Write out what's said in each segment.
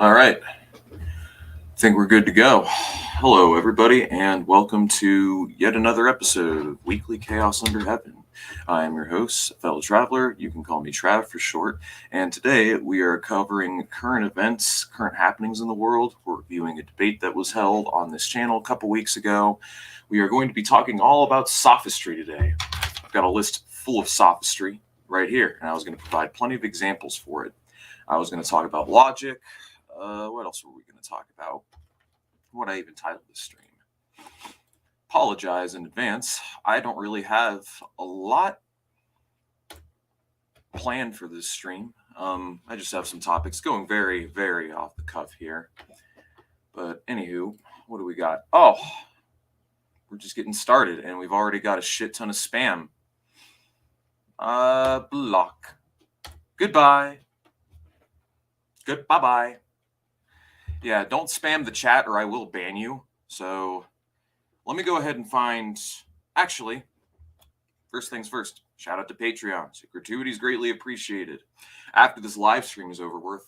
All right. I think we're good to go. Hello, everybody, and welcome to yet another episode of Weekly Chaos Under Heaven. I am your host, fellow traveler. You can call me Trav for short. And today we are covering current events, current happenings in the world. We're reviewing a debate that was held on this channel a couple weeks ago. We are going to be talking all about sophistry today. I've got a list full of sophistry right here, and I was going to provide plenty of examples for it. I was going to talk about logic. What else were we going to talk about? What I even titled this stream. Apologize in advance. I don't really have a lot planned for this stream. I just have some topics going very, very off the cuff here. But anywho, what do we got? Oh, we're just getting started, and we've already got a shit ton of spam. Block. Goodbye. Bye-bye. Yeah, don't spam the chat or I will ban you. So let me go ahead and find... Actually, first things first, shout out to Patreon. Gratuity is greatly appreciated. After this live stream is over with,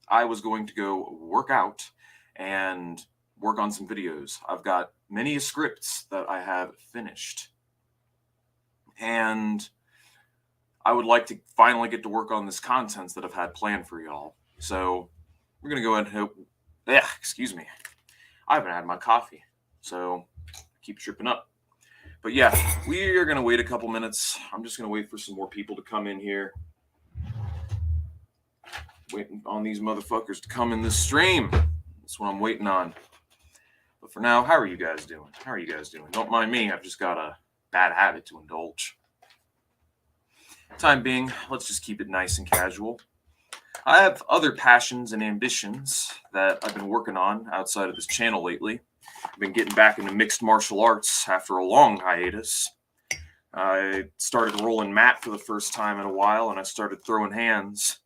I was going to go work out and work on some videos. I've got many scripts that I have finished. And I would like to finally get to work on this content that I've had planned for y'all. So we're going to go ahead and hope... excuse me. I haven't had my coffee, so I keep tripping up. But yeah, we are going to wait a couple minutes. I'm just going to wait for some more people to come in here. Waiting on these motherfuckers to come in this stream. That's what I'm waiting on. But for now, how are you guys doing? Don't mind me. I've just got a bad habit to indulge. Time being, let's just keep it nice and casual. I have other passions and ambitions that I've been working on outside of this channel lately. I've been getting back into mixed martial arts after a long hiatus. I started rolling mat for the first time in a while, and I started throwing hands.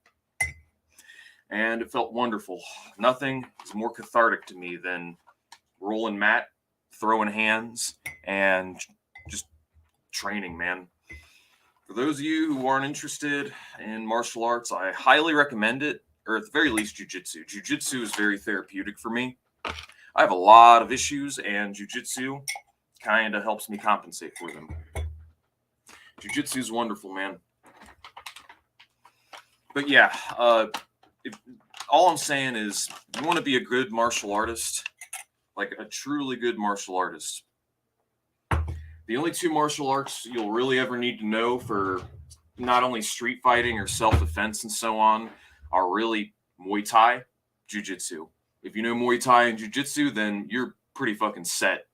And it felt wonderful. Nothing is more cathartic to me than rolling mat, throwing hands, and just training, man. For those of you who aren't interested in martial arts, I highly recommend it, or at the very least, jiu-jitsu. Jiu-jitsu is very therapeutic for me. I have a lot of issues, and jiu-jitsu kind of helps me compensate for them. Jiu-jitsu is wonderful, man. But yeah, all I'm saying is, you want to be a good martial artist, like a truly good martial artist. The only two martial arts you'll really ever need to know for not only street fighting or self-defense and so on are really Muay Thai, Jiu-Jitsu. If you know Muay Thai and Jiu-Jitsu, then you're pretty fucking set.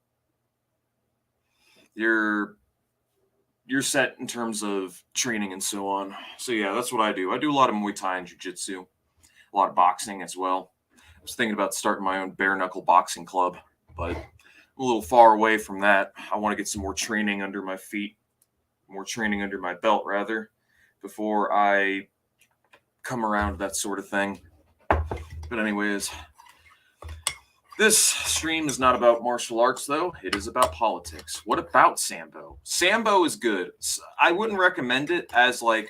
You're set in terms of training and so on. So yeah, that's what I do. I do a lot of Muay Thai and Jiu-Jitsu, a lot of boxing as well. I was thinking about starting my own bare-knuckle boxing club, but a little far away from that. I want to get some more training under my feet, more training under my belt, rather, before I come around to that sort of thing. But anyways, this stream is not about martial arts, though. It is about politics. What about Sambo? Sambo is good. I wouldn't recommend it as, like,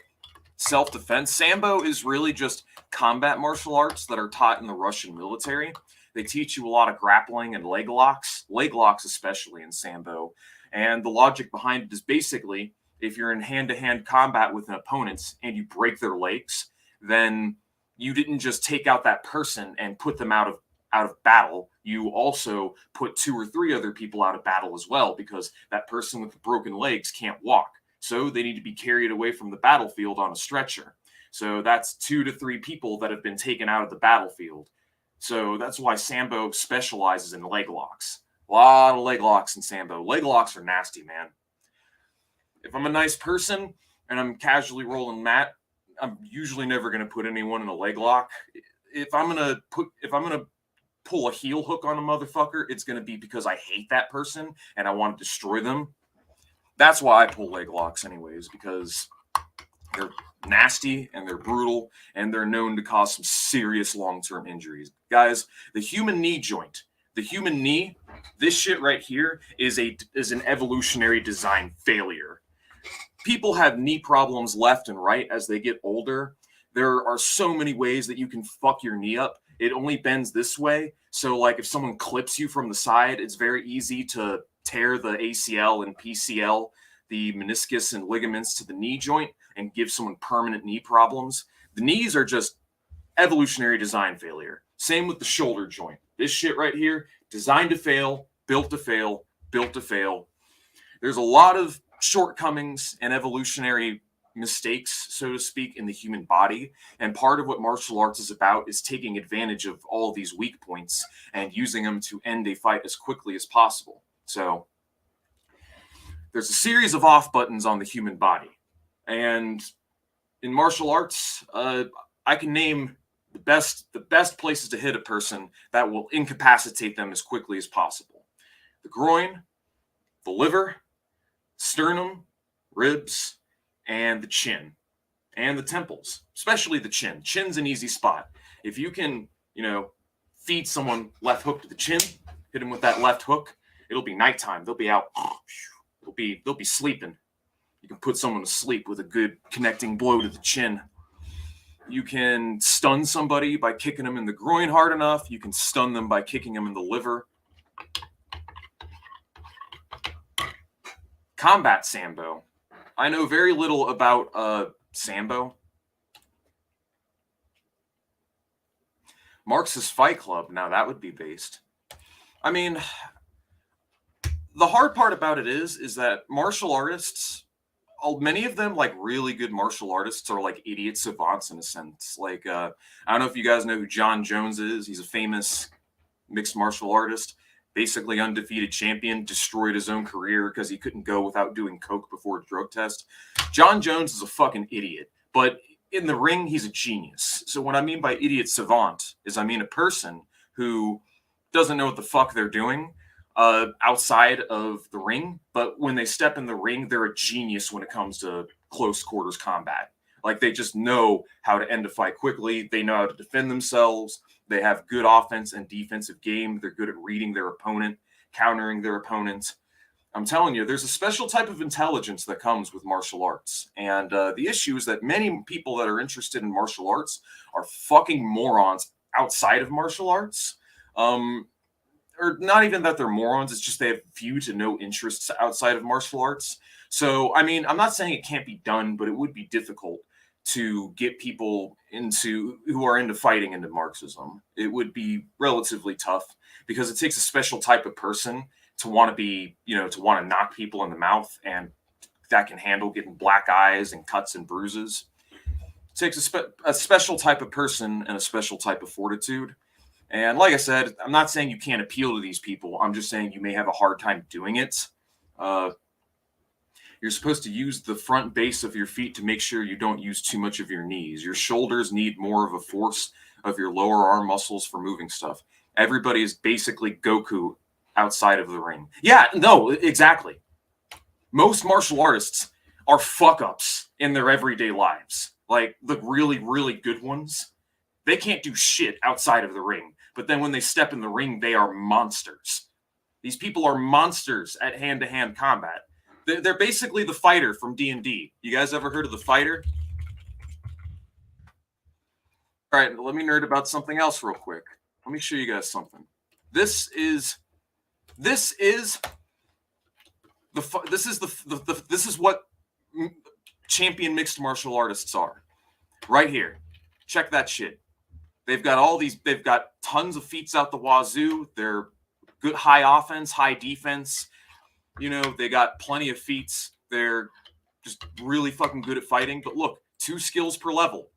self-defense. Sambo is really just combat martial arts that are taught in the Russian military. They teach you a lot of grappling and leg locks especially in Sambo. And the logic behind it is basically, if you're in hand-to-hand combat with an opponent and you break their legs, then you didn't just take out that person and put them out of battle. You also put 2 or 3 other people out of battle as well, because that person with the broken legs can't walk. So they need to be carried away from the battlefield on a stretcher. So that's 2 to 3 people that have been taken out of the battlefield. So that's why Sambo specializes in leg locks. A lot of leg locks in Sambo. Leg locks are nasty, man. If I'm a nice person and I'm casually rolling mat, I'm usually never going to put anyone in a leg lock. If I'm going to pull a heel hook on a motherfucker, it's going to be because I hate that person and I want to destroy them. That's why I pull leg locks anyways, because they're nasty and they're brutal and they're known to cause some serious long-term injuries. Guys, the human knee joint, this shit right here is an evolutionary design failure. People have knee problems left and right as they get older. There are so many ways that you can fuck your knee up. it only bends this way. So like if someone clips you from the side, it's very easy to tear the ACL and PCL, the meniscus and ligaments to the knee joint, and give someone permanent knee problems. The knees are just evolutionary design failure. Same with the shoulder joint. This shit right here, designed to fail, built to fail, built to fail. There's a lot of shortcomings and evolutionary mistakes, so to speak, in the human body. And part of what martial arts is about is taking advantage of all these weak points and using them to end a fight as quickly as possible. So there's a series of off buttons on the human body. And in martial arts, I can name the best places to hit a person that will incapacitate them as quickly as possible. The groin, the liver, sternum, ribs, and the chin, and the temples, especially the chin. Chin's an easy spot. If you can, feed someone left hook to the chin, hit them with that left hook, it'll be nighttime. They'll be out. They'll be sleeping. You can put someone to sleep with a good connecting blow to the chin. You can stun somebody by kicking them in the groin hard enough. You can stun them by kicking them in the liver. Combat Sambo. I know very little about Sambo. Marxist Fight Club. Now that would be based. I mean, the hard part about it is that martial artists, many of them, like really good martial artists, are like idiot savants in a sense. Like, I don't know if you guys know who John Jones is. He's a famous mixed martial artist, basically undefeated champion, destroyed his own career because he couldn't go without doing coke before a drug test. John Jones is a fucking idiot, but in the ring, he's a genius. So what I mean by idiot savant is I mean a person who doesn't know what the fuck they're doing outside of the ring, but when they step in the ring, they're a genius when it comes to close quarters combat. Like, they just know how to end a fight quickly. They know how to defend themselves. They have good offense and defensive game. They're good at reading their opponent, countering their opponent. I'm telling you, there's a special type of intelligence that comes with martial arts. And the issue is that many people that are interested in martial arts are fucking morons outside of martial arts. Or not even that they're morons, it's just they have few to no interests outside of martial arts. So, I mean, I'm not saying it can't be done, but it would be difficult to get people who are into fighting into Marxism. It would be relatively tough because it takes a special type of person to want to knock people in the mouth, and that can handle getting black eyes and cuts and bruises. It takes a special type of person and a special type of fortitude. And like I said, I'm not saying you can't appeal to these people. I'm just saying you may have a hard time doing it. You're supposed to use the front base of your feet to make sure you don't use too much of your knees. Your shoulders need more of a force of your lower arm muscles for moving stuff. Everybody is basically Goku outside of the ring. Yeah, no, exactly. Most martial artists are fuck-ups in their everyday lives. Like, the really, really good ones, they can't do shit outside of the ring. But then when they step in the ring, they are monsters. These people are monsters at hand-to-hand combat. They're basically the fighter from D&D. You guys ever heard of the fighter? All right, let me nerd about something else real quick. Let me show you guys something. This is what champion mixed martial artists are. Right here. Check that shit. They've got tons of feats out the wazoo. They're good, high offense, high defense. They got plenty of feats. They're just really fucking good at fighting. But look, 2 skills per level.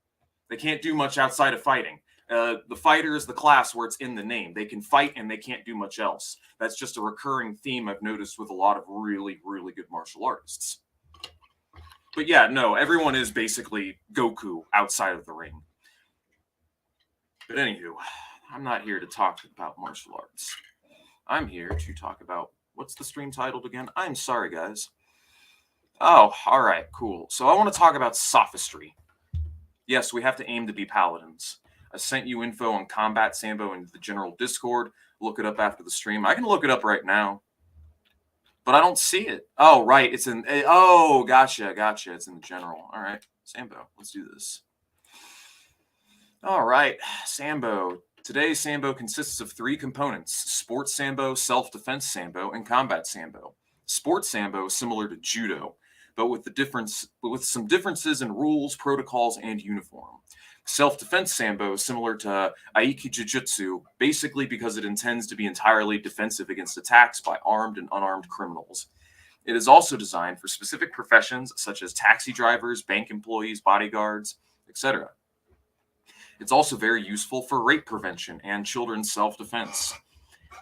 They can't do much outside of fighting. The fighter is the class where it's in the name. They can fight and they can't do much else. That's just a recurring theme I've noticed with a lot of really, really good martial artists. But yeah, no, everyone is basically Goku outside of the ring. But anywho, I'm not here to talk about martial arts. I'm here to talk about, what's the stream titled again? I'm sorry, guys. Oh, all right, cool. So I want to talk about sophistry. Yes, we have to aim to be paladins. I sent you info on Combat Sambo in the general Discord. Look it up after the stream. I can look it up right now, but I don't see it. Oh, right. It's in. Oh, gotcha. It's in the general. All right, Sambo. Let's do this. All right, Sambo. Today, Sambo consists of three components: sports Sambo, self-defense Sambo, and combat Sambo. Sports Sambo is similar to judo, but with some differences in rules, protocols, and uniform. Self-defense Sambo is similar to Aiki Jiu-Jitsu, basically because it intends to be entirely defensive against attacks by armed and unarmed criminals. It is also designed for specific professions such as taxi drivers, bank employees, bodyguards, etc. It's also very useful for rape prevention and children's self-defense.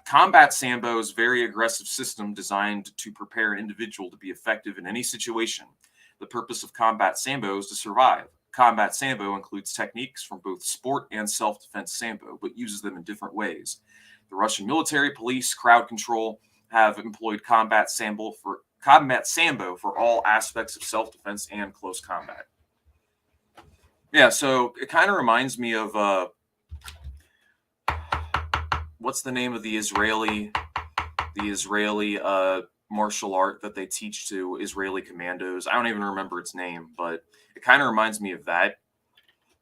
Combat Sambo is a very aggressive system designed to prepare an individual to be effective in any situation. The purpose of Combat Sambo is to survive. Combat Sambo includes techniques from both sport and self-defense Sambo, but uses them in different ways. The Russian military, police, crowd control have employed Combat Sambo for all aspects of self-defense and close combat. Yeah, so it kind of reminds me of what's the name of the Israeli martial art that they teach to Israeli commandos? I don't even remember its name, but it kind of reminds me of that.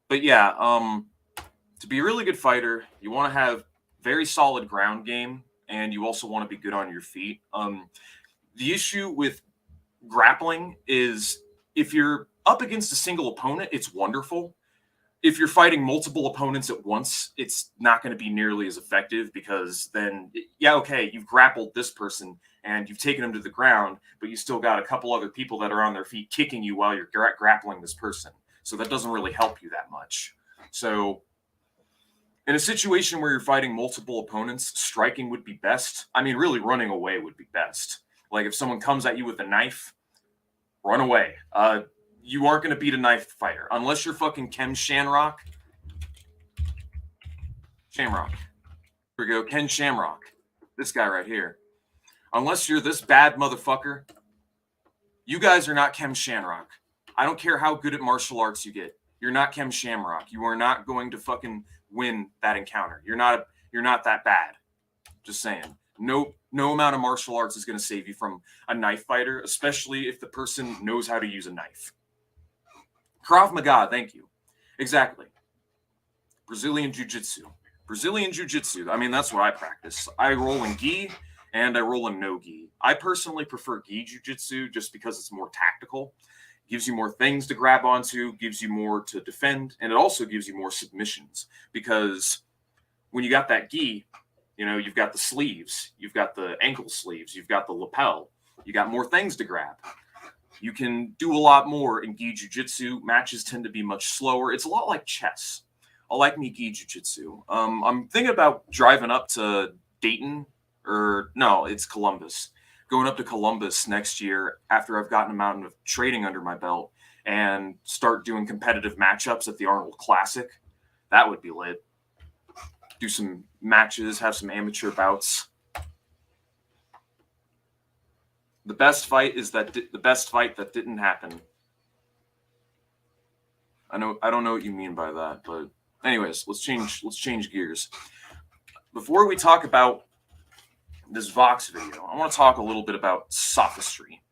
But yeah, to be a really good fighter, you want to have very solid ground game, and you also want to be good on your feet. The issue with grappling is if you're up against a single opponent, it's wonderful. If you're fighting multiple opponents at once, it's not going to be nearly as effective because then, yeah, okay, you've grappled this person and you've taken them to the ground, but you still got a couple other people that are on their feet kicking you while you're grappling this person. So that doesn't really help you that much. So in a situation where you're fighting multiple opponents, striking would be best. I mean, really running away would be best. Like if someone comes at you with a knife, run away. You aren't going to beat a knife fighter unless you're fucking Ken Shamrock. Shamrock. Here we go. Ken Shamrock. This guy right here. Unless you're this bad motherfucker, you guys are not Ken Shamrock. I don't care how good at martial arts you get. You're not Ken Shamrock. You are not going to fucking win that encounter. You're not that bad. Just saying. No amount of martial arts is going to save you from a knife fighter, especially if the person knows how to use a knife. Krav Maga, thank you. Exactly. Brazilian Jiu-Jitsu. Brazilian Jiu-Jitsu, I mean, that's what I practice. I roll in gi and I roll in no gi. I personally prefer gi Jiu-Jitsu just because it's more tactical. It gives you more things to grab onto, gives you more to defend, and it also gives you more submissions because when you got that gi, you know, you've got the sleeves, you've got the ankle sleeves, you've got the lapel, you got more things to grab. You can do a lot more in gi jiu-jitsu. Matches tend to be much slower. It's a lot like chess. I like me gi jiu-jitsu. I'm thinking about driving up to Dayton, or no, it's Columbus. Going up to Columbus next year after I've gotten a mountain of trading under my belt and start doing competitive matchups at the Arnold Classic. That would be lit. Do some matches, have some amateur bouts. The best fight is the best fight that didn't happen. I don't know what you mean by that, but anyways, let's change gears. Before we talk about this Vox video, I want to talk a little bit about sophistry.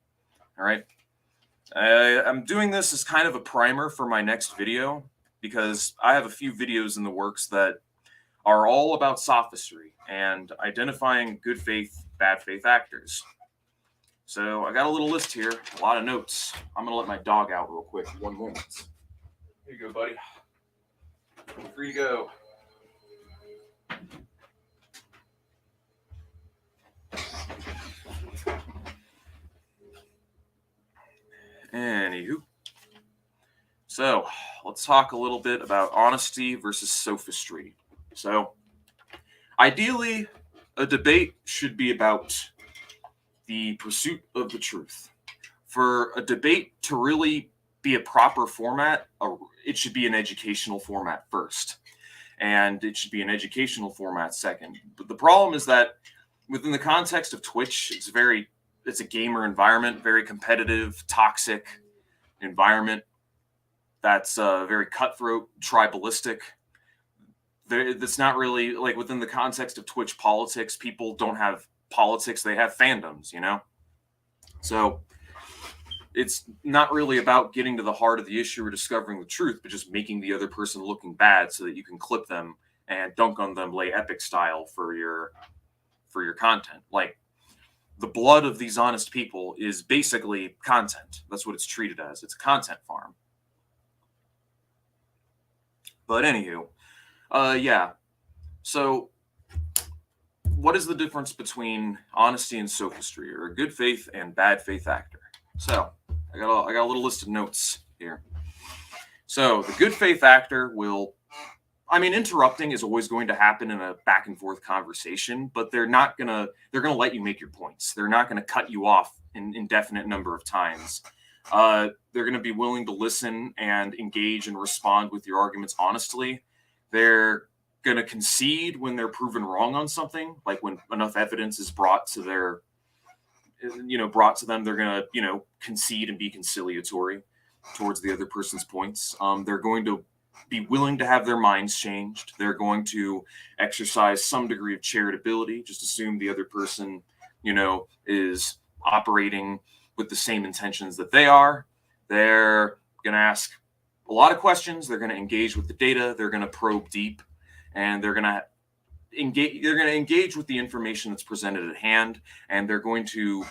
All right, I'm doing this as kind of a primer for my next video because I have a few videos in the works that are all about sophistry and identifying good faith, bad faith actors. So I got a little list here, a lot of notes. I'm going to let my dog out real quick. 1 moment. Here you go, buddy. Free to go. Anywho. So let's talk a little bit about honesty versus sophistry. So ideally, a debate should be about the pursuit of the truth. For a debate to really be a proper format, it should be an educational format first, and it should be an educational format second. But the problem is that within the context of Twitch, it's a gamer environment, very competitive, toxic environment that's very cutthroat, tribalistic. That's not really like within the context of Twitch politics. People don't have politics, they have fandoms, you know? So it's not really about getting to the heart of the issue or discovering the truth, but just making the other person looking bad so that you can clip them and dunk on them, lay epic style for your content. Like, the blood of these honest people is basically content. That's what it's treated as. It's a content farm. But anywho, yeah. So, what is the difference between honesty and sophistry, or a good faith and bad faith actor? So, I got a little list of notes here. So, the good faith actor will, I mean, interrupting is always going to happen in a back and forth conversation, but they're gonna let you make your points. They're not gonna cut you off an indefinite number of times. They're gonna be willing to listen and engage and respond with your arguments honestly. They're gonna concede when they're proven wrong on something, like when enough evidence is brought to them. They're gonna concede and be conciliatory towards the other person's points. They're going to be willing to have their minds changed. They're going to exercise some degree of charitability, just assume the other person, is operating with the same intentions that they are. They're going to ask a lot of questions. They're going to engage with the data. They're going to probe deep, and they're going to engage with the information that's presented at hand, and they're going to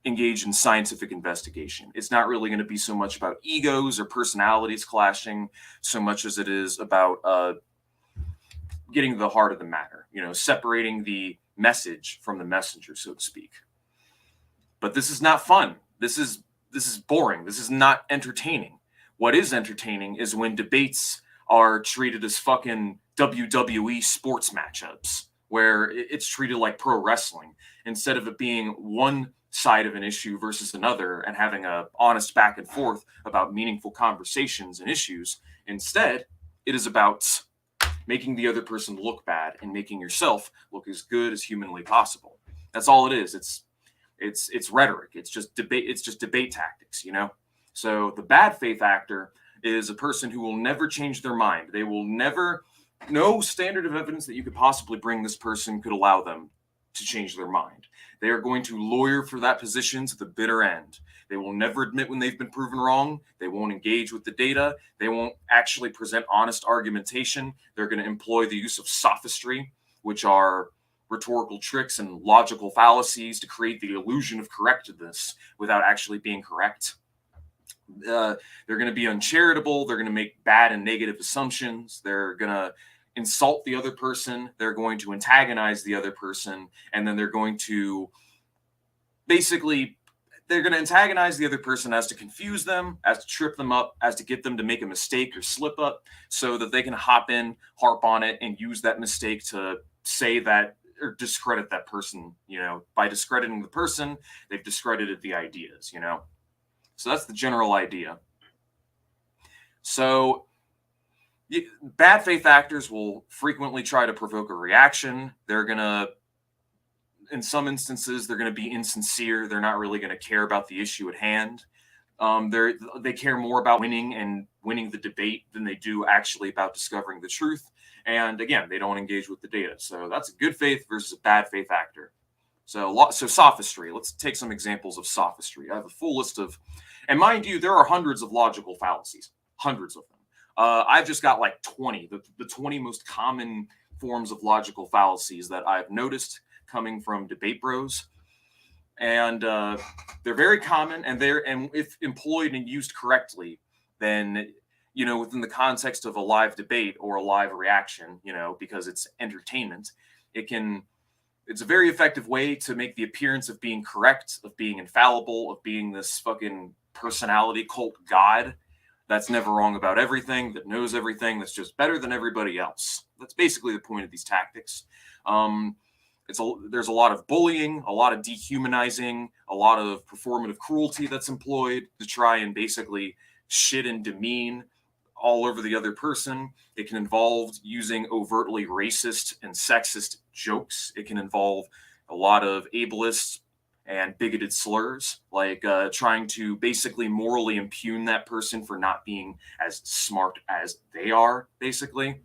engage in scientific investigation. It's not really going to be so much about egos or personalities clashing, so much as it is about getting to the heart of the matter, separating the message from the messenger, so to speak. But this is not fun. This is boring. This is not entertaining. What is entertaining is when debates are treated as fucking WWE sports matchups, where it's treated like pro wrestling, instead of it being one side of an issue versus another and having a honest back and forth about meaningful conversations and issues. Instead, it is about making the other person look bad and making yourself look as good as humanly possible. That's all it is. It's rhetoric. It's just debate. It's just debate tactics, So the bad faith actor is a person who will never change their mind. They will never, no standard of evidence that you could possibly bring this person could allow them to change their mind. They are going to lawyer for that position to the bitter end. They will never admit when they've been proven wrong. They won't engage with the data. They won't actually present honest argumentation. They're going to employ the use of sophistry, which are rhetorical tricks and logical fallacies to create the illusion of correctness without actually being correct. They're going to be uncharitable. They're going to make bad and negative assumptions. They're going to insult the other person. They're going to antagonize the other person. And then they're going to antagonize the other person as to confuse them, as to trip them up, as to get them to make a mistake or slip up, so that they can harp on it, and use that mistake to say that or discredit that person. By discrediting the person, they've discredited the ideas, So that's the general idea. So bad faith actors will frequently try to provoke a reaction. They're going to, in some instances, they're going to be insincere. They're not really going to care about the issue at hand. They care more about winning the debate than they do actually about discovering the truth. And again, they don't engage with the data. So that's a good faith versus a bad faith actor. So sophistry. Let's take some examples of sophistry. I have a full list of, and mind you, there are hundreds of logical fallacies, hundreds of them. I've just got like 20, the 20 most common forms of logical fallacies that I've noticed coming from debate bros. And they're very common, and if employed and used correctly, then, within the context of a live debate or a live reaction, because it's entertainment, it's a very effective way to make the appearance of being correct, of being infallible, of being this fucking personality cult god that's never wrong about everything, that knows everything, that's just better than everybody else. That's basically the point of these tactics. There's a lot of bullying, a lot of dehumanizing, a lot of performative cruelty that's employed to try and basically shit and demean all over the other person. It can involve using overtly racist and sexist jokes. It can involve a lot of ableist and bigoted slurs, like trying to basically morally impugn that person for not being as smart as they are, basically.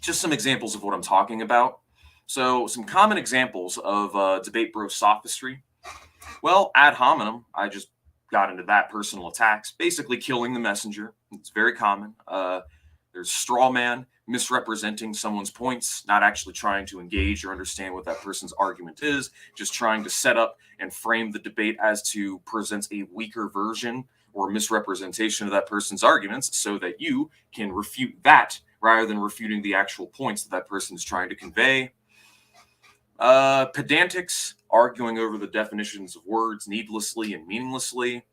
Just some examples of what I'm talking about. So some common examples of debate bro sophistry. Well, ad hominem, I just got into that, personal attacks, basically killing the messenger. It's very common. There's straw man, misrepresenting someone's points, not actually trying to engage or understand what that person's argument is, just trying to set up and frame the debate as to present a weaker version or misrepresentation of that person's arguments so that you can refute that rather than refuting the actual points that that person is trying to convey. Pedantics, arguing over the definitions of words needlessly and meaninglessly.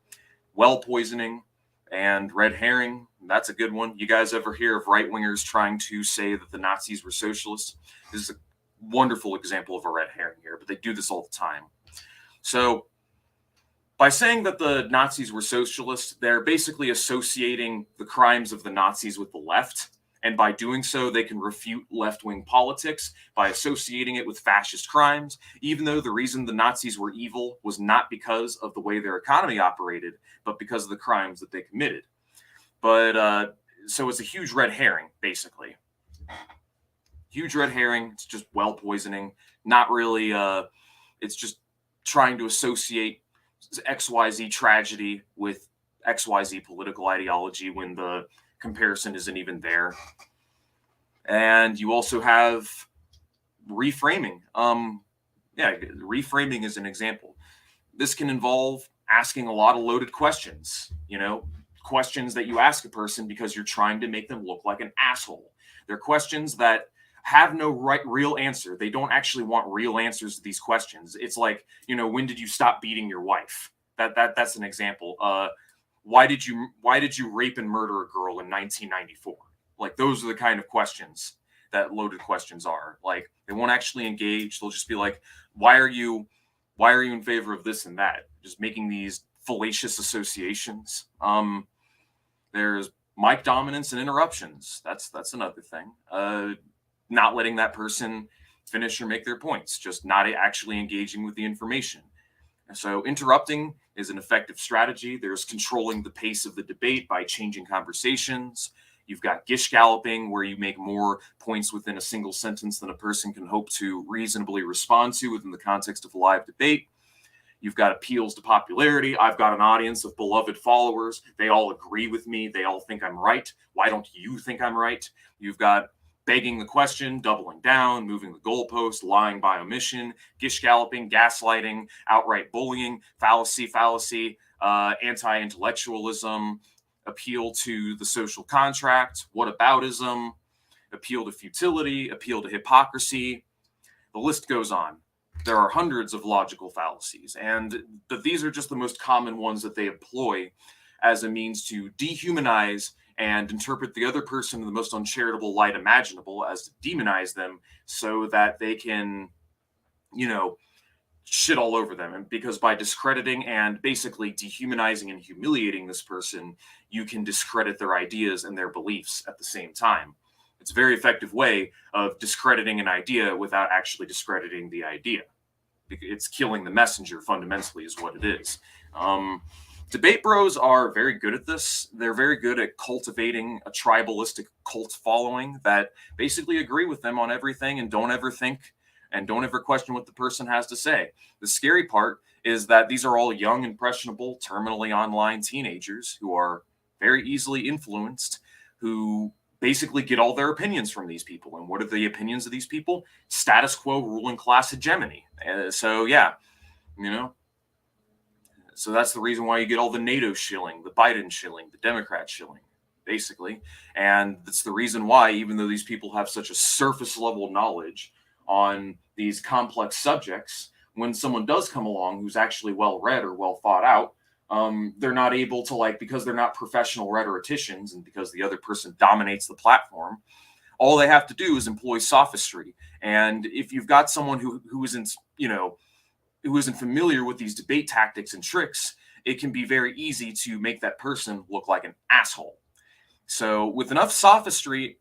Well poisoning and red herring. That's a good one. You guys ever hear of right-wingers trying to say that the Nazis were socialists? This is a wonderful example of a red herring here, but they do this all the time. So by saying that the Nazis were socialists, they're basically associating the crimes of the Nazis with the left. And by doing so, they can refute left-wing politics by associating it with fascist crimes, even though the reason the Nazis were evil was not because of the way their economy operated, but because of the crimes that they committed. But so it's a huge red herring, basically. Huge red herring. It's just well poisoning. Not really. It's just trying to associate XYZ tragedy with XYZ political ideology when the comparison isn't even there. And you also have reframing. Reframing is an example. This can involve asking a lot of loaded questions, questions that you ask a person because you're trying to make them look like an asshole. They're questions that have no real answer. They don't actually want real answers to these questions. It's like, when did you stop beating your wife? That's an example. Why did you rape and murder a girl in 1994? Like, those are the kind of questions that loaded questions are. Like, they won't actually engage. They'll just be like, why are you in favor of this and that? Just making these fallacious associations. There's mic dominance and interruptions. That's another thing. Not letting that person finish or make their points, just not actually engaging with the information. So interrupting is an effective strategy. There's controlling the pace of the debate by changing conversations. You've got gish galloping, where you make more points within a single sentence than a person can hope to reasonably respond to within the context of a live debate. You've got appeals to popularity. I've got an audience of beloved followers. They all agree with me. They all think I'm right. Why don't you think I'm right? You've got begging the question, doubling down, moving the goalpost, lying by omission, gish galloping, gaslighting, outright bullying, fallacy, anti-intellectualism, appeal to the social contract, whataboutism, appeal to futility, appeal to hypocrisy. The list goes on. There are hundreds of logical fallacies, but these are just the most common ones that they employ as a means to dehumanize and interpret the other person in the most uncharitable light imaginable, as to demonize them so that they can, shit all over them. And because by discrediting and basically dehumanizing and humiliating this person, you can discredit their ideas and their beliefs at the same time. It's a very effective way of discrediting an idea without actually discrediting the idea. It's killing the messenger, fundamentally, is what it is. Debate bros are very good at this. They're very good at cultivating a tribalistic cult following that basically agree with them on everything and don't ever think and don't ever question what the person has to say. The scary part is that these are all young, impressionable, terminally online teenagers who are very easily influenced, who basically get all their opinions from these people. And what are the opinions of these people? Status quo, ruling class hegemony. So that's the reason why you get all the NATO shilling, the Biden shilling, the Democrat shilling, basically. And that's the reason why, even though these people have such a surface level knowledge on these complex subjects, when someone does come along who's actually well read or well thought out, they're not able to, because they're not professional rhetoricians and because the other person dominates the platform, all they have to do is employ sophistry. And if you've got someone who isn't familiar with these debate tactics and tricks, it can be very easy to make that person look like an asshole. So with enough sophistry,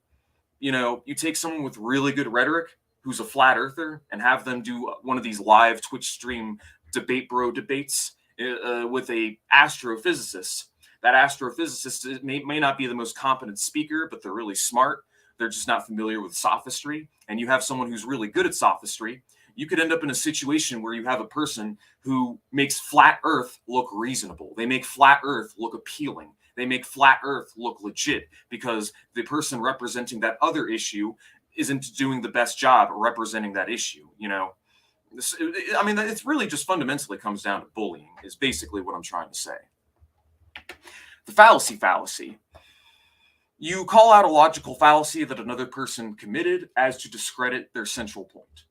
you take someone with really good rhetoric who's a flat earther and have them do one of these live Twitch stream debate bro debates with a astrophysicist. That astrophysicist may not be the most competent speaker, but they're really smart. They're just not familiar with sophistry. And you have someone who's really good at sophistry. You could end up in a situation where you have a person who makes flat earth look reasonable. They make flat earth look appealing. They make flat Earth look legit because the person representing that other issue isn't doing the best job representing that issue. I mean, it's really just fundamentally comes down to bullying, is basically what I'm trying to say. The fallacy. You call out a logical fallacy that another person committed as to discredit their central point.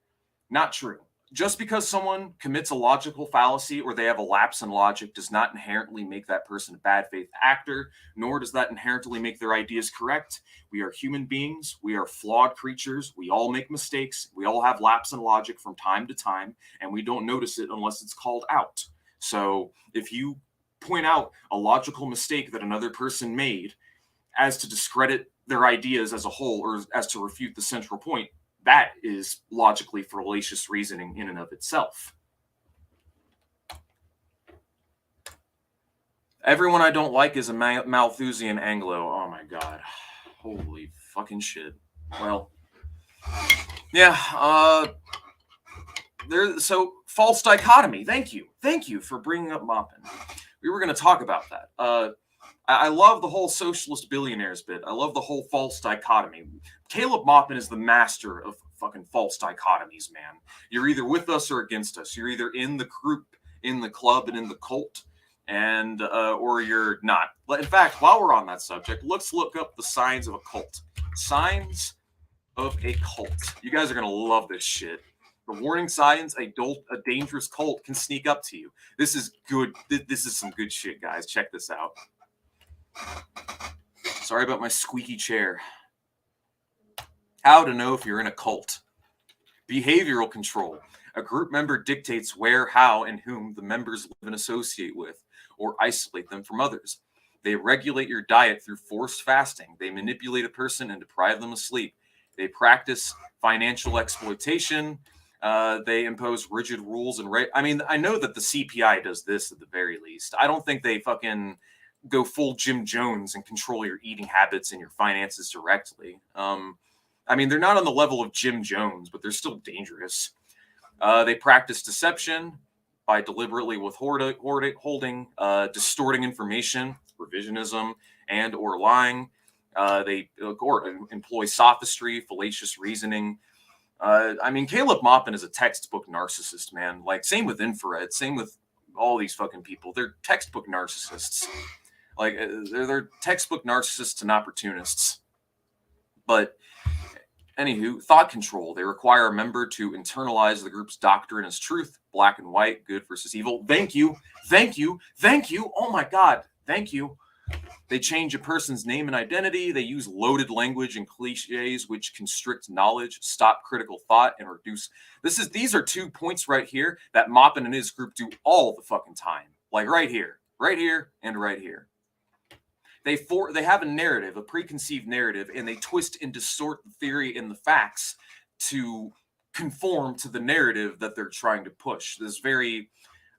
Not true. Just because someone commits a logical fallacy or they have a lapse in logic does not inherently make that person a bad faith actor, nor does that inherently make their ideas correct. We are human beings. We are flawed creatures. We all make mistakes. We all have lapse in logic from time to time, and we don't notice it unless it's called out. So if you point out a logical mistake that another person made as to discredit their ideas as a whole or as to refute the central point, that is logically fallacious reasoning in and of itself. Everyone I don't like is a Malthusian Anglo. Oh my god. Holy fucking shit. Well, yeah, so false dichotomy. Thank you for bringing up Maupin. We were going to talk about that. I love the whole socialist billionaires bit. I love the whole false dichotomy. Caleb Maupin is the master of fucking false dichotomies, man. You're either with us or against us. You're either in the group, in the club, and in the cult, and or you're not. In fact, while we're on that subject, let's look up the signs of a cult. Signs of a cult. You guys are going to love this shit. The warning signs a dangerous cult can sneak up to you. This is good. This is some good shit, guys. Check this out. Sorry about my squeaky chair. How to know if you're in a cult. Behavioral control. A group member dictates where, how, and whom the members live and associate with, or isolate them from others. They regulate your diet through forced fasting. They manipulate a person and deprive them of sleep. They practice financial exploitation. They impose rigid rules and I mean, I know that the CPI does this at the very least. I don't think they fucking go full Jim Jones and control your eating habits and your finances directly. I mean, they're not on the level of Jim Jones, but they're still dangerous. They practice deception by deliberately withholding, distorting information, revisionism, and or lying. They employ sophistry, fallacious reasoning. I mean, Caleb Maupin is a textbook narcissist, man. Like, same with Infrared, same with all these fucking people. They're textbook narcissists. Like, they're textbook narcissists and opportunists. But anywho, thought control. They require a member to internalize the group's doctrine as truth, black and white, good versus evil. Thank you. Oh my God. Thank you. They change a person's name and identity. They use loaded language and cliches, which constrict knowledge, stop critical thought, and reduce. These are 2 points right here that Maupin and his group do all the fucking time. Like right here, and right here. They have a narrative, a preconceived narrative, and they twist and distort the theory and the facts to conform to the narrative that they're trying to push. This very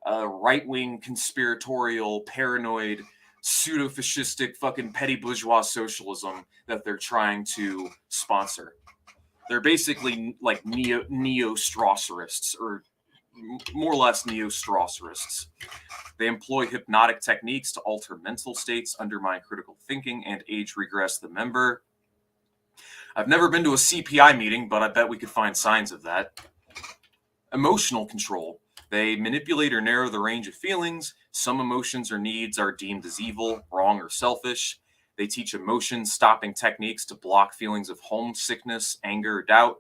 right-wing, conspiratorial, paranoid, pseudo-fascistic, fucking petty bourgeois socialism that they're trying to sponsor. They're basically like neo-Strausserists, or more or less neo-Strausserists. They employ hypnotic techniques to alter mental states, undermine critical thinking, and age regress the member. I've never been to a CPI meeting, but I bet we could find signs of that. Emotional control. They manipulate or narrow the range of feelings. Some emotions or needs are deemed as evil, wrong, or selfish. They teach emotion-stopping techniques to block feelings of homesickness, anger, or doubt.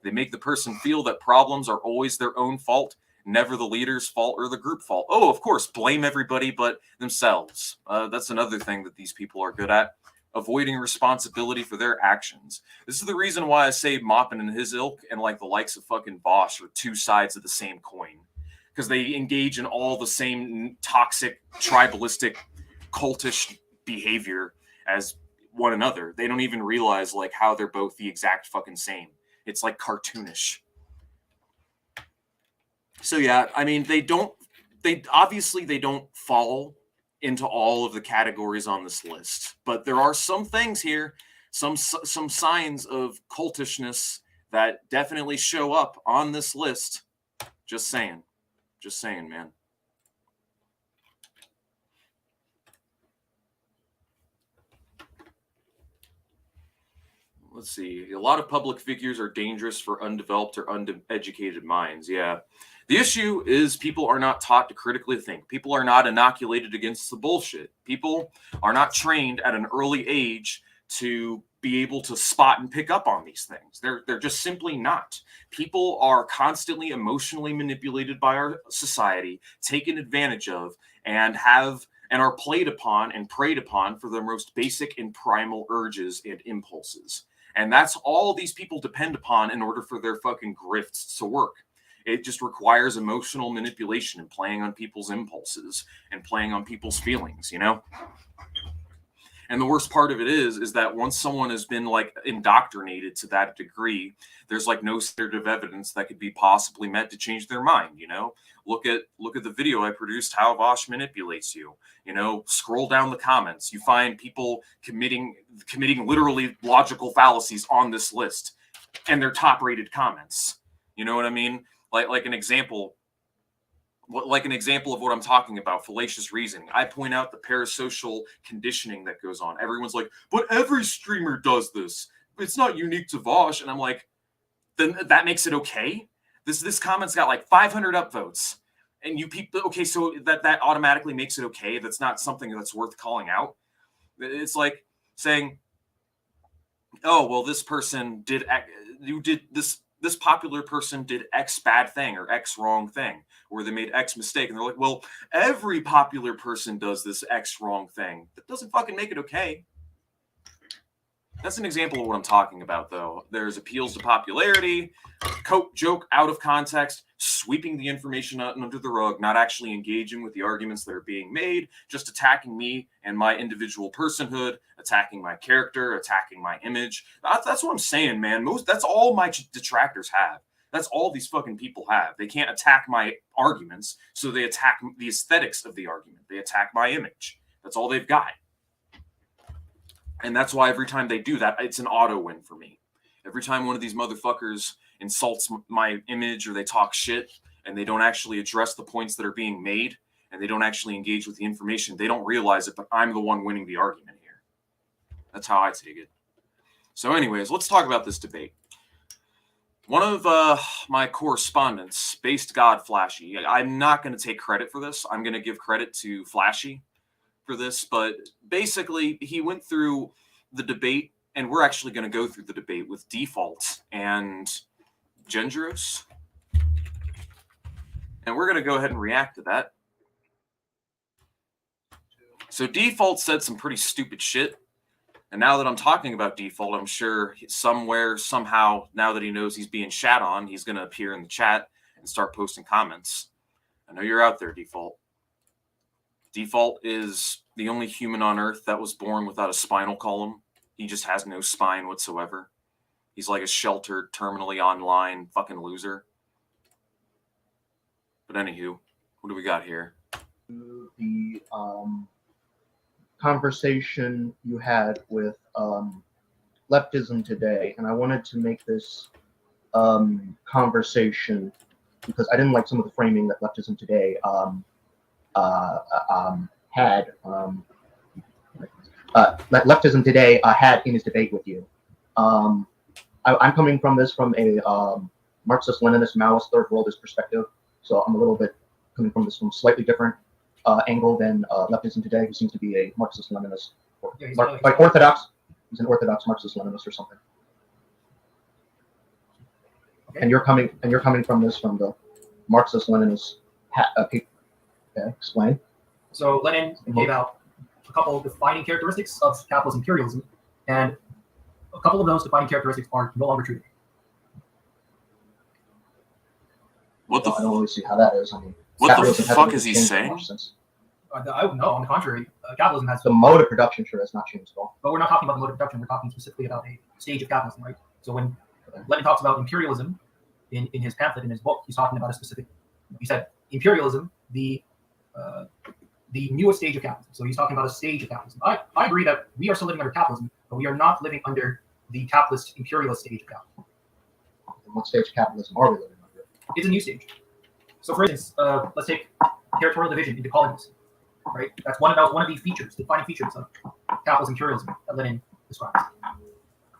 They make the person feel that problems are always their own fault, never the leader's fault or the group fault. Oh, of course, blame everybody but themselves. That's another thing that these people are good at. Avoiding responsibility for their actions. This is the reason why I say Maupin and his ilk and like the likes of fucking Bosch are 2 sides of the same coin. Because they engage in all the same toxic, tribalistic, cultish behavior as one another. They don't even realize like how they're both the exact fucking same. It's like cartoonish. So yeah, I mean, they don't fall into all of the categories on this list, but there are some things here, some signs of cultishness that definitely show up on this list. Just saying, man. let's see. A lot of public figures are dangerous for undeveloped or uneducated minds. Yeah. The issue is people are not taught to critically think. People are not inoculated against the bullshit. People are not trained at an early age to be able to spot and pick up on these things. They're just simply not. People are constantly emotionally manipulated by our society, taken advantage of, and are played upon and preyed upon for their most basic and primal urges and impulses. And that's all these people depend upon in order for their fucking grifts to work. It just requires emotional manipulation and playing on people's impulses and playing on people's feelings, you know? And the worst part of it is that once someone has been like indoctrinated to that degree, there's like no standard of evidence that could be possibly met to change their mind. You know, look at the video I produced, how Vosh manipulates you. You know, scroll down the comments, you find people committing literally logical fallacies on this list, and they're top-rated comments. You know what I mean? Like an example. Like an example of what I'm talking about, fallacious reasoning. I point out the parasocial conditioning that goes on. Everyone's like, but every streamer does this. It's not unique to Vosh. And I'm like, then that makes it okay? This comment's got like 500 upvotes. And you people, okay, so that automatically makes it okay. That's not something that's worth calling out. It's like saying, oh, well, this person this popular person did X bad thing or X wrong thing, or they made X mistake. And they're like, well, every popular person does this X wrong thing. That doesn't fucking make it okay. That's an example of what I'm talking about, though. There's appeals to popularity, joke out of context, sweeping the information under the rug, not actually engaging with the arguments that are being made, just attacking me and my individual personhood, attacking my character, attacking my image. That's what I'm saying, man. That's all my detractors have. That's all these fucking people have. They can't attack my arguments, so they attack the aesthetics of the argument. They attack my image. That's all they've got. And that's why every time they do that, it's an auto win for me. Every time one of these motherfuckers insults my image or they talk shit and they don't actually address the points that are being made and they don't actually engage with the information, they don't realize it, but I'm the one winning the argument here. That's how I take it. So anyways, let's talk about this debate. One of my correspondents, Based God Flashy, I'm not going to take credit for this. I'm going to give credit to Flashy for this, but basically he went through the debate, and we're actually going to go through the debate with Default and Genderos, and we're going to go ahead and react to that. So Default said some pretty stupid shit, and now that I'm talking about Default, I'm sure somewhere, somehow, now that he knows he's being shat on, he's going to appear in the chat and start posting comments. I know you're out there, Default. Default is the only human on Earth that was born without a spinal column. He just has no spine whatsoever. He's like a sheltered, terminally online fucking loser. But anywho, what do we got here? The conversation you had with Leftism Today, and I wanted to make this conversation because I didn't like some of the framing that Leftism Today had Leftism Today had in his debate with you. I'm coming from this from a Marxist-Leninist, Maoist, third worldist perspective, so I'm a little bit coming from this from a slightly different angle than Leftism Today, who seems to be a Marxist-Leninist, like Orthodox. He's an Orthodox Marxist-Leninist or something. Okay. And you're coming from this from the Marxist-Leninist people. Okay, explain. So Lenin gave out a couple of defining characteristics of capitalist imperialism, and a couple of those defining characteristics are no longer true. What the? I don't really see how that is. I mean, what the fuck is he saying? No, on the contrary, capitalism has the mode of production sure has not changed at all. But we're not talking about the mode of production. We're talking specifically about a stage of capitalism, right? So when Lenin talks about imperialism in his pamphlet, in his book, he's talking about a specific. He said imperialism, the newest stage of capitalism. So he's talking about a stage of capitalism. I agree that we are still living under capitalism, but we are not living under the capitalist imperialist stage of capitalism. What stage of capitalism are we living under? It's a new stage. So for instance, let's take territorial division in Decolonization, right? That's one of the features, defining features of capitalist imperialism that Lenin describes.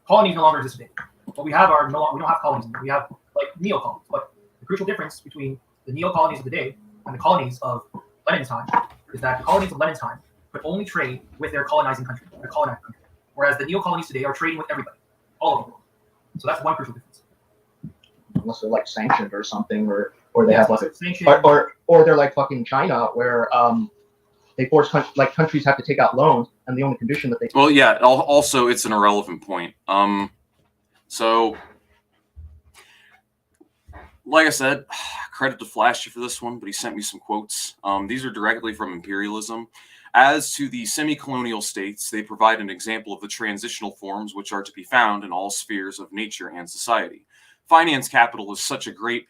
colonies no longer exist today. What we have are we don't have colonies anymore. We have like neo-colonies. But the crucial difference between the neo-colonies of the day and the colonies of Lenin's time is that the colonies of Lenin's time could only trade with their colonizing country, their colonized country, whereas the neo-colonies today are trading with everybody, all over the world. So that's one crucial difference. Unless they're like sanctioned or something, or they Yes, have like sanctioned. or they're like fucking China, where they force countries have to take out loans, and the only condition that they Well, yeah. Also, it's an irrelevant point. So, like I said, credit to Flashy for this one, but he sent me some quotes. These are directly from Imperialism. As to the semi-colonial states, they provide an example of the transitional forms which are to be found in all spheres of nature and society. Finance capital is such a great...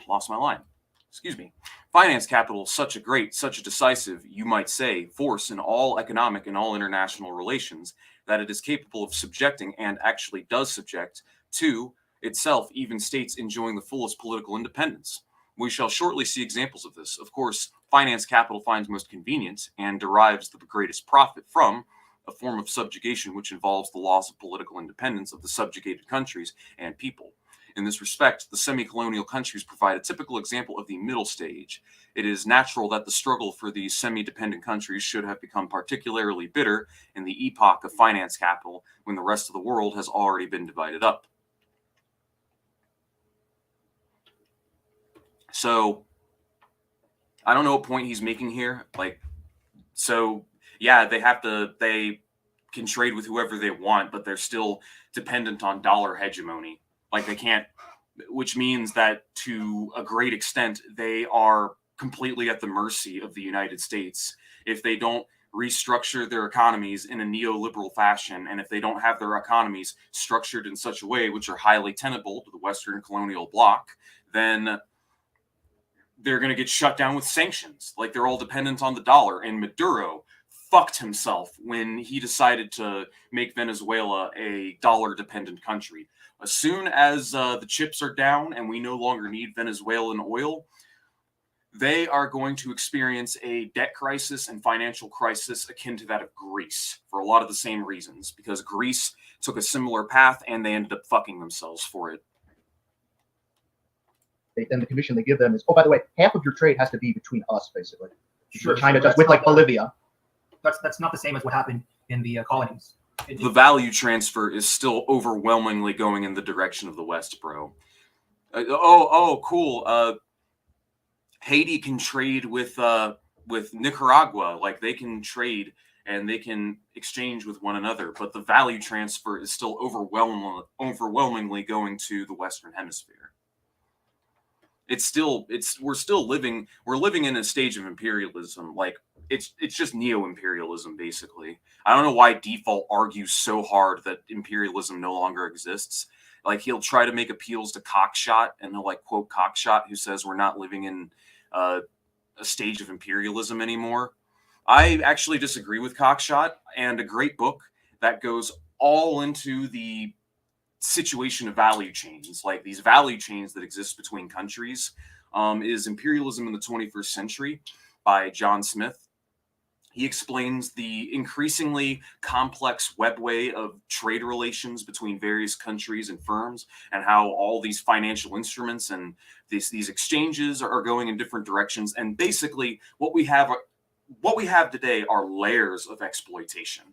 Lost my line. Excuse me. Finance capital is such a decisive, you might say, force in all economic and all international relations that it is capable of subjecting, and actually does subject, to itself even states enjoying the fullest political independence. We shall shortly see examples of this. Of course, finance capital finds most convenient and derives the greatest profit from a form of subjugation which involves the loss of political independence of the subjugated countries and people. In this respect, the semi-colonial countries provide a typical example of the middle stage. It is natural that the struggle for these semi-dependent countries should have become particularly bitter in the epoch of finance capital, when the rest of the world has already been divided up. So, I don't know what point he's making here. Yeah, they can trade with whoever they want, but they're still dependent on dollar hegemony. Like, they can't, which means that to a great extent, they are completely at the mercy of the United States. If they don't restructure their economies in a neoliberal fashion, and if they don't have their economies structured in such a way which are highly tenable to the Western colonial bloc, then they're going to get shut down with sanctions. Like, they're all dependent on the dollar. And Maduro fucked himself when he decided to make Venezuela a dollar-dependent country. As soon as the chips are down and we no longer need Venezuelan oil, they are going to experience a debt crisis and financial crisis akin to that of Greece, for a lot of the same reasons, because Greece took a similar path and they ended up fucking themselves for it. Then the condition they give them is, oh, by the way, half of your trade has to be between us, basically. Sure, China sure, does with like Bolivia. That's not the same as what happened in the colonies. The value transfer is still overwhelmingly going in the direction of the West, bro. Cool. Haiti can trade with Nicaragua. Like, they can trade and they can exchange with one another, but the value transfer is still overwhelmingly going to the Western Hemisphere. We're living in a stage of imperialism. Like, it's just neo-imperialism, basically. I don't know why Default argues so hard that imperialism no longer exists. Like, he'll try to make appeals to Cockshot, and he'll like quote Cockshot, who says we're not living in a stage of imperialism anymore. I actually disagree with Cockshot, and a great book that goes all into the situation of value chains, like these value chains that exist between countries, is Imperialism in the 21st Century by John Smith. He explains the increasingly complex webway of trade relations between various countries and firms, and how all these financial instruments and these exchanges are going in different directions. And basically, what we have today are layers of exploitation.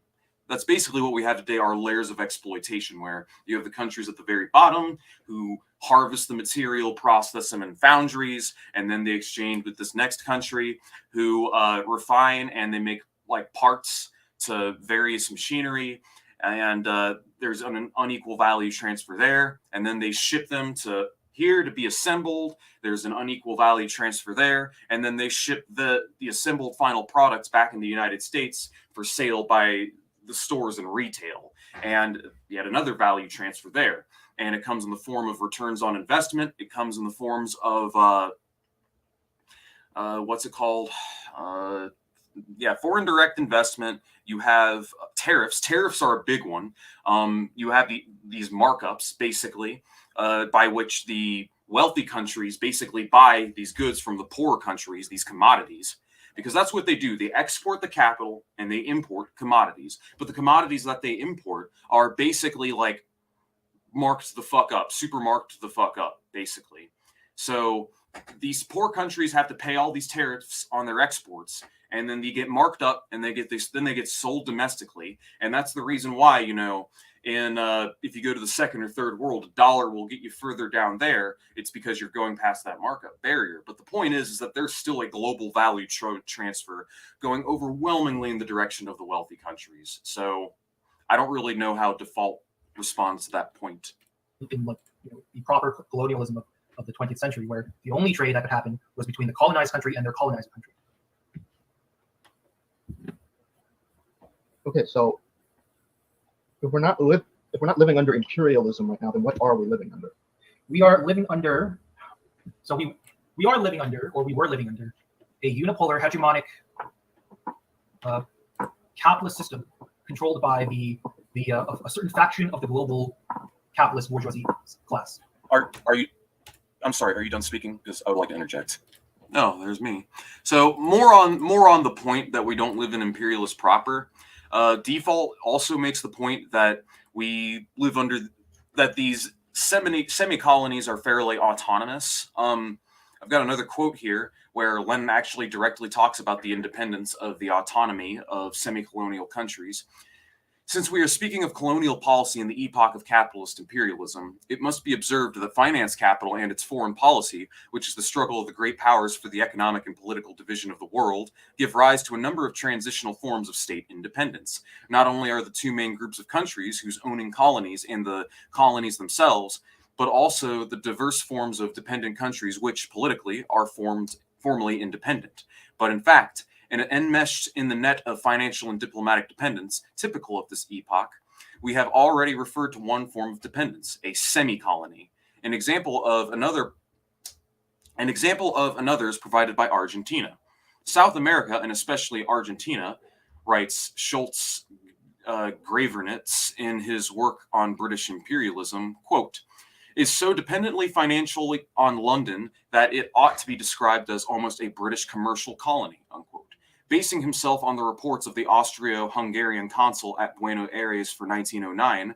That's basically what we have today, are layers of exploitation, where you have the countries at the very bottom who harvest the material, process them in foundries, and then they exchange with this next country who refine, and they make like parts to various machinery, and there's an unequal value transfer there, and then they ship them to here to be assembled. There's an unequal value transfer there, and then they ship the assembled final products back in the United States for sale by the stores and retail, and yet another value transfer there. And it comes in the form of returns on investment. It comes in the forms of what's it called? Foreign direct investment. You have tariffs. Tariffs are a big one. You have these markups, basically, by which the wealthy countries basically buy these goods from the poorer countries, these commodities, because that's what they do. They export the capital and they import commodities. But the commodities that they import are basically like marked the fuck up, super marked the fuck up, basically. So these poor countries have to pay all these tariffs on their exports, and then they get marked up, and they get sold domestically, and that's the reason why, you know, if you go to the second or third world, a dollar will get you further down there. It's because you're going past that markup barrier. But the point is that there's still a global value transfer going overwhelmingly in the direction of the wealthy countries. So I don't really know how default responds to that point. In like, you know, the proper colonialism of the 20th century, where the only trade that could happen was between the colonized country and their colonized country. Okay, so if we're not living under imperialism right now, then what are we living under? We are living under, so we are living under, or we were living under, a unipolar hegemonic capitalist system controlled by a certain faction of the global capitalist bourgeoisie class. Are you? I'm sorry. Are you done speaking? Because I would like to interject. No, there's me. So more on the point that we don't live in imperialist proper. Default also makes the point that we live under that these semi-colonies are fairly autonomous. I've got another quote here where Lenin actually directly talks about the independence of the autonomy of semi-colonial countries. Since we are speaking of colonial policy in the epoch of capitalist imperialism, it must be observed that finance capital and its foreign policy, which is the struggle of the great powers for the economic and political division of the world, give rise to a number of transitional forms of state independence. Not only are the two main groups of countries whose owning colonies and the colonies themselves, but also the diverse forms of dependent countries which, politically, are formally independent. But in fact, and enmeshed in the net of financial and diplomatic dependence, typical of this epoch, we have already referred to one form of dependence, a semi-colony. An example of another is provided by Argentina. South America, and especially Argentina, writes Schultz Gravernitz in his work on British imperialism, quote, is so dependently financially on London that it ought to be described as almost a British commercial colony, unquote. Basing himself on the reports of the Austro-Hungarian consul at Buenos Aires for 1909,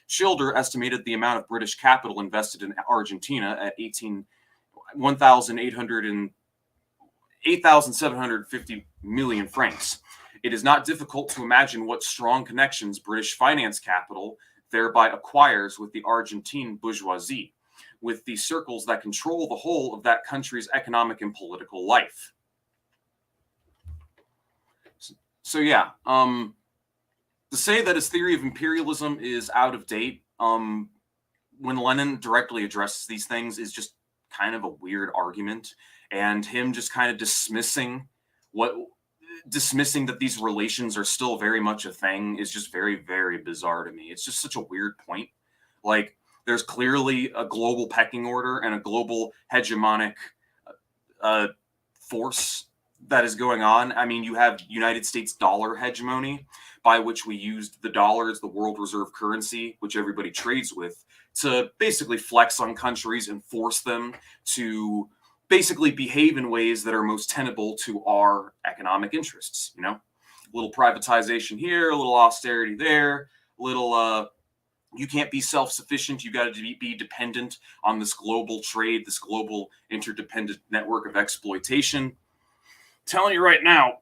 Schilder estimated the amount of British capital invested in Argentina at 8,750 million francs. It is not difficult to imagine what strong connections British finance capital thereby acquires with the Argentine bourgeoisie, with the circles that control the whole of that country's economic and political life. So yeah, to say that his theory of imperialism is out of date, when Lenin directly addresses these things, is just kind of a weird argument, and him just kind of dismissing that these relations are still very much a thing is just very, very bizarre to me. It's just such a weird point. Like, there's clearly a global pecking order and a global hegemonic force that is going on. I mean, you have United States dollar hegemony, by which we used the dollar as the world reserve currency, which everybody trades with, to basically flex on countries and force them to basically behave in ways that are most tenable to our economic interests. You know, a little privatization here, a little austerity there, a little you can't be self-sufficient. You got to be dependent on this global trade, this global interdependent network of exploitation. Telling you right now,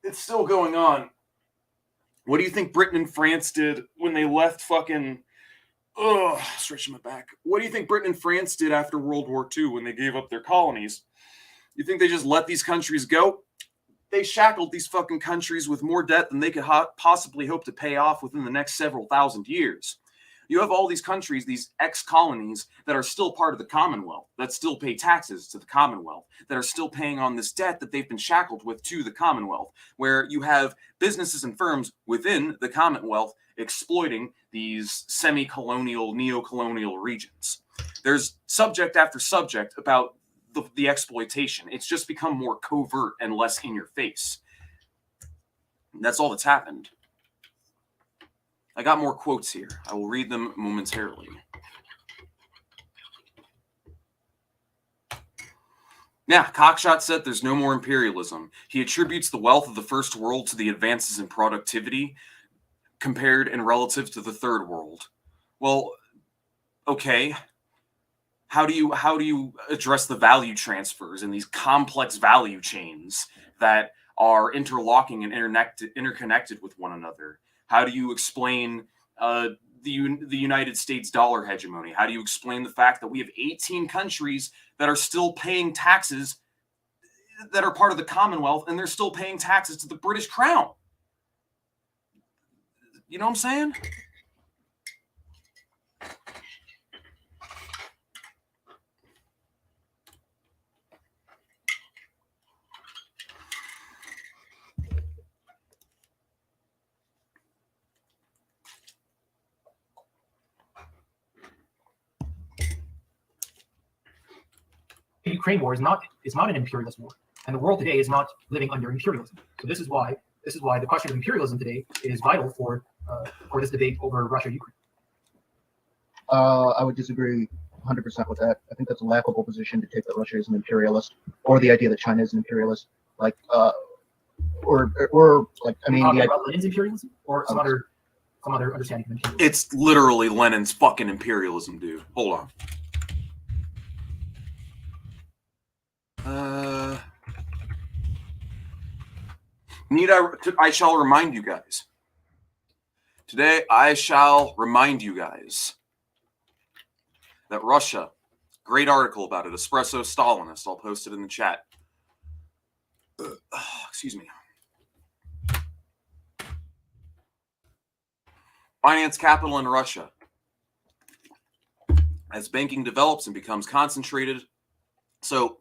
it's still going on. What do you think Britain and France did when they left fucking... stretching my back. What do you think Britain and France did after World War II when they gave up their colonies? You think they just let these countries go? They shackled these fucking countries with more debt than they could possibly hope to pay off within the next several thousand years. You have all these countries, these ex-colonies, that are still part of the Commonwealth, that still pay taxes to the Commonwealth, that are still paying on this debt that they've been shackled with to the Commonwealth, where you have businesses and firms within the Commonwealth exploiting these semi-colonial, neo-colonial regions. There's subject after subject about the exploitation. It's just become more covert and less in your face. And that's all that's happened. I got more quotes here. I will read them momentarily. Yeah, Cockshot said there's no more imperialism. He attributes the wealth of the first world to the advances in productivity compared and relative to the third world. Well, okay. How do you address the value transfers in these complex value chains that are interlocking and interconnected with one another? How do you explain the United States dollar hegemony? How do you explain the fact that we have 18 countries that are still paying taxes that are part of the Commonwealth, and they're still paying taxes to the British Crown? You know what I'm saying? The Ukraine war is not an imperialist war, and the world today is not living under imperialism. So this is why the question of imperialism today is vital for this debate over Russia-Ukraine. I would disagree 100% with that. I think that's a laughable position to take, that Russia is an imperialist, or the idea that China is an imperialist. Like, or like, I mean, talking about Lenin's imperialism or some other understanding of imperialism. It's literally Lenin's fucking imperialism, dude. Hold on. I shall remind you guys. Today, I shall remind you guys that Russia, great article about it, Espresso Stalinist. I'll post it in the chat. Excuse me. Finance capital in Russia. As banking develops and becomes concentrated. So,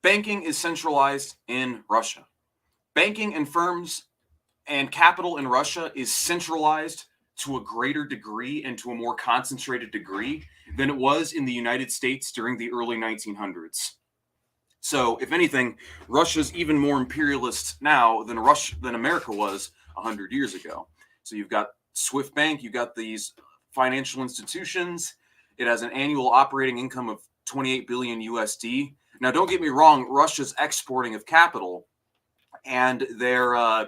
banking is centralized in Russia. Banking and firms and capital in Russia is centralized to a greater degree and to a more concentrated degree than it was in the United States during the early 1900s. So, if anything, Russia's even more imperialist now than America was 100 years ago. So you've got Swift Bank, you've got these financial institutions. It has an annual operating income of 28 billion USD. Now, don't get me wrong, Russia's exporting of capital, and their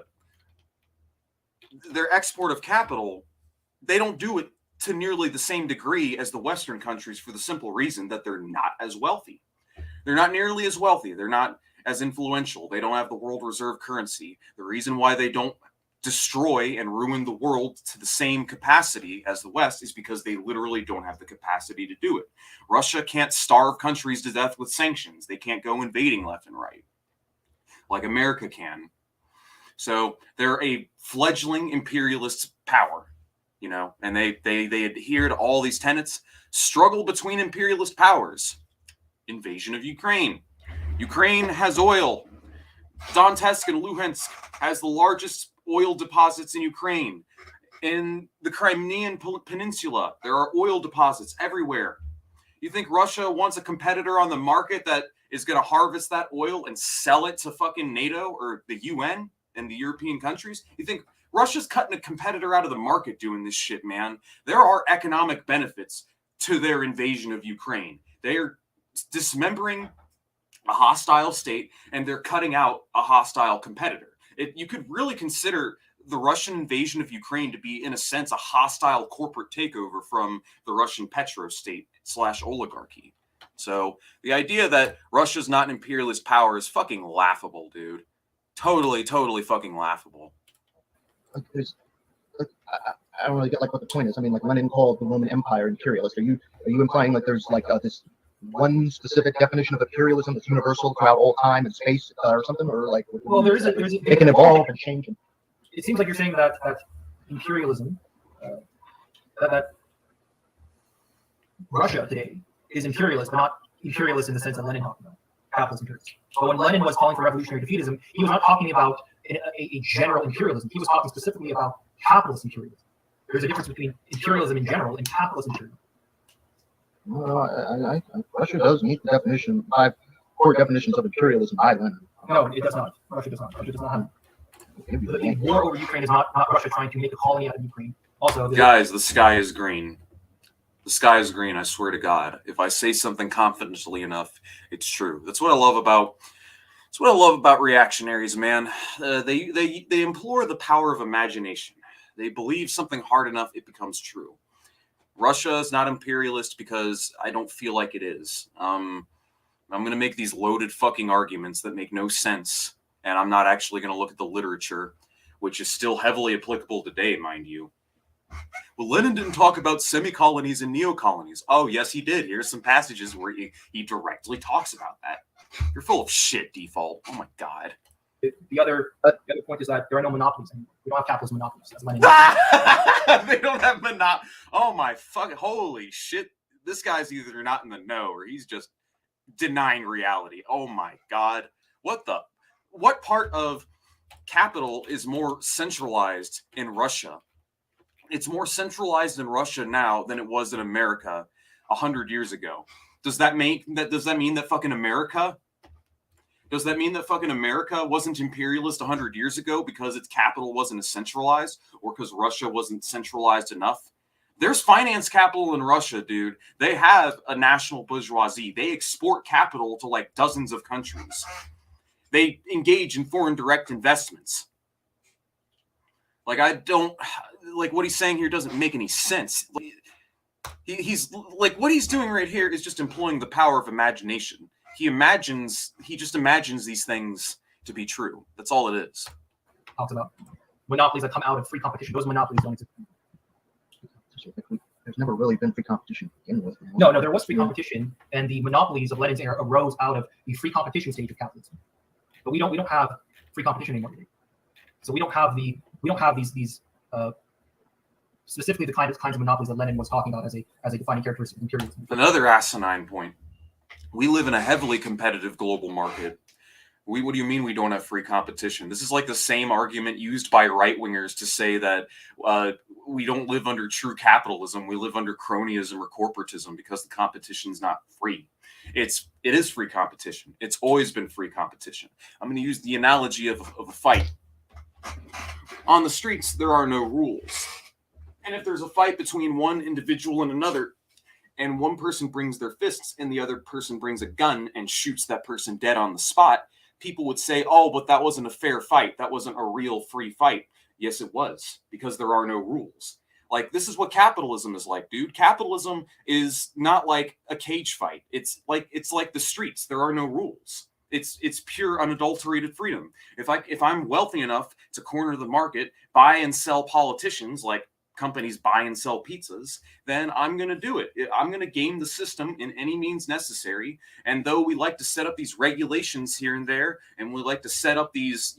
export of capital, they don't do it to nearly the same degree as the Western countries for the simple reason that they're not as wealthy. They're not nearly as wealthy. They're not as influential. They don't have the world reserve currency. The reason why they don't destroy and ruin the world to the same capacity as the West is because they literally don't have the capacity to do it. Russia can't starve countries to death with sanctions. They can't go invading left and right like America can. So they're a fledgling imperialist power, you know, and they adhere to all these tenets. Struggle between imperialist powers. Invasion of Ukraine. Ukraine has oil. Donetsk and Luhansk has the largest oil deposits in Ukraine. In the Crimean Peninsula, there are oil deposits everywhere. You think Russia wants a competitor on the market that is going to harvest that oil and sell it to fucking NATO or the UN and the European countries? You think Russia's cutting a competitor out of the market doing this shit, man? There are economic benefits to their invasion of Ukraine. They are dismembering a hostile state, and they're cutting out a hostile competitor. You could really consider the Russian invasion of Ukraine to be, in a sense, a hostile corporate takeover from the Russian petro state / oligarchy. So the idea that Russia's not an imperialist power is fucking laughable, dude. Totally fucking laughable. Like, I don't really get like what the point is. I mean, like Lenin called the Roman Empire imperialist. Are you implying like there's like this one specific definition of imperialism that's universal throughout all time and space or something, or like? Well, it can evolve and change. It seems like you're saying that imperialism, that Russia today is imperialist, but not imperialist in the sense that Lenin talked about, capitalist imperialism. But when Lenin was calling for revolutionary defeatism, he was not talking about a general imperialism. He was talking specifically about capitalist imperialism. There's a difference between imperialism in general and capitalist imperialism. Russia does meet the definition, 5 core definitions of imperialism by Lenin. No, it does not. Russia does not. Russia does not have. The war over Ukraine is not Russia trying to make a colony out of Ukraine. Also, guys, the sky is green. The sky is green, I swear to God. If I say something confidently enough, it's true. That's what I love about reactionaries, man. They implore the power of imagination. They believe something hard enough, it becomes true. Russia is not imperialist because I don't feel like it is. I'm going to make these loaded fucking arguments that make no sense, and I'm not actually going to look at the literature, which is still heavily applicable today, mind you. Well, Lenin didn't talk about semi-colonies and neo-colonies. Oh, yes, he did. Here's some passages where he directly talks about that. You're full of shit, Default. Oh, my God. The other point is that there are no monopolies anymore. We don't have capitalist monopolies. As Lenin They don't have monopoly. Oh, my fucking... Holy shit. This guy's either not in the know or he's just denying reality. Oh, my God. What part of capital is more centralized in Russia? It's more centralized in Russia now than it was in America 100 years ago. Does that mean that fucking America? Does that mean that fucking America wasn't imperialist 100 years ago because its capital wasn't as centralized, or because Russia wasn't centralized enough? There's finance capital in Russia, dude. They have a national bourgeoisie. They export capital to like dozens of countries. They engage in foreign direct investments. Like, what he's saying here doesn't make any sense. He's like, what he's doing right here is just employing the power of imagination. He just imagines these things to be true. That's all it is. talks about monopolies that come out of free competition. Those monopolies don't exist. There's never really been free competition to begin with. No, there was free competition, and the monopolies of Lenin's era arose out of the free competition stage of capitalism. But we don't have free competition anymore. So we don't have these specifically the kinds of monopolies that Lenin was talking about as a defining characteristic of imperialism. Another asinine point. We live in a heavily competitive global market. What do you mean we don't have free competition? This is like the same argument used by right-wingers to say that we don't live under true capitalism. We live under cronyism or corporatism because the competition's not free. It is free competition. It's always been free competition. I'm going to use the analogy of a fight. On the streets, there are no rules. And if there's a fight between one individual and another, and one person brings their fists and the other person brings a gun and shoots that person dead on the spot, people would say, oh, but that wasn't a fair fight. That wasn't a real free fight. Yes, it was, because there are no rules. Like, this is what capitalism is like, dude. Capitalism is not like a cage fight. It's like the streets. There are no rules. It's pure unadulterated freedom. If I'm wealthy enough to corner the market, buy and sell politicians, like companies buy and sell pizzas, then I'm going to do it. I'm going to game the system in any means necessary. And though we like to set up these regulations here and there, and we like to set up these,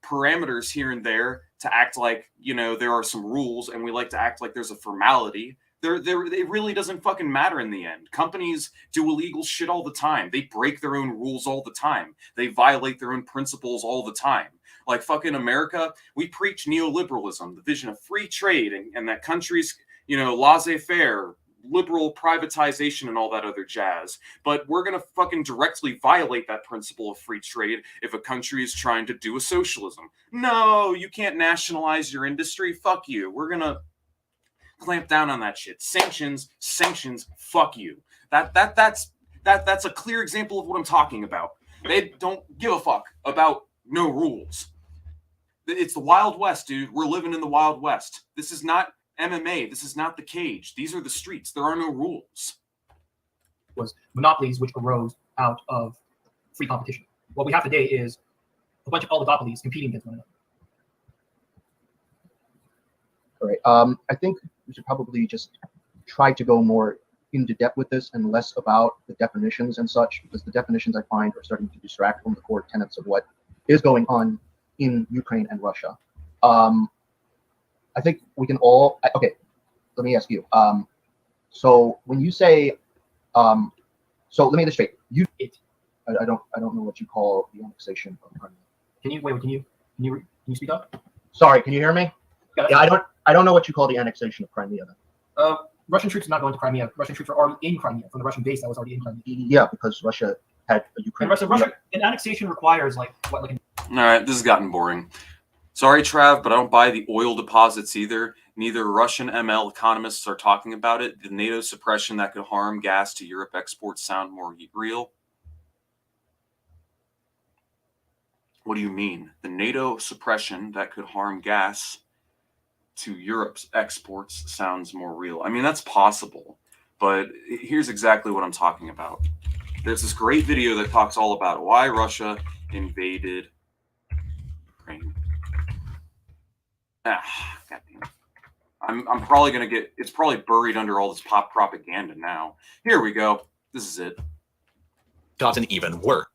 parameters here and there to act like, there are some rules, and we like to act like there's a formality, it really doesn't fucking matter in the end. Companies do illegal shit all the time. They break their own rules all the time. They violate their own principles all the time. Like fucking America, we preach neoliberalism, the vision of free trade, and that countries, laissez-faire, liberal privatization and all that other jazz. But we're going to fucking directly violate that principle of free trade if a country is trying to do a socialism. No, you can't nationalize your industry. Fuck you. We're going to clamp down on that shit. Sanctions, fuck you. That's a clear example of what I'm talking about. They don't give a fuck about no rules. It's the Wild West, dude. We're living in the Wild West. This is not MMA. This is not the cage. These are the streets. There are no rules. Was monopolies which arose out of free competition. What we have today is a bunch of oligopolies competing against one another. All right. I think we should probably just try to go more into depth with this and less about the definitions and such, because the definitions I find are starting to distract from the core tenets of what is going on in Ukraine and Russia. I think we can all, okay, let me ask you. So when you say, so let me get this straight. I don't know what you call the annexation of Crimea. Can you speak up? Sorry, can you hear me? Yeah, I don't know what you call the annexation of Crimea then. Russian troops are not going to Crimea. Russian troops are already in Crimea from the Russian base that was already in Crimea. Yeah, because Russia had a Ukraine. And Russia, an annexation requires all right, this has gotten boring. Sorry, Trav, but I don't buy the oil deposits either. Neither Russian ML economists are talking about it. The NATO suppression that could harm gas to Europe exports sound more real. What do you mean? The NATO suppression that could harm gas to Europe's exports sounds more real. I mean, that's possible, but here's exactly what I'm talking about. There's this great video that talks all about why Russia invaded Ukraine. Goddamn. I'm probably going to get, it's probably buried under all this pop propaganda now. Here we go. This is it. Gotten even worse.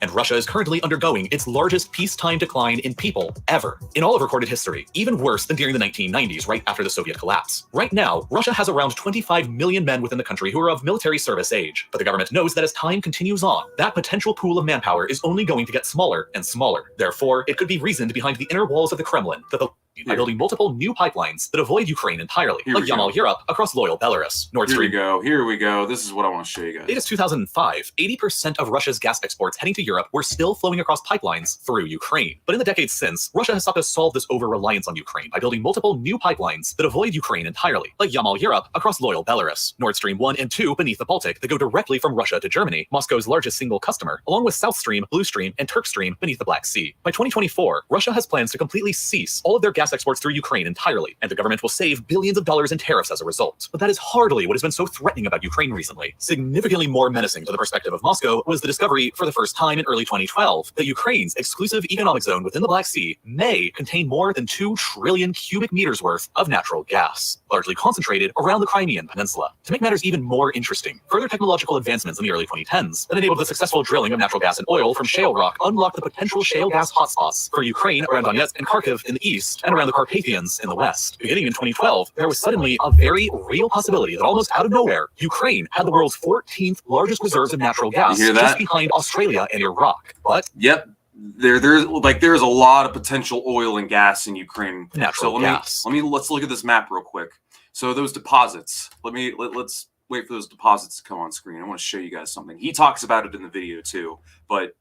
And Russia is currently undergoing its largest peacetime decline in people ever in all of recorded history, even worse than during the 1990s, right after the Soviet collapse. Right now, Russia has around 25 million men within the country who are of military service age, but the government knows that as time continues on, that potential pool of manpower is only going to get smaller and smaller. Therefore, it could be reasoned behind the inner walls of the Kremlin that by building multiple new pipelines that avoid Ukraine entirely, like Yamal Europe across loyal Belarus, Nord Stream. Here we go. This is what I want to show you guys. Data is 2005, 80% of Russia's gas exports heading to Europe were still flowing across pipelines through Ukraine. But in the decades since, Russia has sought to solve this over-reliance on Ukraine by building multiple new pipelines that avoid Ukraine entirely, like Yamal Europe across loyal Belarus, Nord Stream 1 and 2 beneath the Baltic that go directly from Russia to Germany, Moscow's largest single customer, along with South Stream, Blue Stream, and Turk Stream beneath the Black Sea. By 2024, Russia has plans to completely cease all of their gas exports through Ukraine entirely, and the government will save billions of dollars in tariffs as a result. But that is hardly what has been so threatening about Ukraine recently. Significantly more menacing to the perspective of Moscow was the discovery, for the first time in early 2012, that Ukraine's exclusive economic zone within the Black Sea may contain more than 2 trillion cubic meters worth of natural gas, largely concentrated around the Crimean Peninsula. To make matters even more interesting, further technological advancements in the early 2010s that enabled the successful drilling of natural gas and oil from shale rock unlocked the potential shale gas hotspots for Ukraine around Donetsk and Kharkiv in the east and around the Carpathians in the west. Beginning in 2012, there was suddenly a very real possibility that almost out of nowhere, Ukraine had the world's 14th largest reserves of natural gas, just behind Australia and Iraq. But yep, there's a lot of potential oil and gas in Ukraine. Natural gas. Let's look at this map real quick. So those deposits. Let's wait for those deposits to come on screen. I want to show you guys something. He talks about it in the video too, but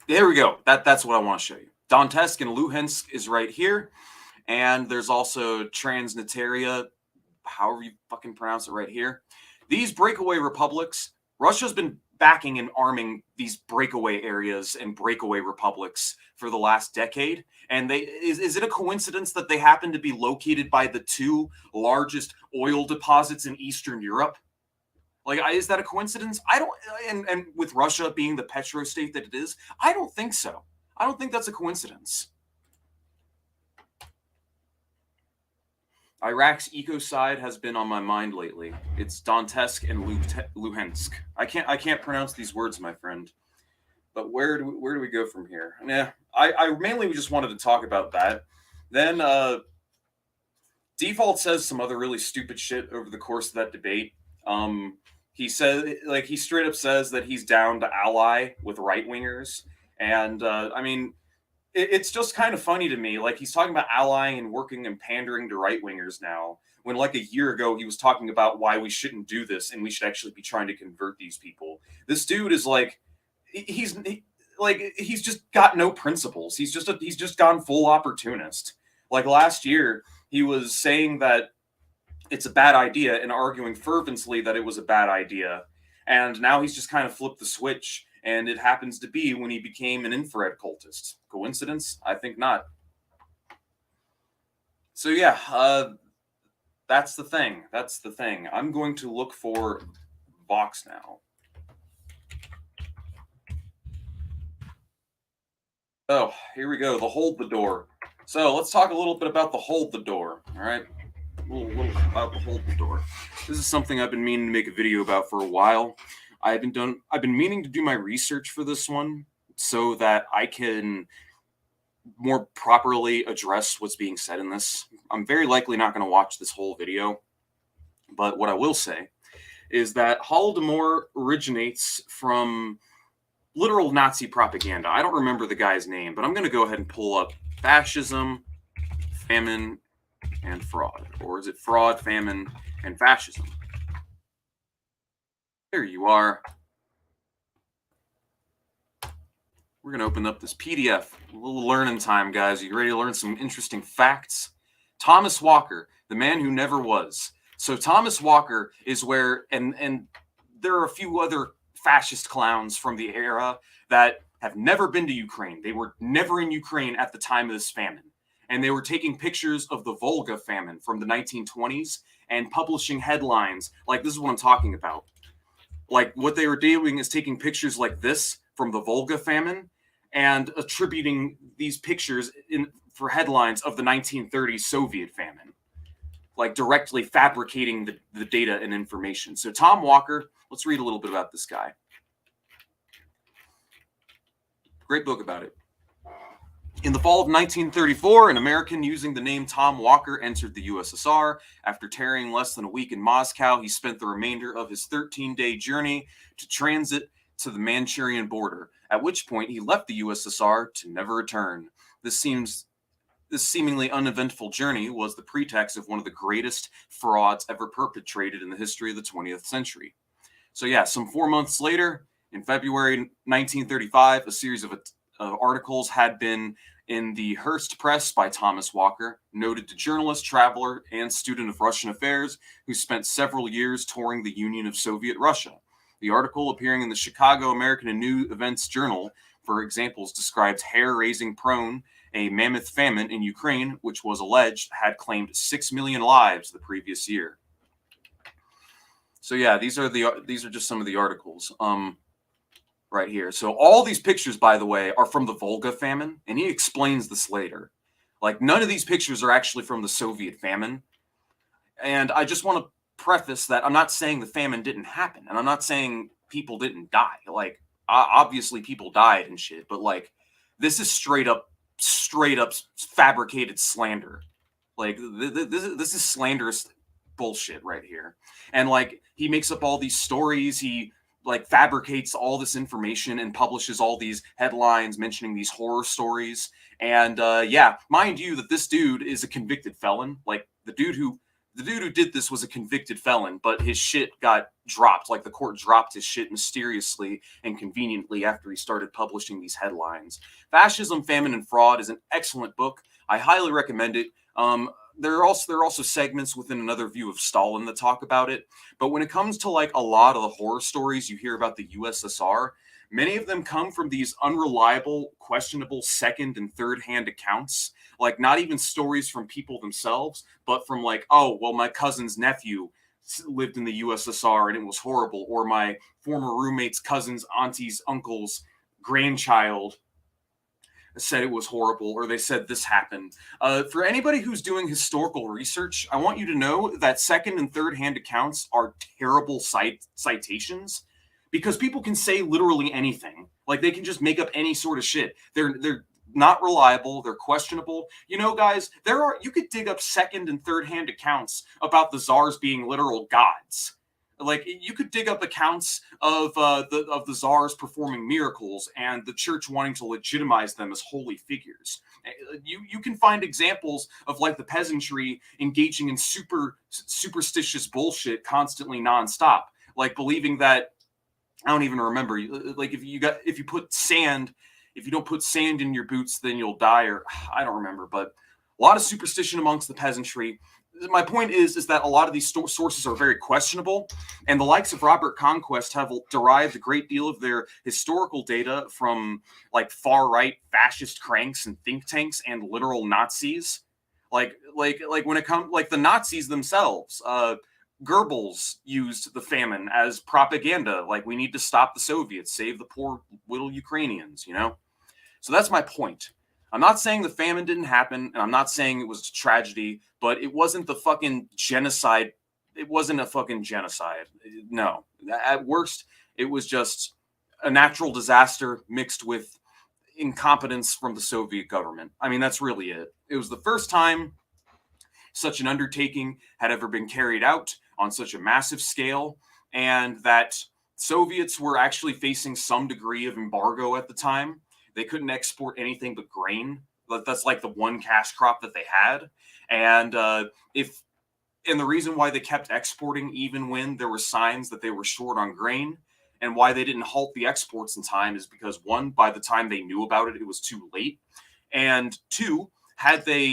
there we go. That's what I want to show you. Donetsk and Luhansk is right here. And there's also Transnistria, however you fucking pronounce it, right here. These breakaway republics, Russia's been backing and arming these breakaway areas and breakaway republics for the last decade. And is it a coincidence that they happen to be located by the 2 largest oil deposits in Eastern Europe? Like, is that a coincidence? I don't, and with Russia being the petro state that it is, I don't think so. I don't think that's a coincidence. Iraq's ecocide has been on my mind lately. It's Donetsk and Luhansk. I can't pronounce these words, my friend. But where do we go from here? Yeah, I mainly just wanted to talk about that. Then Default says some other really stupid shit over the course of that debate. He said, like, he straight up says that he's down to ally with right-wingers. And, I mean, it's just kind of funny to me. Like, he's talking about allying and working and pandering to right-wingers now, when, like, a year ago, he was talking about why we shouldn't do this and we should actually be trying to convert these people. This dude is, like, he's just got no principles. He's just gone full opportunist. Like, last year, he was saying that it's a bad idea and arguing fervently that it was a bad idea. And now he's just kind of flipped the switch, and it happens to be when he became an infrared cultist. Coincidence? I think not. So yeah, that's the thing. That's the thing. I'm going to look for Vox now. Oh, here we go. The hold the door. So let's talk a little bit about the hold the door. All right. A little about the hold the door. This is something I've been meaning to make a video about for a while. I've been meaning to do my research for this one so that I can more properly address what's being said in this. I'm very likely not going to watch this whole video, but what I will say is that Holodomor originates from literal Nazi propaganda. I don't remember the guy's name, but I'm going to go ahead and pull up fascism, famine, and fraud. Or is it fraud, famine, and fascism? There you are. We're going to open up this PDF. A little learning time, guys. Are you ready to learn some interesting facts? Thomas Walker, the man who never was. So Thomas Walker is where, and there are a few other fascist clowns from the era that have never been to Ukraine. They were never in Ukraine at the time of this famine. And they were taking pictures of the Volga famine from the 1920s and publishing headlines like, this is what I'm talking about. Like, what they were doing is taking pictures like this from the Volga famine and attributing these pictures for headlines of the 1930s Soviet famine, like directly fabricating the data and information. So Tom Walker, let's read a little bit about this guy. Great book about it. In the fall of 1934, an American using the name Tom Walker entered the USSR. After tarrying less than a week in Moscow, he spent the remainder of his 13-day journey to transit to the Manchurian border, at which point he left the USSR to never return. This seemingly uneventful journey was the pretext of one of the greatest frauds ever perpetrated in the history of the 20th century. So yeah, some 4 months later, in February 1935, a series of articles had been in the Hearst Press by Thomas Walker, noted journalist, traveler, and student of Russian affairs who spent several years touring the Union of Soviet Russia. The article, appearing in the Chicago American and New Events Journal, for examples, describes hair-raising prone a mammoth famine in Ukraine, which was alleged had claimed 6 million lives the previous year. So yeah, these are just some of the articles. Right here. So all these pictures, by the way, are from the Volga famine, and he explains this later. Like, none of these pictures are actually from the Soviet famine. And I just want to preface that I'm not saying the famine didn't happen, and I'm not saying people didn't die. Like, obviously people died and shit, but like, this is straight up fabricated slander. Like, this is slanderous bullshit right here. And like, he makes up all these stories. He like fabricates all this information and publishes all these headlines mentioning these horror stories. And yeah, mind you that this dude is a convicted felon. Like, the dude who did this was a convicted felon, but his shit got dropped. Like, the court dropped his shit mysteriously and conveniently after he started publishing these headlines. Famine, and Fraud is an excellent book. I highly recommend it. There are also segments within Another View of Stalin that talk about it. But when it comes to like a lot of the horror stories you hear about the USSR, many of them come from these unreliable, questionable second and third hand accounts. Like, not even stories from people themselves, but from like, oh, well, my cousin's nephew lived in the USSR and it was horrible. Or my former roommate's cousin's auntie's uncle's grandchild said it was horrible, or they said this happened. For anybody who's doing historical research, I want you to know that second and third hand accounts are terrible citations, because people can say literally anything. Like, they can just make up any sort of shit. They're not reliable. They're questionable. You know, guys, you could dig up second and third hand accounts about the czars being literal gods. Like, you could dig up accounts of the czars performing miracles and the church wanting to legitimize them as holy figures. You can find examples of like the peasantry engaging in superstitious bullshit constantly nonstop, like believing that, I don't even remember, like if you don't put sand in your boots, then you'll die, or I don't remember, but a lot of superstition amongst the peasantry. My point is that a lot of these sources are very questionable, and the likes of Robert Conquest have derived a great deal of their historical data from like far-right fascist cranks and think tanks and literal Nazis. Like when it comes, like the Nazis themselves, Goebbels used the famine as propaganda. Like, we need to stop the Soviets, save the poor little Ukrainians, you know? So that's my point. I'm not saying the famine didn't happen, and I'm not saying it was a tragedy, but it wasn't the fucking genocide. It wasn't a fucking genocide. No. At worst, it was just a natural disaster mixed with incompetence from the Soviet government. I mean, that's really it. It was the first time such an undertaking had ever been carried out on such a massive scale, and that Soviets were actually facing some degree of embargo at the time. They couldn't export anything but grain. That's like the one cash crop that they had. And the reason why they kept exporting even when there were signs that they were short on grain, And why they didn't halt the exports in time is because, one, by the time they knew about it, it was too late. And two, had they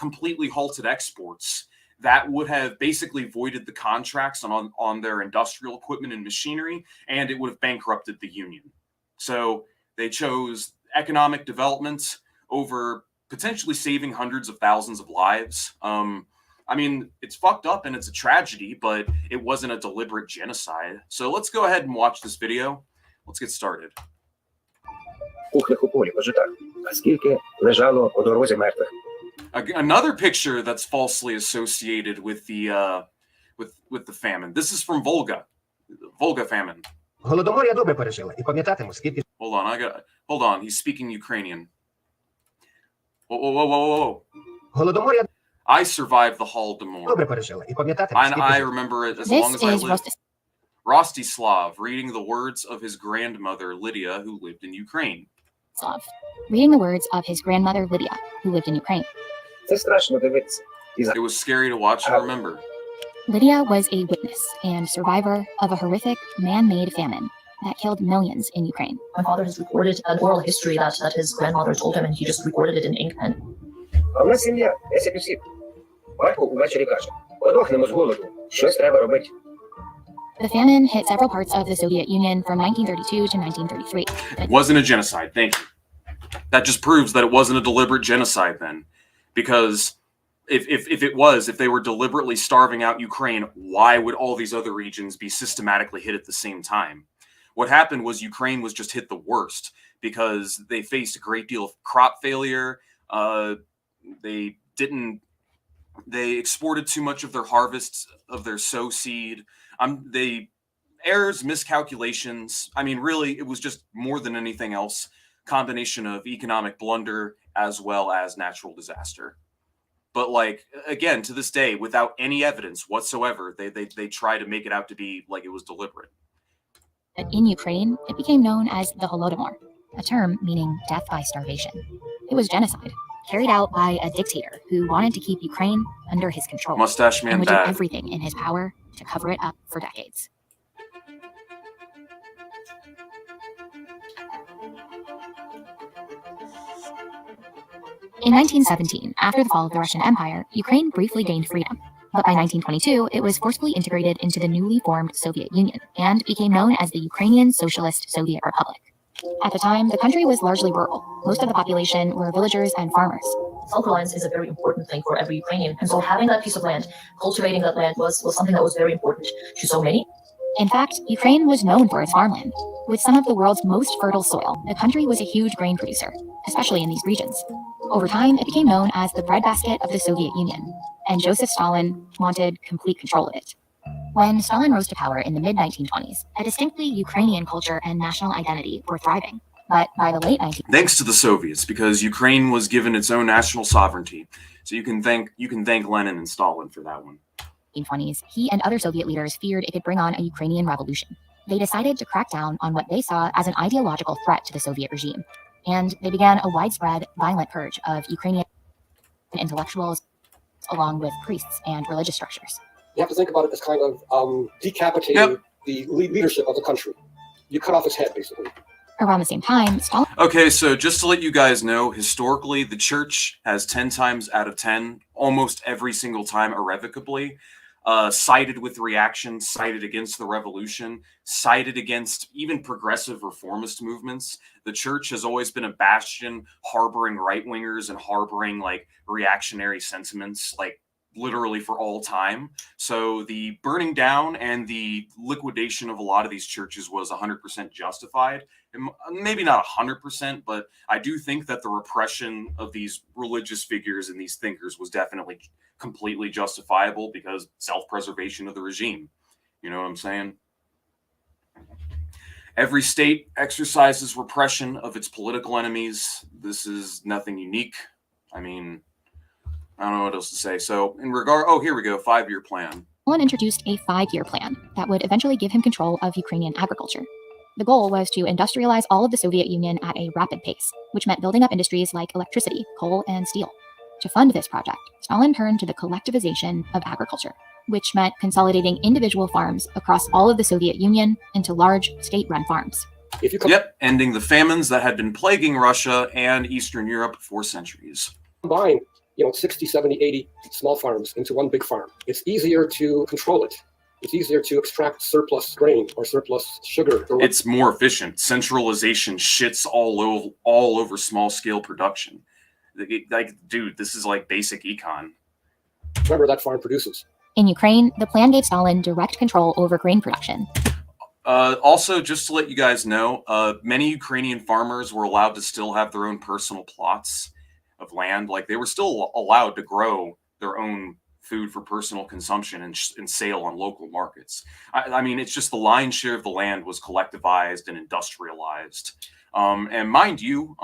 completely halted exports, that would have basically voided the contracts on their industrial equipment and machinery, and it would have bankrupted the union. So they chose economic development over potentially saving hundreds of thousands of lives. I mean, it's fucked up and it's a tragedy, but it wasn't a deliberate genocide. So let's go ahead and watch this video. Let's get started. Пухлих у полі по житах, а скільки лежало по дорозі мертвих. Another picture that's falsely associated with the famine. This is from Volga famine. Голодомор я добре пережила і пам'ятатиму, скільки... Hold on, he's speaking Ukrainian. Whoa. Голодомор я I survived the Holodomor. добре пережила і пам'ятатиму, And I скільки... remember it as This long as I is live. Rostislav reading the words of his grandmother Lydia, who lived in Ukraine. Slav, reading the words of his grandmother Lydia, who lived in Ukraine. Це страшно дивитися. І за... It was scary to watch and remember. Lydia was a witness and survivor of a horrific man-made famine that killed millions in Ukraine. My father has recorded an oral history that his grandmother told him, and he just recorded it in ink pen. А в нас сім'я, 10 осіб. Батько увечері каже, подохнемо з голоду, щось треба робити. The famine hit several parts of the Soviet Union from 1932 to 1933. It wasn't a genocide, thank you. That just proves that it wasn't a deliberate genocide then. Because if they were deliberately starving out Ukraine, why would all these other regions be systematically hit at the same time? What happened was Ukraine was just hit the worst because they faced a great deal of crop failure. They exported too much of their harvests of their sow seed. Errors, miscalculations. I mean, really, it was just more than anything else, combination of economic blunder as well as natural disaster. But like, again, to this day, without any evidence whatsoever, they try to make it out to be like it was deliberate. In Ukraine, it became known as the Holodomor, a term meaning death by starvation. It was genocide, carried out by a dictator who wanted to keep Ukraine under his control. Mustache man and would do bad. everything in his power to cover it up for decades. In 1917, after the fall of the Russian Empire, Ukraine briefly gained freedom. But by 1922, it was forcefully integrated into the newly formed Soviet Union and became known as the Ukrainian Socialist Soviet Republic. At the time, the country was largely rural. Most of the population were villagers and farmers. Self-reliance is a very important thing for every Ukrainian, and so having that piece of land, cultivating that land was something that was very important to so many. In fact, Ukraine was known for its farmland. With some of the world's most fertile soil, the country was a huge grain producer, especially in these regions. Over time, it became known as the breadbasket of the Soviet Union, and Joseph Stalin wanted complete control of it. When Stalin rose to power in the mid-1920s, a distinctly Ukrainian culture and national identity were thriving. But by the late 1920s, Thanks to the Soviets, because Ukraine was given its own national sovereignty. So you can thank Lenin and Stalin for that one. he and other Soviet leaders feared it could bring on a Ukrainian revolution. They decided to crack down on what they saw as an ideological threat to the Soviet regime. And they began a widespread, violent purge of Ukrainian intellectuals, along with priests and religious structures. You have to think about it as kind of decapitating the leadership of the country. You cut off his head, basically. Around the same time, Stalin Okay, so just to let you guys know, historically, the church has 10 times out of 10, almost every single time irrevocably, sided with reaction, sided against the revolution, sided against even progressive reformist movements. The church has always been a bastion harboring right-wingers and harboring like reactionary sentiments, like literally for all time. So the burning down and the liquidation of a lot of these churches was 100% justified. And maybe not 100%, but I do think that the repression of these religious figures and these thinkers was definitely completely justifiable because self-preservation of the regime. You know what I'm saying? Every state exercises repression of its political enemies. This is nothing unique. I mean, I don't know what else to say. So in regard, oh, here we go, 5-year plan. introduced a 5-year plan that would eventually give him control of Ukrainian agriculture. The goal was to industrialize all of the Soviet Union at a rapid pace, which meant building up industries like electricity, coal, and steel. To fund this project, Stalin turned to the collectivization of agriculture. which meant consolidating individual farms across all of the Soviet Union into large state-run farms. If you Yep, ending the famines that had been plaguing Russia and Eastern Europe for centuries. combine, 60, 70, 80 small farms into one big farm, it's easier to control it. It's easier to extract surplus grain or surplus sugar. It's more efficient. Centralization shits all over small-scale production. Like, dude, this is like basic econ. Whatever that farm produces. In Ukraine, the plan gave Stalin direct control over grain production. Also, just to let you guys know, many Ukrainian farmers were allowed to still have their own personal plots of land. Like, they were still allowed to grow their own food for personal consumption and sale on local markets. I mean, it's just the lion's share of the land was collectivized and industrialized. And mind you,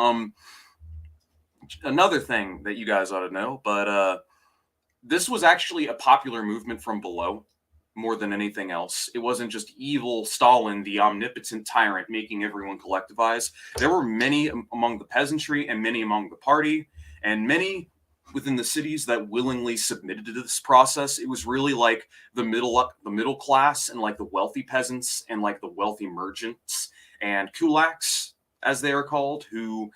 another thing that you guys ought to know, but this was actually a popular movement from below more than anything else. It wasn't just evil Stalin, the omnipotent tyrant, making everyone collectivize. There were many among the peasantry and many among the party and many within the cities that willingly submitted to this process. It was really like the middle class and like the wealthy peasants and like the wealthy merchants and kulaks, as they are called, who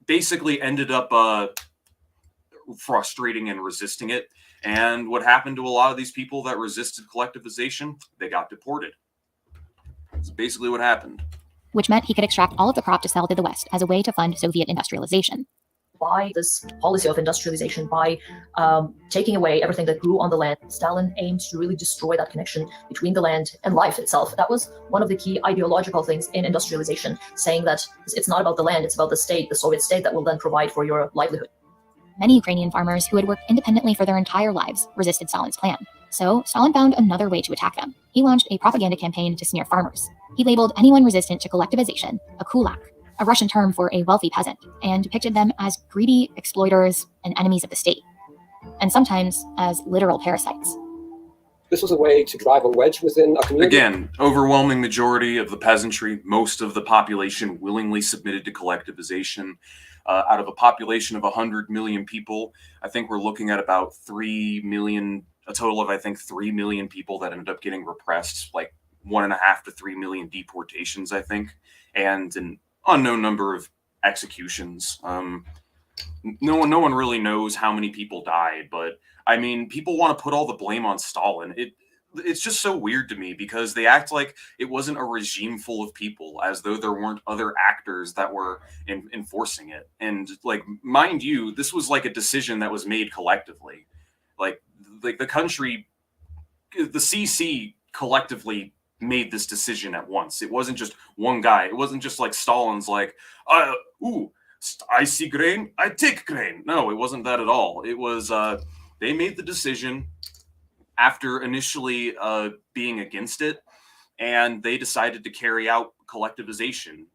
basically ended up frustrating and resisting it. And what happened to a lot of these people that resisted collectivization? They got deported. That's basically what happened. Which meant he could extract all of the crop to sell to the West as a way to fund Soviet industrialization. By this policy of industrialization, by taking away everything that grew on the land, Stalin aimed to really destroy that connection between the land and life itself. That was one of the key ideological things in industrialization, saying that it's not about the land, it's about the state, the Soviet state, that will then provide for your livelihood. Many Ukrainian farmers who had worked independently for their entire lives resisted Stalin's plan. So Stalin found another way to attack them. He launched a propaganda campaign to smear farmers. He labeled anyone resistant to collectivization a kulak, a Russian term for a wealthy peasant, and depicted them as greedy exploiters and enemies of the state, and sometimes as literal parasites. This was a way to drive a wedge within a community. Again, overwhelming majority of the peasantry, most of the population willingly submitted to collectivization. Out of a population of 100 million people, I think we're looking at about 3 million, a total of, I think, 3 million people that ended up getting repressed, like 1.5 to 3 million deportations, I think, and an unknown number of executions. No one really knows how many people died, but I mean, people want to put all the blame on Stalin. It's just so weird to me because they act like it wasn't a regime full of people, as though there weren't other actors that were enforcing it. And like, mind you, this was like a decision that was made collectively. Like the country, the CC collectively made this decision at once. It wasn't just one guy. It wasn't just like Stalin's like, I see grain, I take grain. No, it wasn't that at all. It was they made the decision after initially being against it, and they decided to carry out collectivization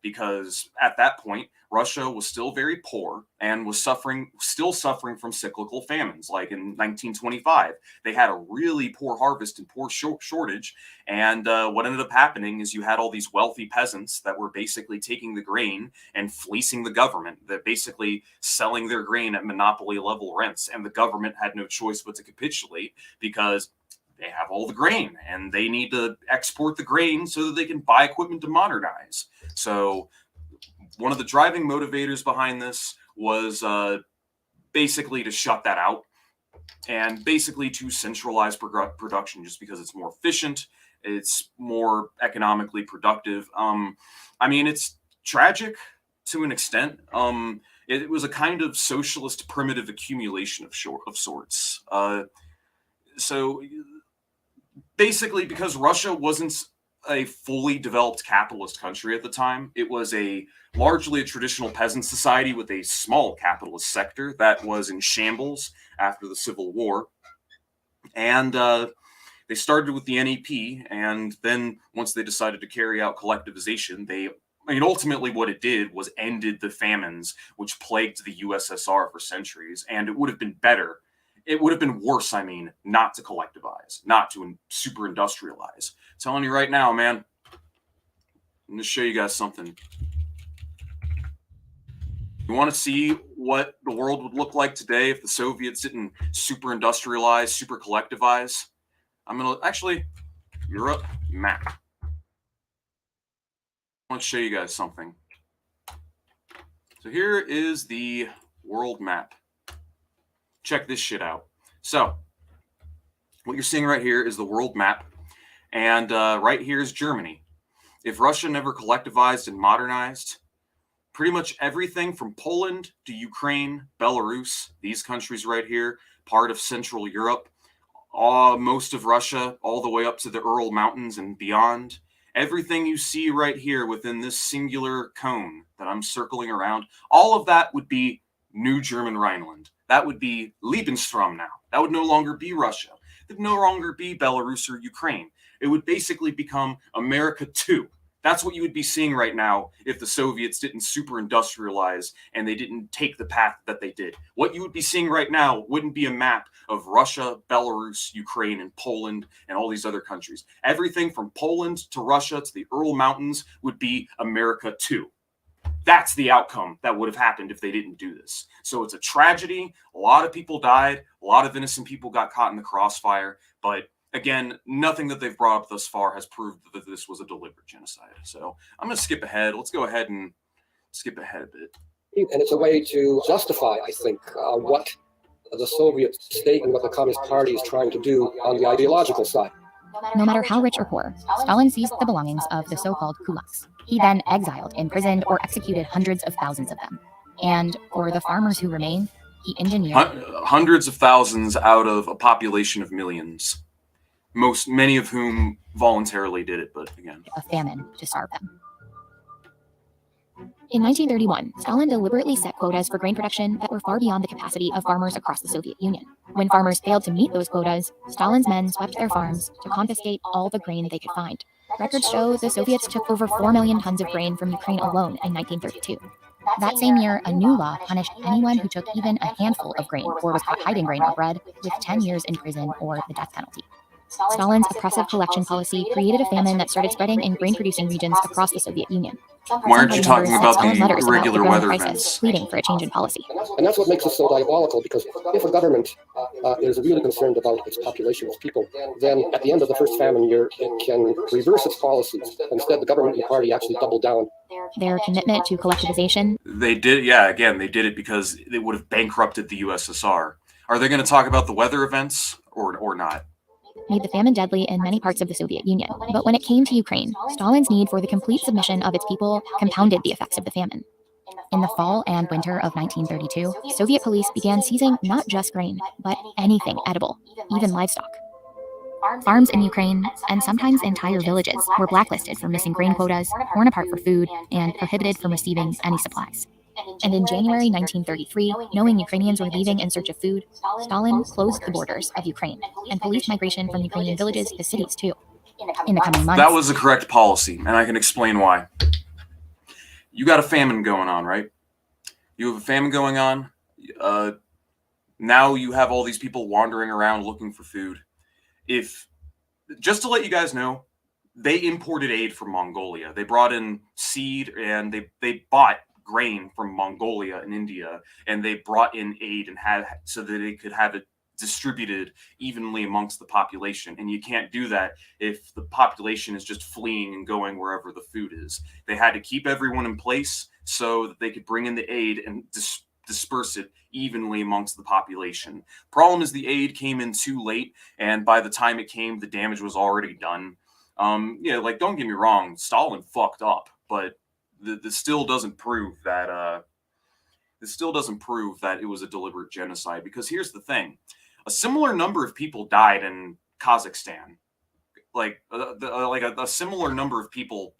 because at that point Russia was still very poor and was still suffering from cyclical famines. Like in 1925, they had a really poor harvest and poor shortage, and what ended up happening is you had all these wealthy peasants that were basically taking the grain and fleecing the government. They're basically selling their grain at monopoly level rents, and the government had no choice but to capitulate because they have all the grain and they need to export the grain so that they can buy equipment to modernize. So one of the driving motivators behind this was basically to shut that out and basically to centralize production just because it's more efficient. It's more economically productive. I mean, it's tragic to an extent. It was a kind of socialist primitive accumulation of sorts. So basically, because Russia wasn't a fully developed capitalist country at the time, it was largely a traditional peasant society with a small capitalist sector that was in shambles after the Civil War. And they started with the NEP, and then once they decided to carry out collectivization, ultimately what it did was ended the famines which plagued the USSR for centuries, and it would have been better. It would have been worse, not to collectivize, not to super industrialize. I'm telling you right now, man. I'm going to show you guys something. You want to see what the world would look like today if the Soviets didn't super industrialize, super collectivize, I'm going to actually, Europe map. I want to show you guys something. So here is the world map. Check this shit out. So what you're seeing right here is the world map. And right here is Germany. If Russia never collectivized and modernized, pretty much everything from Poland to Ukraine, Belarus, these countries right here, part of Central Europe, most of Russia, all the way up to the Ural Mountains and beyond. Everything you see right here within this singular cone that I'm circling around, all of that would be New German Rhineland. That would be Lebensraum now. That would no longer be Russia. It would no longer be Belarus or Ukraine. It would basically become America 2. That's what you would be seeing right now if the Soviets didn't super industrialize and they didn't take the path that they did. What you would be seeing right now wouldn't be a map of Russia, Belarus, Ukraine, and Poland, and all these other countries. Everything from Poland to Russia to the Ural Mountains would be America 2. That's the outcome that would have happened if they didn't do this. So it's a tragedy. A lot of people died. A lot of innocent people got caught in the crossfire. But again, nothing that they've brought up thus far has proved that this was a deliberate genocide. So I'm going to skip ahead. Let's go ahead and skip ahead a bit. And it's a way to justify, I think, what the Soviet state and what the Communist Party is trying to do on the ideological side. No matter how rich or poor, Stalin seized the belongings of the so-called kulaks. He then exiled, imprisoned, or executed hundreds of thousands of them. And for the farmers who remain, he engineered hundreds of thousands out of a population of millions. Many of whom voluntarily did it, but again, a famine to starve them. In 1931, Stalin deliberately set quotas for grain production that were far beyond the capacity of farmers across the Soviet Union. When farmers failed to meet those quotas, Stalin's men swept their farms to confiscate all the grain they could find. Records show the Soviets took over 4 million tons of grain from Ukraine alone in 1932. That same year, a new law punished anyone who took even a handful of grain or was caught hiding grain abroad with 10 years in prison or the death penalty. Stalin's oppressive collection policy created a famine that started spreading in grain-producing regions across the Soviet Union. Why aren't you talking about the irregular weather crisis, events? pleading for a change in policy. And that's what makes it so diabolical, because if a government is really concerned about its population, its people, then at the end of the first famine year, it can reverse its policies. Instead, the government and the party actually double down. Their commitment to collectivization. They did, yeah, again, they did it because it would have bankrupted the USSR. Are they going to talk about the weather events or not? Made the famine deadly in many parts of the Soviet Union. But when it came to Ukraine, Stalin's need for the complete submission of its people compounded the effects of the famine. In the fall and winter of 1932, Soviet police began seizing not just grain, but anything edible, even livestock. Farms in Ukraine, and sometimes entire villages, were blacklisted for missing grain quotas, torn apart for food, and prohibited from receiving any supplies. And in January 1933, knowing Ukrainians were leaving in search of food, Stalin closed the borders of Ukraine and policed migration from Ukrainian villages to cities too. In the coming months, That was the correct policy, and I can explain why. You got a famine going on, right? You have a famine going on. Now you have all these people wandering around looking for food. Just to let you guys know, they imported aid from Mongolia. They brought in seed and they bought grain from Mongolia and India, and they brought in aid and had so that they could have it distributed evenly amongst the population. And you can't do that if the population is just fleeing and going wherever the food is. They had to keep everyone in place so that they could bring in the aid and disperse it evenly amongst the population. Problem is the aid came in too late, and by the time it came, the damage was already done. Like, don't get me wrong, Stalin fucked up, but this still doesn't prove that it was a deliberate genocide, because here's the thing. A similar number of people died in Kazakhstan. A similar number of people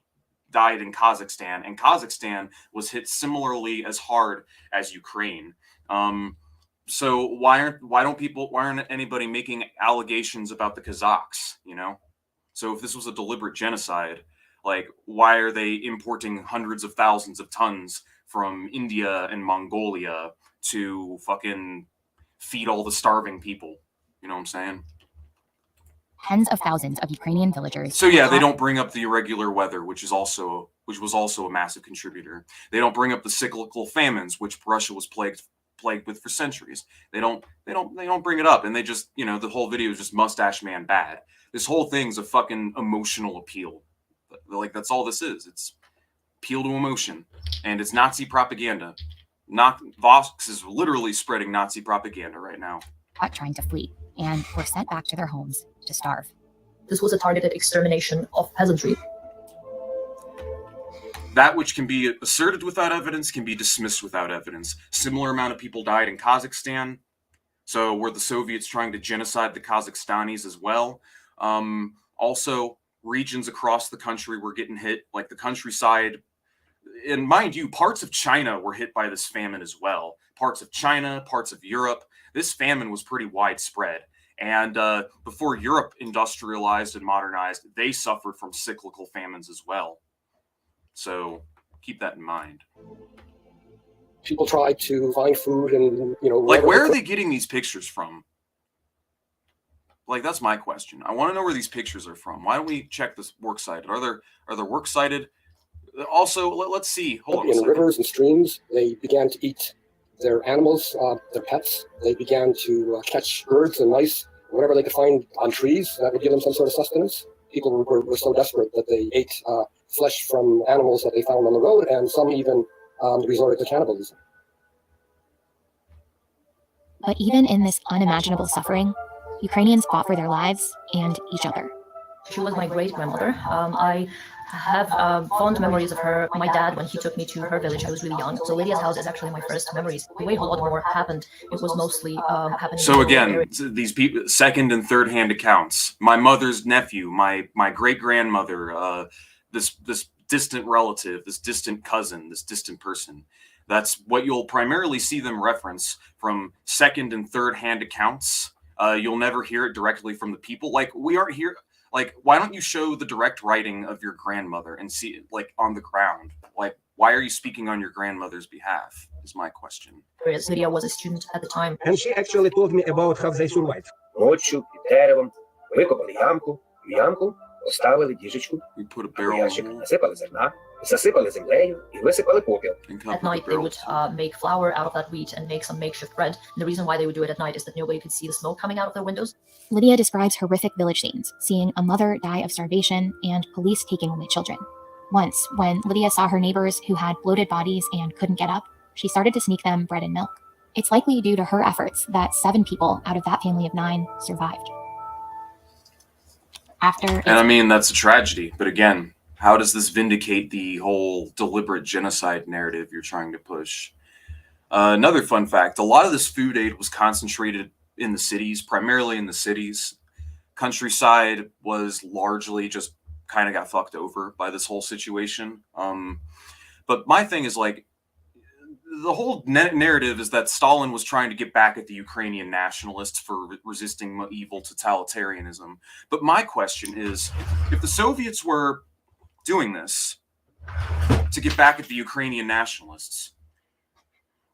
died in Kazakhstan, and Kazakhstan was hit similarly as hard as Ukraine. So why aren't anybody making allegations about the Kazakhs, you know? So if this was a deliberate genocide, like, why are they importing hundreds of thousands of tons from India and Mongolia to fucking feed all the starving people? You know what I'm saying? tens of thousands of Ukrainian villagers. So yeah, they don't bring up the irregular weather, which was also a massive contributor. They don't bring up the cyclical famines, which Russia was plagued with for centuries. They don't bring it up, and they just, the whole video is just mustache man bad. This whole thing's a fucking emotional appeal. Like, that's all this is. It's appeal to emotion, and it's Nazi propaganda. Vox is literally spreading Nazi propaganda right now. Trying to flee and were sent back to their homes to starve. This was a targeted extermination of peasantry. That which can be asserted without evidence can be dismissed without evidence. Similar amount of people died in Kazakhstan. So were the Soviets trying to genocide the Kazakhstanis as well? Also, regions across the country were getting hit, like the countryside. And mind you, parts of China were hit by this famine as well. Parts of China, parts of Europe. This famine was pretty widespread. And before Europe industrialized and modernized, they suffered from cyclical famines as well. So keep that in mind. People try to find food and, like, where are they getting these pictures from? Like, that's my question. I want to know where these pictures are from. Why don't we check this works cited? Are there works cited? Also, let's see. Hold on a in second. rivers and streams, they began to eat their animals, their pets. They began to catch birds and mice, whatever they could find on trees that would give them some sort of sustenance. People were so desperate that they ate flesh from animals that they found on the road, and some even resorted to cannibalism. But even in this unimaginable suffering, Ukrainians fought for their lives and each other. She was my great-grandmother. I have fond memories of her. My dad, when he took me to her village, I was really young. So Lydia's house is actually my first memories. The way Holodomor happened, it was mostly happening. So again, these people, second and third hand accounts. My mother's nephew, my great-grandmother, this distant relative, this distant cousin, this distant person. That's what you'll primarily see them reference from second and third hand accounts. You'll never hear it directly from the people. Like, we aren't here. Like, why don't you show the direct writing of your grandmother and see it, like, on the ground? Like, why are you speaking on your grandmother's behalf, is my question. Lydia was a student at the time. And she actually told me about how they survived. Ночью під деревом викопали ямку, в ямку поставили діжечку, We put a в barrel ящик in насипали зерна, засипали землею і висипали попіл. and cover At the night, they barrel. would make flour out of that wheat and make some makeshift bread. And the reason why they would do it at night is that nobody could see the smoke coming out of their windows. Lydia describes horrific village scenes, seeing a mother die of starvation and police taking away children. Once, when Lydia saw her neighbors who had bloated bodies and couldn't get up, she started to sneak them bread and milk. It's likely due to her efforts that 7 people out of that family of 9 survived. And I mean, that's a tragedy. But again, how does this vindicate the whole deliberate genocide narrative you're trying to push? Another fun fact, a lot of this food aid was concentrated in the cities, primarily in the cities. Countryside was largely just kind of got fucked over by this whole situation. But my thing is, like, the whole narrative is that Stalin was trying to get back at the Ukrainian nationalists for resisting evil totalitarianism. But my question is, if the Soviets were doing this to get back at the Ukrainian nationalists,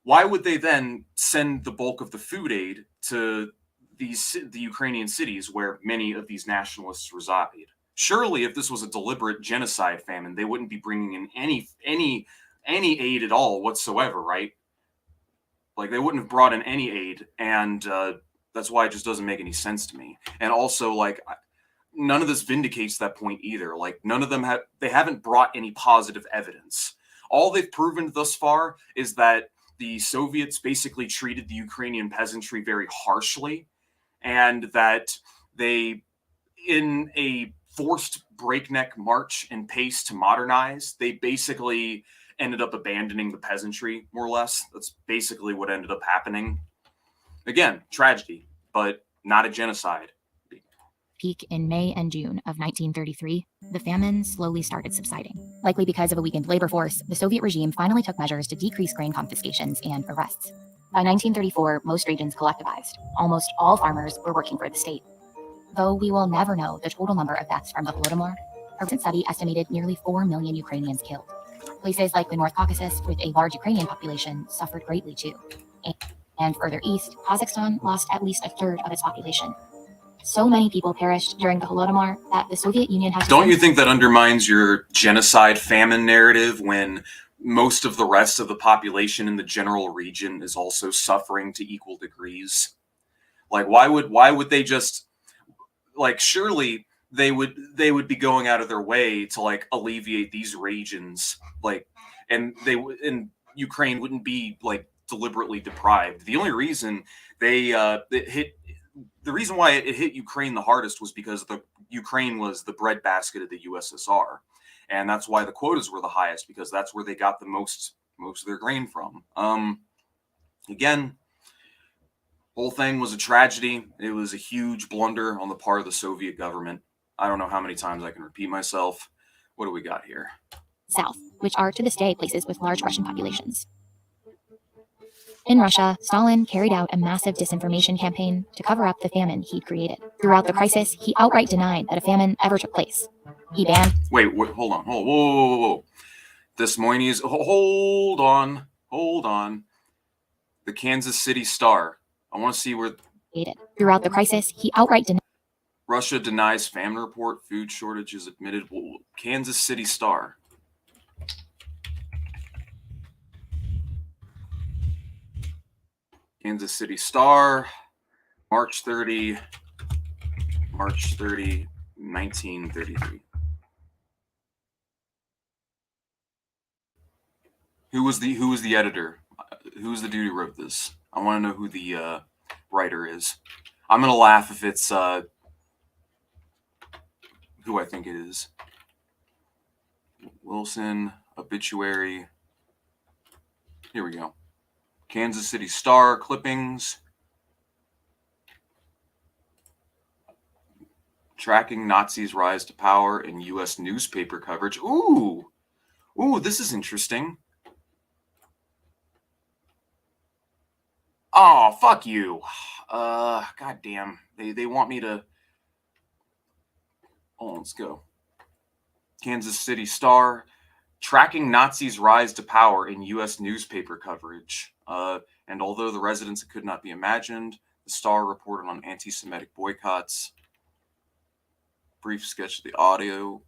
why would they then send the bulk of the food aid to the Ukrainian cities where many of these nationalists reside? Surely, if this was a deliberate genocide famine, they wouldn't be bringing in any aid at all whatsoever, right? Like, they wouldn't have brought in any aid, and that's why it just doesn't make any sense to me. And also, like, none of this vindicates that point either. Like, none of them they haven't brought any positive evidence. All they've proven thus far is that the Soviets basically treated the Ukrainian peasantry very harshly, and that they, in a forced breakneck march and pace to modernize, they basically ended up abandoning the peasantry, more or less. That's basically what ended up happening. Again, tragedy, but not a genocide. Peak in May and June of 1933, the famine slowly started subsiding. Likely because of a weakened labor force, the Soviet regime finally took measures to decrease grain confiscations and arrests. By 1934, most regions collectivized. Almost all farmers were working for the state. Though we will never know the total number of deaths from the Holodomor, a recent study estimated nearly 4 million Ukrainians killed. Places like the North Caucasus, with a large Ukrainian population, suffered greatly too. And further east, Kazakhstan lost at least a third of its population. So many people perished during the Holodomor that the Soviet Union had to Don't send you think that undermines your genocide famine narrative when most of the rest of the population in the general region is also suffering to equal degrees? Like, why would they just, like, surely they would be going out of their way to, like, alleviate these regions, like, and Ukraine wouldn't be, like, deliberately deprived. The only reason the reason why it hit Ukraine the hardest was because Ukraine was the breadbasket of the USSR, and that's why the quotas were the highest, because that's where they got the most of their grain from. Again, whole thing was a tragedy. It was a huge blunder on the part of the Soviet government. I don't know how many times I can repeat myself. What do we got here? south, which are to this day places with large Russian populations. In Russia, Stalin carried out a massive disinformation campaign to cover up the famine he'd created. Throughout the crisis, he outright denied that a famine ever took place. He banned... Wait, hold on. Whoa. Des Moines, hold on. The Kansas City Star. I want to see where... Throughout the crisis, he outright denied... Russia denies famine report, food shortages admitted. Kansas City Star. Kansas City Star, March 30, 1933. Who was the editor? Who's the dude who wrote this? I want to know who the writer is. I'm gonna laugh if it's who I think it is. Wilson, obituary. Here we go. Kansas City Star clippings. Tracking Nazis' rise to power in U.S. newspaper coverage. Ooh, this is interesting. Oh, fuck you. God damn. They want me to... Oh, let's go. Kansas City Star. Tracking Nazis' rise to power in U.S. newspaper coverage. And although the residents could not be imagined, the Star reported on anti-Semitic boycotts. Brief sketch of the audio.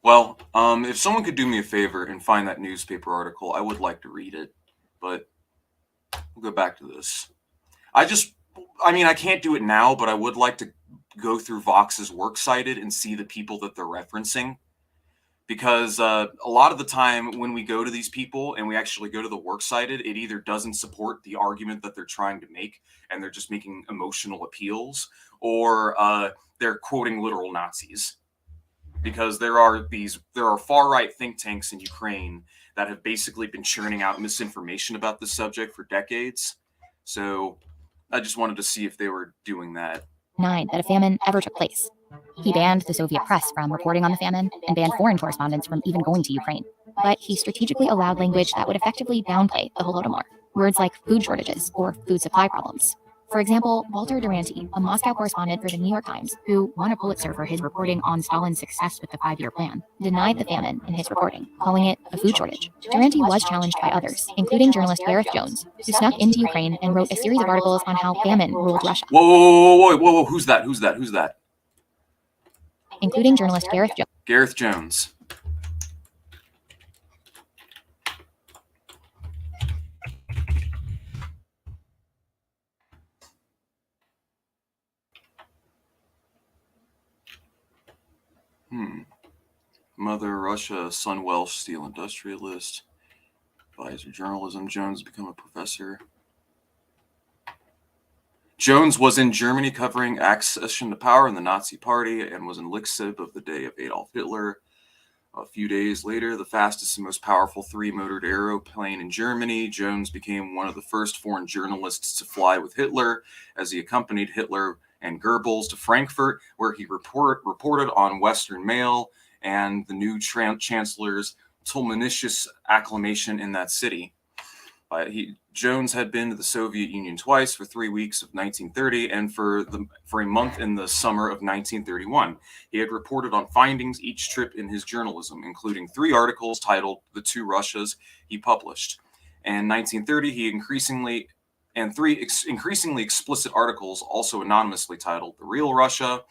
Well, if someone could do me a favor and find that newspaper article, I would like to read it, but we'll go back to this. I mean, I can't do it now, but I would like to go through Vox's works cited and see the people that they're referencing, because a lot of the time when we go to these people and we actually go to the works cited, it either doesn't support the argument that they're trying to make and they're just making emotional appeals, or they're quoting literal Nazis. Because there are far-right think tanks in Ukraine that have basically been churning out misinformation about this subject for decades. So I just wanted to see if they were doing that. That a famine ever took place. He banned the Soviet press from reporting on the famine and banned foreign correspondents from even going to Ukraine. But he strategically allowed language that would effectively downplay the Holodomor. Words like food shortages or food supply problems. For example, Walter Duranty, a Moscow correspondent for the New York Times, who won a Pulitzer for his reporting on Stalin's success with the 5-year plan, denied the famine in his reporting, calling it a food shortage. Duranty was challenged by others, including journalist Gareth Jones, who snuck into Ukraine and wrote a series of articles on how famine ruled Russia. Whoa, who's that? Including journalist Gareth Jones. Gareth Jones. Mother Russia, son Welsh, steel industrialist, advisor journalism. Jones become a professor. Jones was in Germany covering accession to power in the Nazi Party and was in Leipzig of the day of Adolf Hitler. A few days later, the fastest and most powerful 3-motored aeroplane in Germany, Jones became one of the first foreign journalists to fly with Hitler, as he accompanied Hitler and Goebbels to Frankfurt, where he reported on Western Mail and the new chancellor's tumultuous acclamation in that city. Jones had been to the Soviet Union twice, for 3 weeks of 1930 and for a month in the summer of 1931. He had reported on findings each trip in his journalism, including 3 articles titled "The Two Russias" he published. In 1930, he increasingly and 3 increasingly explicit articles, also anonymously titled "The Real Russia,"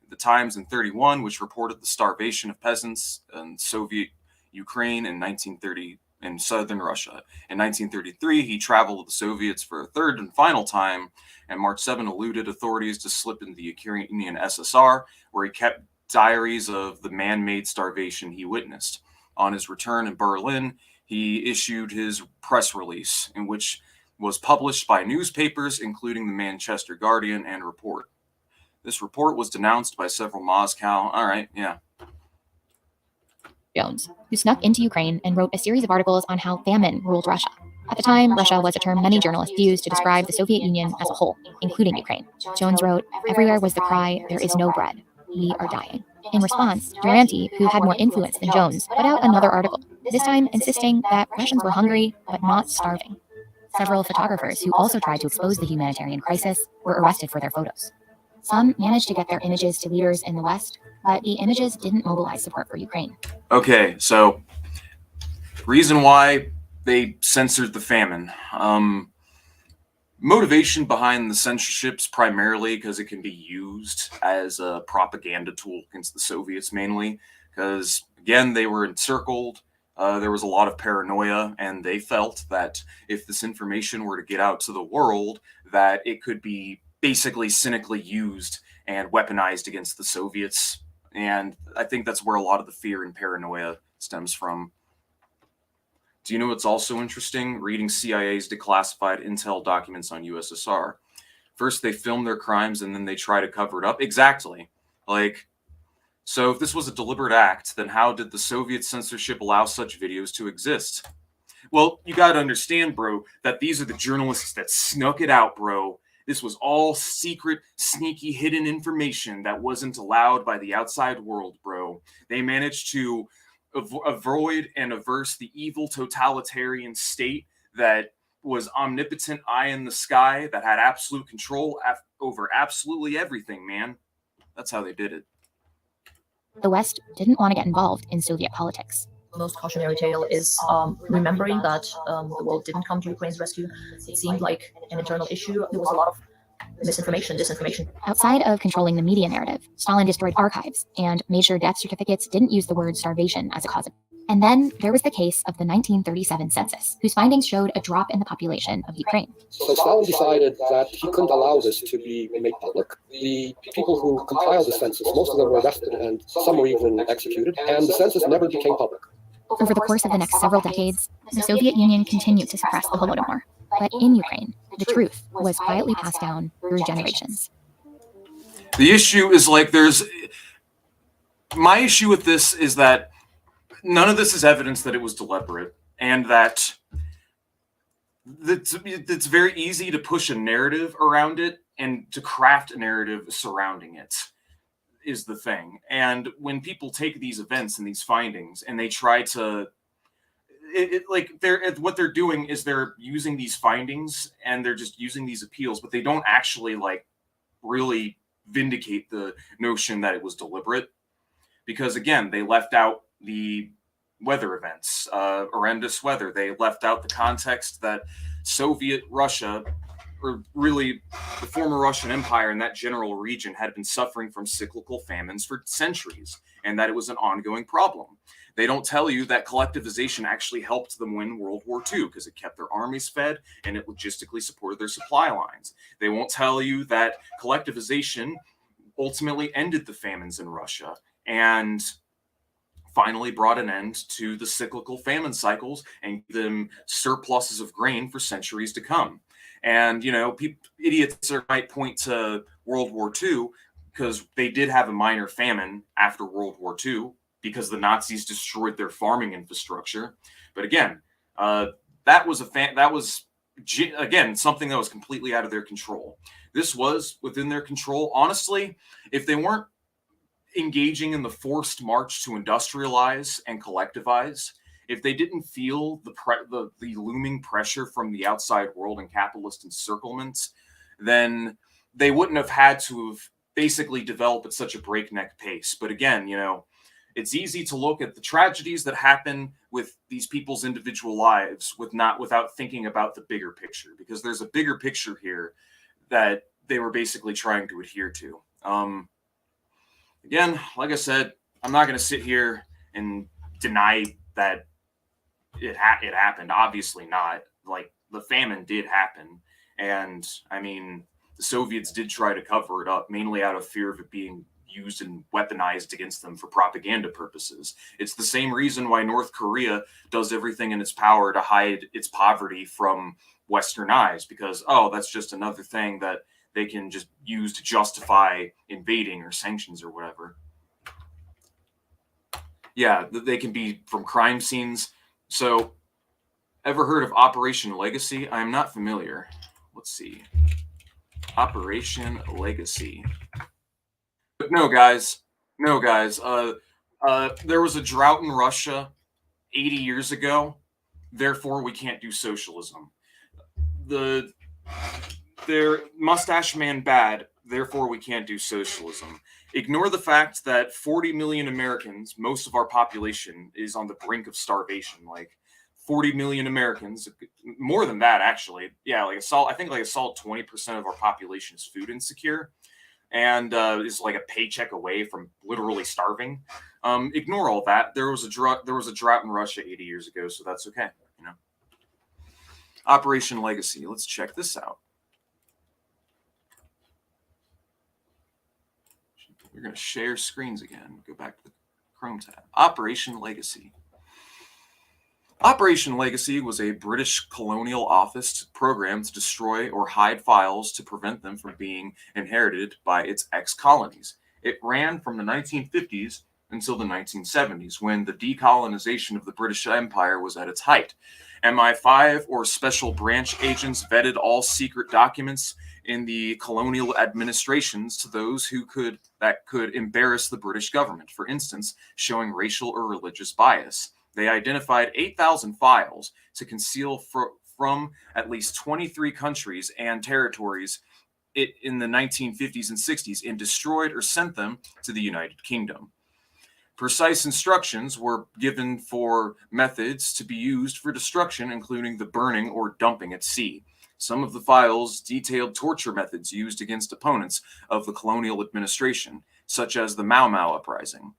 The Times in 31, which reported the starvation of peasants in Soviet Ukraine in 1930 in southern Russia. In 1933, he traveled with the Soviets for a third and final time, and March 7 eluded authorities to slip into the Ukrainian SSR, where he kept diaries of the man-made starvation he witnessed. On his return in Berlin, he issued his press release, in which was published by newspapers, including the Manchester Guardian and Report. This report was denounced by several Moscow. All right, yeah. Jones, who snuck into Ukraine and wrote a series of articles on how famine ruled Russia. At the time, Russia was a term many journalists used to describe the Soviet Union as a whole, including Ukraine. Jones wrote, "Everywhere was the cry, there is no bread. We are dying." In response, Durante, who had more influence than Jones, put out another article, this time insisting that Russians were hungry, but not starving. Several photographers who also tried to expose the humanitarian crisis were arrested for their photos. Some managed to get their images to leaders in the West, but the images didn't mobilize support for Ukraine. Okay, so reason why they censored the famine. Motivation behind the censorships primarily because it can be used as a propaganda tool against the Soviets mainly, because again, they were encircled. There was a lot of paranoia, and they felt that if this information were to get out to the world, that it could be basically cynically used and weaponized against the Soviets. And I think that's where a lot of the fear and paranoia stems from. Do you know what's also interesting? Reading CIA's declassified intel documents on USSR. First, they film their crimes, and then they try to cover it up. Exactly. Like, so if this was a deliberate act, then how did the Soviet censorship allow such videos to exist? Well, you got to understand, bro, that these are the journalists that snuck it out, bro. This was all secret, sneaky, hidden information that wasn't allowed by the outside world, bro. They managed to avoid and averse the evil totalitarian state that was omnipotent eye in the sky, that had absolute control over absolutely everything, man. That's how they did it. The West didn't want to get involved in Soviet politics. The most cautionary tale is remembering that the world didn't come to Ukraine's rescue. It seemed like an internal issue. There was a lot of misinformation, disinformation. Outside of controlling the media narrative, Stalin destroyed archives and made sure death certificates didn't use the word starvation as a cause of. And then there was the case of the 1937 census, whose findings showed a drop in the population of Ukraine. So Stalin decided that he couldn't allow this to be made public. The people who compiled the census, most of them were arrested and some were even executed, and the census never became public. Over the course of the next several decades, the Soviet Union continued to suppress the Holodomor. But in Ukraine, the truth was quietly passed down through generations. The issue is like my issue with this is that none of this is evidence that it was deliberate, and that it's very easy to push a narrative around it and to craft a narrative surrounding it is the thing. And when people take these events and these findings and they try to what they're doing is they're using these findings and they're just using these appeals, but they don't actually like really vindicate the notion that it was deliberate, because again, they left out the weather events, horrendous weather. They left out the context that Soviet Russia, or really the former Russian Empire and that general region, had been suffering from cyclical famines for centuries, and that it was an ongoing problem. They don't tell you that collectivization actually helped them win World War II because it kept their armies fed and it logistically supported their supply lines. They won't tell you that collectivization ultimately ended the famines in Russia and finally brought an end to the cyclical famine cycles and gave them surpluses of grain for centuries to come. And, you know, idiots might point to World War II because they did have a minor famine after World War II because the Nazis destroyed their farming infrastructure. But again, that was again something that was completely out of their control. This was within their control. Honestly, if they weren't engaging in the forced march to industrialize and collectivize, if they didn't feel the looming pressure from the outside world and capitalist encirclement, then they wouldn't have had to have basically developed at such a breakneck pace. But again, you know, It's easy to look at the tragedies that happen with these people's individual lives without thinking about the bigger picture, because there's a bigger picture here that they were basically trying to adhere to. Again, like I said, I'm not going to sit here and deny that it happened. Obviously not. Like, the famine did happen. And, I mean, the Soviets did try to cover it up, mainly out of fear of it being used and weaponized against them for propaganda purposes. It's the same reason why North Korea does everything in its power to hide its poverty from Western eyes, because, oh, that's just another thing that they can just use to justify invading or sanctions or whatever. Yeah, they can be from crime scenes. So, ever heard of Operation Legacy? I am not familiar. Let's see. Operation Legacy. But no, guys. No, guys. There was a drought in Russia 80 years ago. Therefore, we can't do socialism. Their mustache man bad. Therefore, we can't do socialism. Ignore the fact that 40 million Americans, most of our population, is on the brink of starvation. Like, 40 million Americans, more than that, actually. Yeah, I think a solid 20% of our population is food insecure and is like a paycheck away from literally starving. Ignore all that. There was a drought in Russia 80 years ago, so that's okay. You know. Operation Legacy. Let's check this out. We're going to share screens again. Go back to the Chrome tab. Operation Legacy. Operation Legacy was a British colonial office program to destroy or hide files to prevent them from being inherited by its ex-colonies. It ran from the 1950s until the 1970s, when the decolonization of the British Empire was at its height. MI5, or special branch agents, vetted all secret documents in the colonial administrations to those that could embarrass the British government, for instance, showing racial or religious bias. They identified 8,000 files to conceal from at least 23 countries and territories in the 1950s and 60s, and destroyed or sent them to the United Kingdom. Precise instructions were given for methods to be used for destruction, including the burning or dumping at sea. Some of the files detailed torture methods used against opponents of the colonial administration, such as the Mau Mau uprising.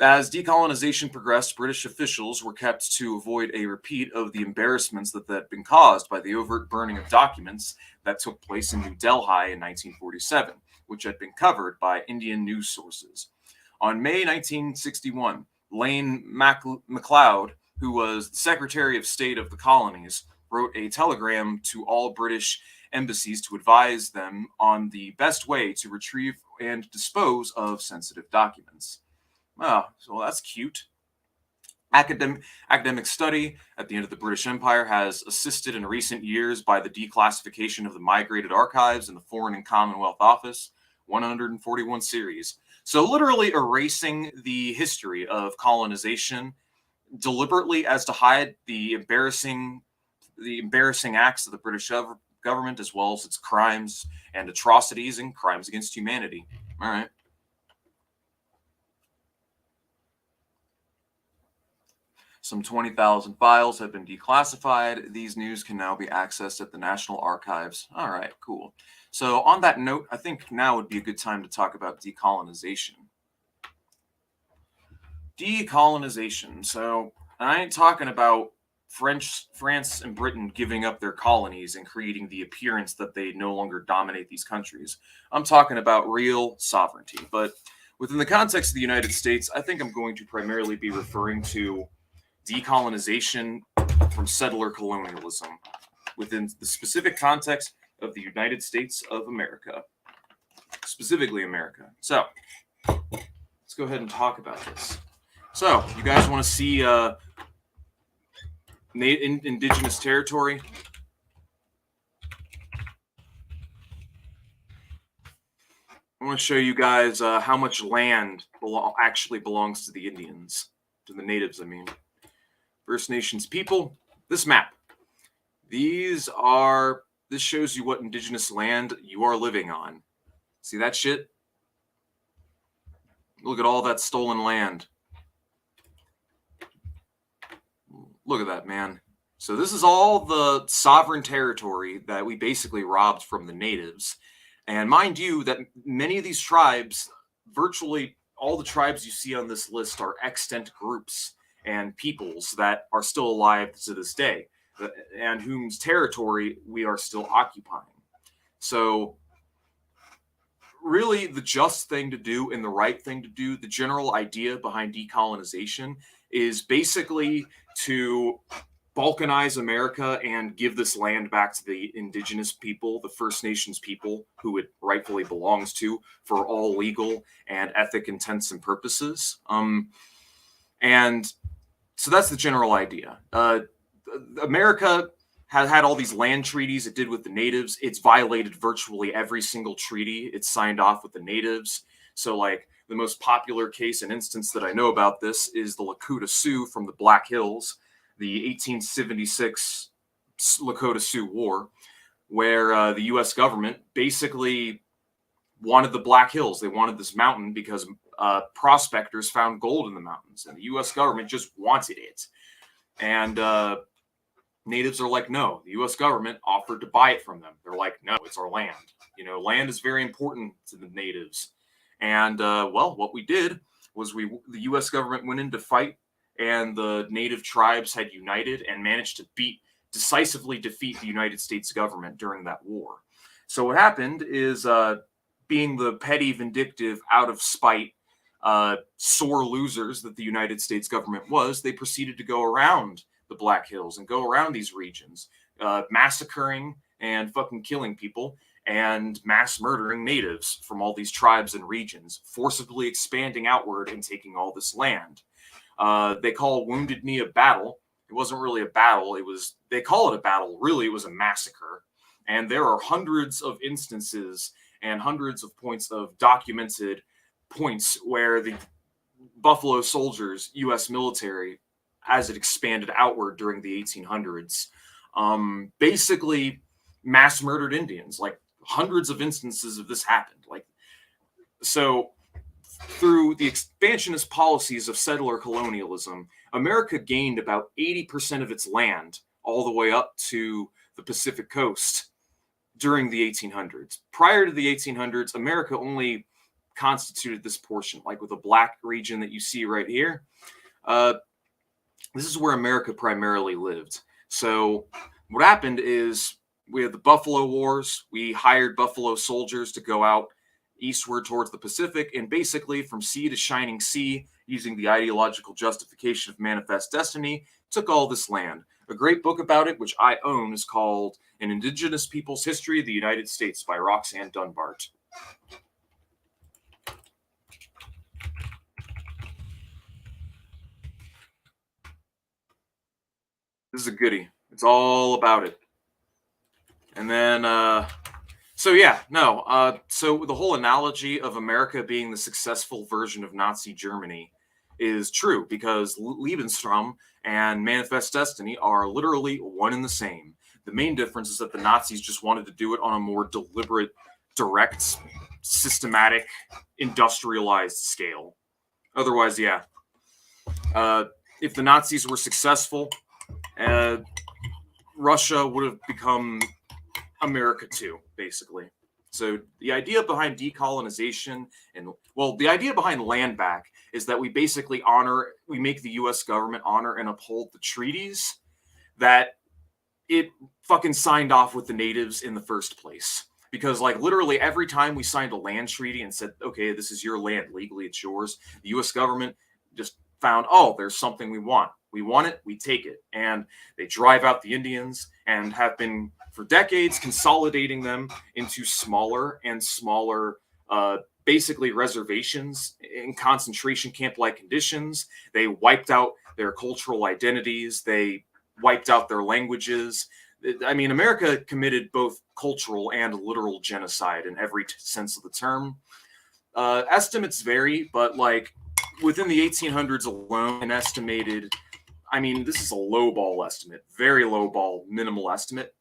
As decolonization progressed, British officials were kept to avoid a repeat of the embarrassments that had been caused by the overt burning of documents that took place in New Delhi in 1947, which had been covered by Indian news sources. On May 1961, Lane MacLeod, who was the Secretary of State of the Colonies, wrote a telegram to all British embassies to advise them on the best way to retrieve and dispose of sensitive documents. Oh, so that's cute. Academic study at the end of the British Empire has assisted in recent years by the declassification of the Migrated Archives in the Foreign and Commonwealth Office, 141 series. So literally erasing the history of colonization deliberately as to hide the embarrassing acts of the British government, as well as its crimes and atrocities and crimes against humanity. All right. Some 20,000 files have been declassified. These news can now be accessed at the National Archives. All right, cool. So on that note, I think now would be a good time to talk about decolonization. Decolonization. So I ain't talking about France and Britain giving up their colonies and creating the appearance that they no longer dominate these countries. I'm talking about real sovereignty. But within the context of the United States, I think I'm going to primarily be referring to decolonization from settler colonialism within the specific context of the United States of America, specifically America. So let's go ahead and talk about this. So you guys want to see indigenous territory? I want to show you guys how much land actually belongs to the Indians, to the natives, I mean. First Nations people, this map. This shows you what indigenous land you are living on. See that shit? Look at all that stolen land. Look at that, man. So this is all the sovereign territory that we basically robbed from the natives. And mind you, that many of these tribes, virtually all the tribes you see on this list, are extant groups and peoples that are still alive to this day, and whose territory we are still occupying. So really the just thing to do and the right thing to do, the general idea behind decolonization, is basically to balkanize America and give this land back to the indigenous people, the First Nations people who it rightfully belongs to, for all legal and ethic intents and purposes. And so that's the general idea. America has had all these land treaties it did with the natives. It's violated virtually every single treaty it's signed off with the natives. So, like, the most popular case and instance that I know about this is the Lakota Sioux from the Black Hills, the 1876 Lakota Sioux War, where the U.S. government basically wanted the Black Hills. They wanted this mountain because prospectors found gold in the mountains, and the U.S. government just wanted it. And natives are like, no. The U.S. government offered to buy it from them. They're like, no, it's our land. You know, land is very important to the natives. And well, what we did was the U.S. government went in to fight, and the native tribes had united and managed to decisively defeat the United States government during that war. So what happened is, being the petty, vindictive, out of spite, sore losers that the United States government was, they proceeded to go around the Black Hills and go around these regions, massacring and fucking killing people and mass murdering natives from all these tribes and regions, forcibly expanding outward and taking all this land. They call Wounded Knee a battle. It wasn't really a battle. They call it a battle. Really, it was a massacre. And there are hundreds of instances and hundreds of points of documented points where the Buffalo Soldiers, U.S. military, as it expanded outward during the 1800s, basically mass murdered Indians. Like, hundreds of instances of this happened. Like, so through the expansionist policies of settler colonialism, America gained about 80% of its land all the way up to the Pacific coast during the 1800s. Prior to the 1800s, America only constituted this portion, like with the black region that you see right here. This is where America primarily lived. So what happened is we had the Buffalo Wars. We hired Buffalo soldiers to go out eastward towards the Pacific, and basically from sea to shining sea, using the ideological justification of manifest destiny, took all this land. A great book about it, which I own, is called An Indigenous People's History of the United States by Roxanne Dunbart. This is a goodie. It's all about it. And then, so the whole analogy of America being the successful version of Nazi Germany is true, because Lebensraum and Manifest Destiny are literally one and the same. The main difference is that the Nazis just wanted to do it on a more deliberate, direct, systematic, industrialized scale. Otherwise, yeah. If the Nazis were successful, Russia would have become America too, basically. So the idea behind decolonization the idea behind land back is that we basically make the U.S. government honor and uphold the treaties that it fucking signed off with the natives in the first place. Because, like, literally every time we signed a land treaty and said, okay, this is your land, legally it's yours, the U.S. government just found, oh, there's something we want. We want it, we take it. And they drive out the Indians and have been, for decades, consolidating them into smaller and smaller, basically reservations in concentration camp-like conditions. They wiped out their cultural identities. They wiped out their languages. I mean, America committed both cultural and literal genocide in every sense of the term. Estimates vary, but, like, within the 1800s alone, an estimated, I mean, this is a lowball estimate, very lowball, minimal estimate.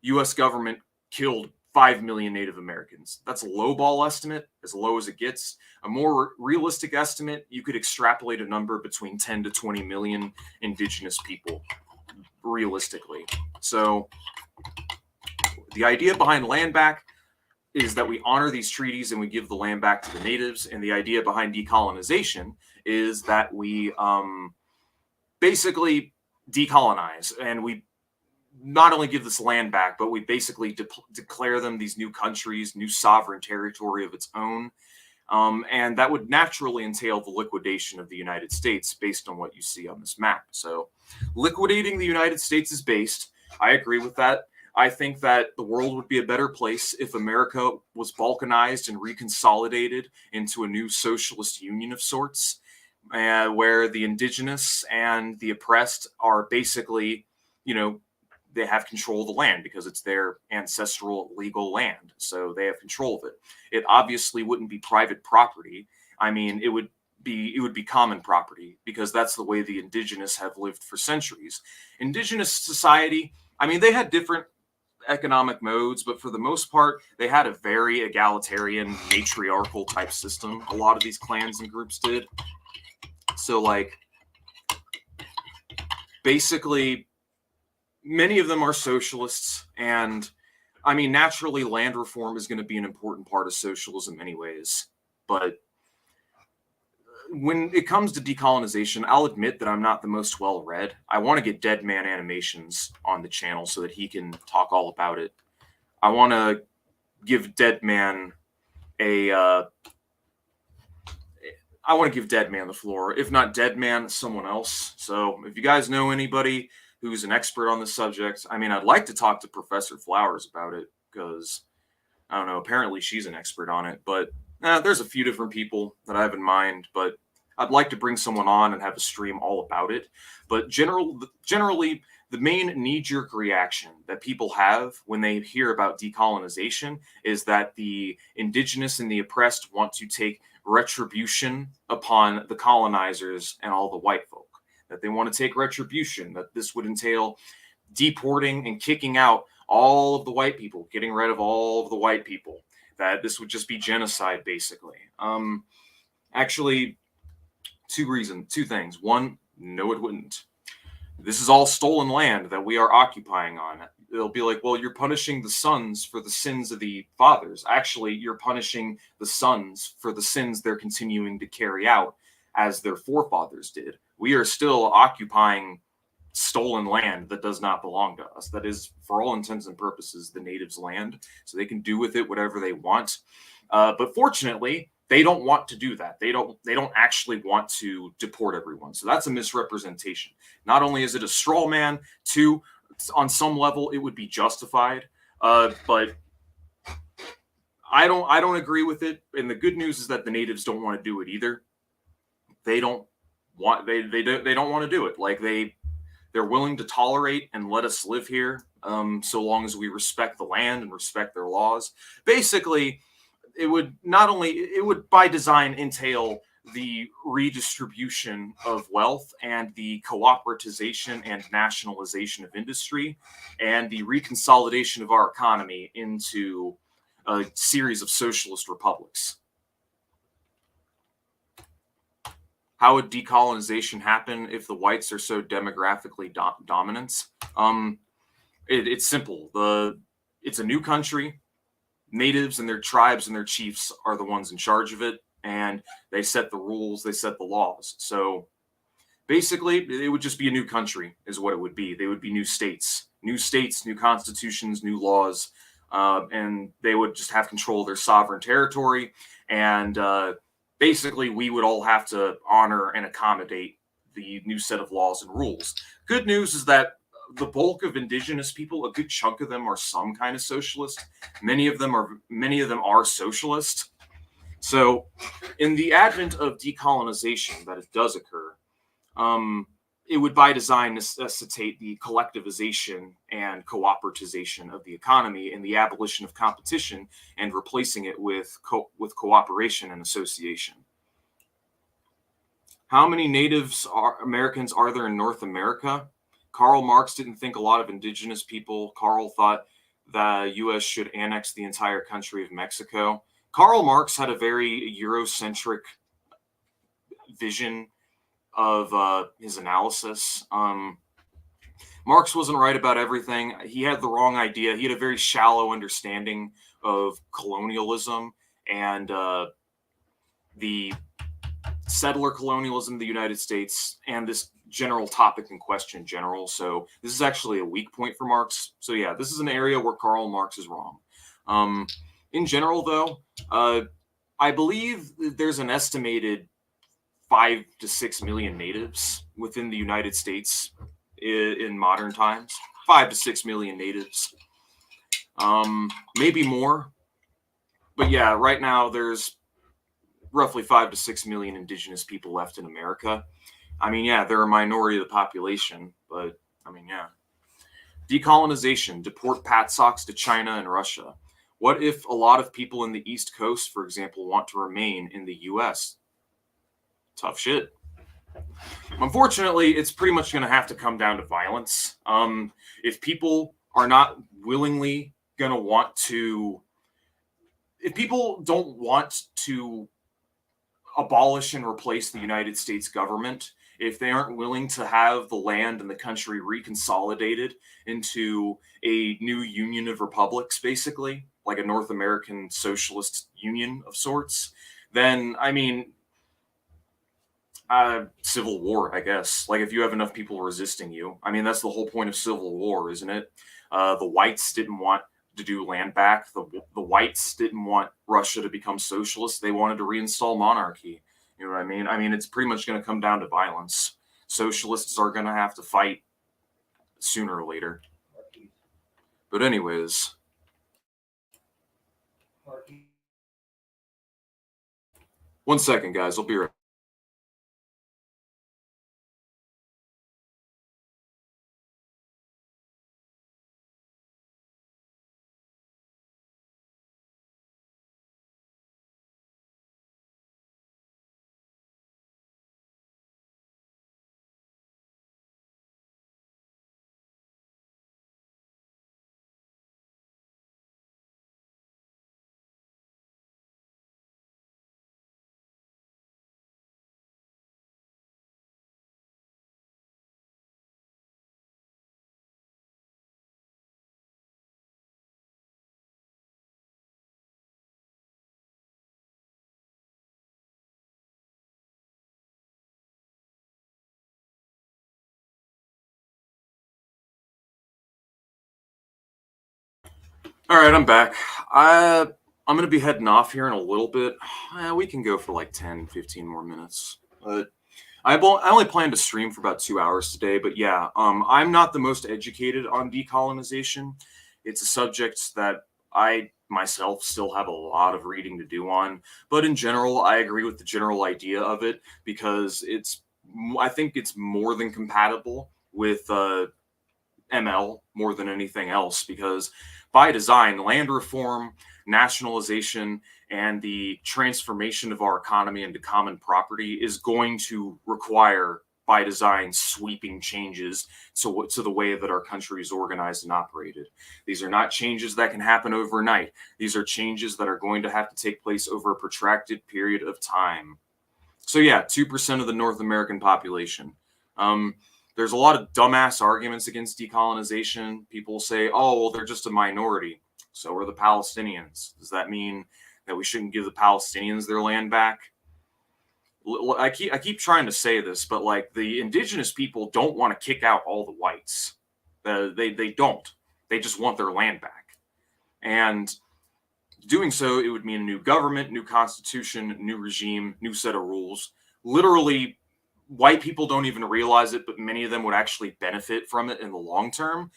U.S. government killed 5 million Native Americans. That's a lowball estimate, as low as it gets. A more realistic estimate, you could extrapolate a number between 10 to 20 million indigenous people. realistically. So the idea behind land back is that we honor these treaties and we give the land back to the natives. And the idea behind decolonization is that we basically decolonize, and we not only give this land back, but we basically declare them these new countries, new sovereign territory of its own. And that would naturally entail the liquidation of the United States based on what you see on this map. So liquidating the United States is based. I agree with that. I think that the world would be a better place if America was balkanized and reconsolidated into a new socialist union of sorts, where the indigenous and the oppressed are basically, they have control of the land because it's their ancestral legal land. So they have control of it. It obviously wouldn't be private property. I mean, it would be common property, because that's the way the indigenous have lived for centuries. Indigenous society, I mean, they had different economic modes, but for the most part, they had a very egalitarian, matriarchal type system. A lot of these clans and groups did. So, like, basically, many of them are socialists, and I mean, naturally, land reform is going to be an important part of socialism anyways. But when it comes to decolonization, I'll admit that I'm not the most well-read. I want to get Dead Man Animations on the channel so that he can talk all about it. I want to give Dead Man the floor. If not Dead Man, someone else. So if you guys know anybody who's an expert on this subject, I mean, I'd like to talk to Professor Flowers about it, because, I don't know, apparently she's an expert on it. But there's a few different people that I have in mind, but I'd like to bring someone on and have a stream all about it. But generally, the main knee-jerk reaction that people have when they hear about decolonization is that the indigenous and the oppressed want to take retribution upon the colonizers and all the white folk. That they want to take retribution, that this would entail deporting and kicking out all of the white people, getting rid of all of the white people, that this would just be genocide, basically. Actually, two things. One, no, it wouldn't. This is all stolen land that we are occupying on. They'll be like, well, you're punishing the sons for the sins of the fathers. Actually, you're punishing the sons for the sins they're continuing to carry out as their forefathers did. We are still occupying stolen land that does not belong to us. That is, for all intents and purposes, the natives' land, so they can do with it whatever they want. But fortunately, they don't want to do that. They don't actually want to deport everyone. So that's a misrepresentation. Not only is it a straw man, two, on some level, it would be justified. But I don't agree with it. And the good news is that the natives don't want to do it either. They don't want to do it. Like, they're willing to tolerate and let us live here, so long as we respect the land and respect their laws. Basically, it would by design entail the redistribution of wealth and the cooperatization and nationalization of industry and the reconsolidation of our economy into a series of socialist republics. How would decolonization happen if the whites are so demographically dominant? It's simple. It's a new country. Natives and their tribes and their chiefs are the ones in charge of it, and they set the rules, they set the laws. So basically, it would just be a new country is what it would be. They would be new states, new constitutions, new laws, and they would just have control of their sovereign territory. And basically, we would all have to honor and accommodate the new set of laws and rules. Good news is that the bulk of indigenous people, a good chunk of them, are some kind of socialist. Many of them are socialist. So, in the advent of decolonization, that it does occur, it would by design necessitate the collectivization and cooperatization of the economy and the abolition of competition and replacing it with cooperation and association. How many Native Americans are there in North America? Karl Marx didn't think a lot of indigenous people. Karl thought the U.S. should annex the entire country of Mexico. Karl Marx had a very Eurocentric vision of his analysis. Marx wasn't right about everything. He had the wrong idea. He had a very shallow understanding of colonialism and the settler colonialism of the United States and this general topic in question in general. So this is actually a weak point for Marx. So yeah, this is an area where Karl Marx is wrong. In general, though, I believe there's an estimated 5 to 6 million natives within the United States in modern times. 5 to 6 million natives, maybe more. But yeah, right now there's roughly 5 to 6 million indigenous people left in America. I mean, yeah, they're a minority of the population, but I mean, yeah. Decolonization, deport Pat Socks to China and Russia. What if a lot of people in the East Coast, for example, want to remain in the US? Tough shit. Unfortunately, it's pretty much going to have to come down to violence. If people are not willingly going to want to, if people don't want to abolish and replace the United States government, if they aren't willing to have the land and the country reconsolidated into a new union of republics, basically, like a North American socialist union of sorts, then, I mean, civil war, I guess. Like, if you have enough people resisting you. I mean, that's the whole point of civil war, isn't it? The whites didn't want to do land back. The whites didn't want Russia to become socialist. They wanted to reinstall monarchy. You know what I mean? I mean, it's pretty much going to come down to violence. Socialists are going to have to fight sooner or later. But anyways. One second, guys. I'll be right back. All right, I'm back. I'm going to be heading off here in a little bit. We can go for like 10, 15 more minutes. But I only plan to stream for about 2 hours today. But yeah, I'm not the most educated on decolonization. It's a subject that I myself still have a lot of reading to do on. But in general, I agree with the general idea of it because I think it's more than compatible with ML more than anything else, because by design, land reform, nationalization, and the transformation of our economy into common property is going to require, by design, sweeping changes to the way that our country is organized and operated. These are not changes that can happen overnight. These are changes that are going to have to take place over a protracted period of time. So yeah, 2% of the North American population. There's a lot of dumbass arguments against decolonization. People say, oh, well, they're just a minority. So are the Palestinians. Does that mean that we shouldn't give the Palestinians their land back? I keep trying to say this, but like the indigenous people don't want to kick out all the whites. They don't. They just want their land back. And doing so, it would mean a new government, new constitution, new regime, new set of rules. Literally, white people don't even realize it, but many of them would actually benefit from it in the long term,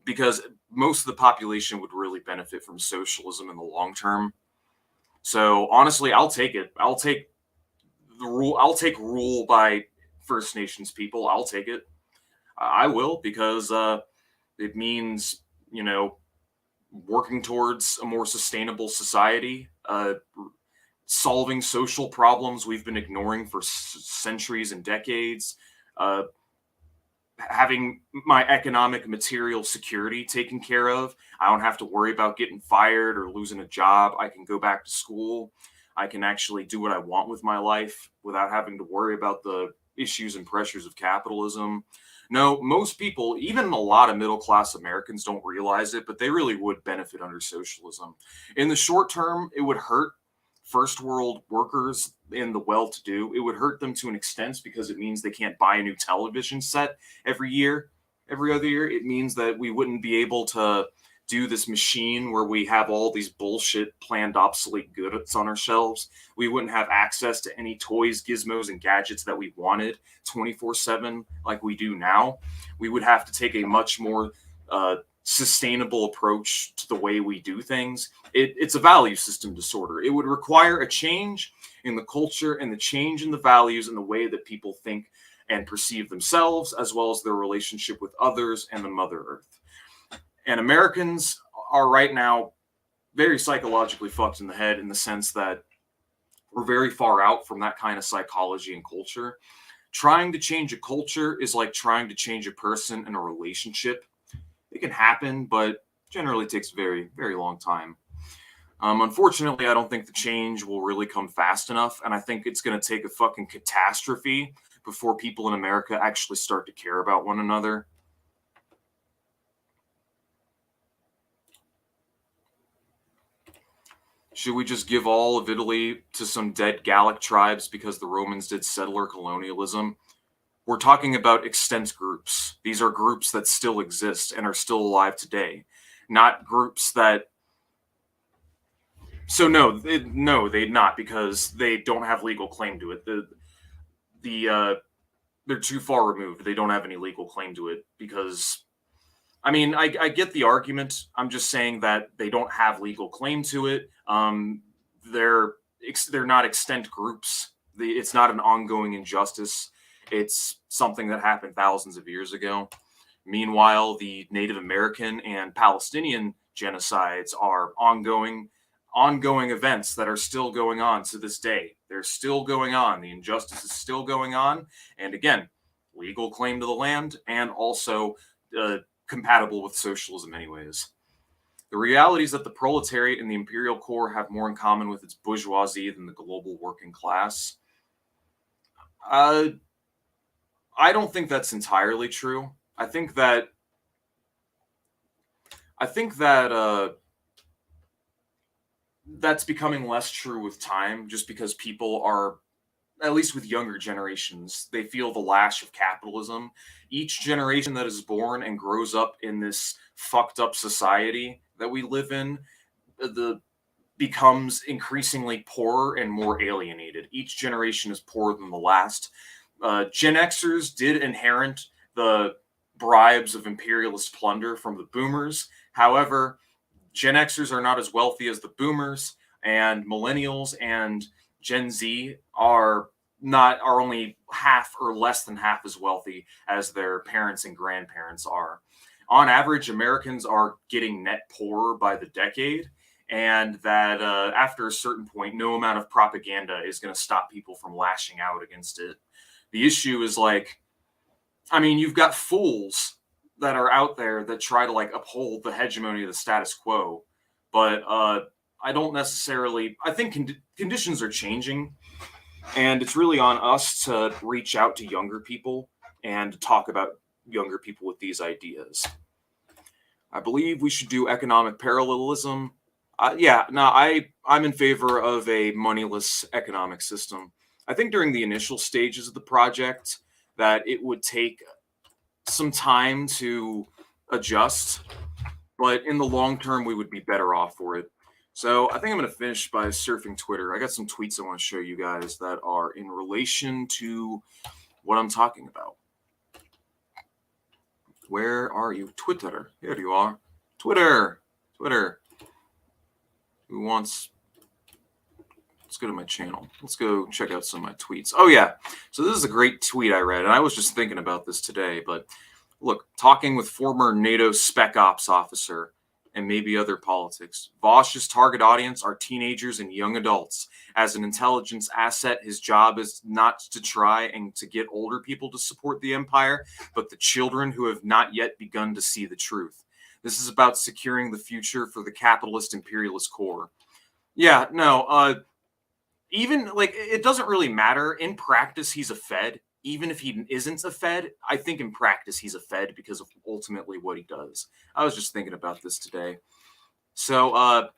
because most of the population would really benefit from socialism in the long term. So honestly, I'll take it. I'll take the rule. I'll take rule by First Nations people. I'll take it. I will, because it means, working towards a more sustainable society, solving social problems we've been ignoring for centuries and decades, having my economic material security taken care of. I don't have to worry about getting fired or losing a job. I can go back to school. I can actually do what I want with my life without having to worry about the issues and pressures of capitalism. No, most people, even a lot of middle-class Americans, don't realize it, but they really would benefit under socialism. In the short term, it would hurt first world workers and the well-to-do. It would hurt them to an extent because it means they can't buy a new television set every other year. It means that we wouldn't be able to do this machine where we have all these bullshit planned obsolete goods on our shelves. We wouldn't have access to any toys, gizmos, and gadgets that we wanted 24/7 like we do now. We would have to take a much more sustainable approach to the way we do things. It's a value system disorder. It would require a change in the culture and the change in the values and the way that people think and perceive themselves, as well as their relationship with others and the Mother Earth. And Americans are right now very psychologically fucked in the head in the sense that we're very far out from that kind of psychology and culture. Trying to change a culture is like trying to change a person in a relationship. It can happen, but generally takes a very, very long time. Unfortunately, I don't think the change will really come fast enough, and I think it's going to take a fucking catastrophe before people in America actually start to care about one another. Should we just give all of Italy to some dead Gallic tribes because the Romans did settler colonialism? We're talking about extent groups. These are groups that still exist and are still alive today, not groups that... So no, they'd not, because they don't have legal claim to it. They're too far removed. They don't have any legal claim to it because... I mean, I get the argument. I'm just saying that they don't have legal claim to it. They're not extent groups. It's not an ongoing injustice. It's something that happened thousands of years ago. Meanwhile, the Native American and Palestinian genocides are ongoing events that are still going on to this day. They're still going on. The injustice is still going on. And again, legal claim to the land and also compatible with socialism anyways. The reality is that the proletariat and the imperial core have more in common with its bourgeoisie than the global working class. I don't think that's entirely true. I think that that's becoming less true with time, just because people are, at least with younger generations, they feel the lash of capitalism. Each generation that is born and grows up in this fucked up society that we live in, becomes increasingly poorer and more alienated. Each generation is poorer than the last. Gen Xers did inherit the bribes of imperialist plunder from the boomers. However, Gen Xers are not as wealthy as the boomers, and millennials and Gen Z are only half or less than half as wealthy as their parents and grandparents are. On average, Americans are getting net poorer by the decade, and that after a certain point, no amount of propaganda is going to stop people from lashing out against it. The issue is you've got fools that are out there that try to uphold the hegemony of the status quo, but I think conditions are changing, and it's really on us to reach out to younger people and to talk about younger people with these ideas. I believe we should do economic parallelism. I'm in favor of a moneyless economic system. I think during the initial stages of the project that it would take some time to adjust, but in the long term, we would be better off for it. So I think I'm going to finish by surfing Twitter. I got some tweets I want to show you guys that are in relation to what I'm talking about. Where are you? Twitter. Here you are. Twitter. Who wants... Let's go to my channel. Let's go check out some of my tweets. Oh, yeah. So this is a great tweet I read, and I was just thinking about this today. But look, talking with former NATO Spec Ops officer and maybe other politics. Vosh's target audience are teenagers and young adults. As an intelligence asset, his job is not to try and to get older people to support the empire, but the children who have not yet begun to see the truth. This is about securing the future for the capitalist imperialist core. Yeah, no, even it doesn't really matter. In practice, he's a Fed. even if he isn't a Fed, I think in practice he's a Fed because of ultimately what he does. I was just thinking about this today. So,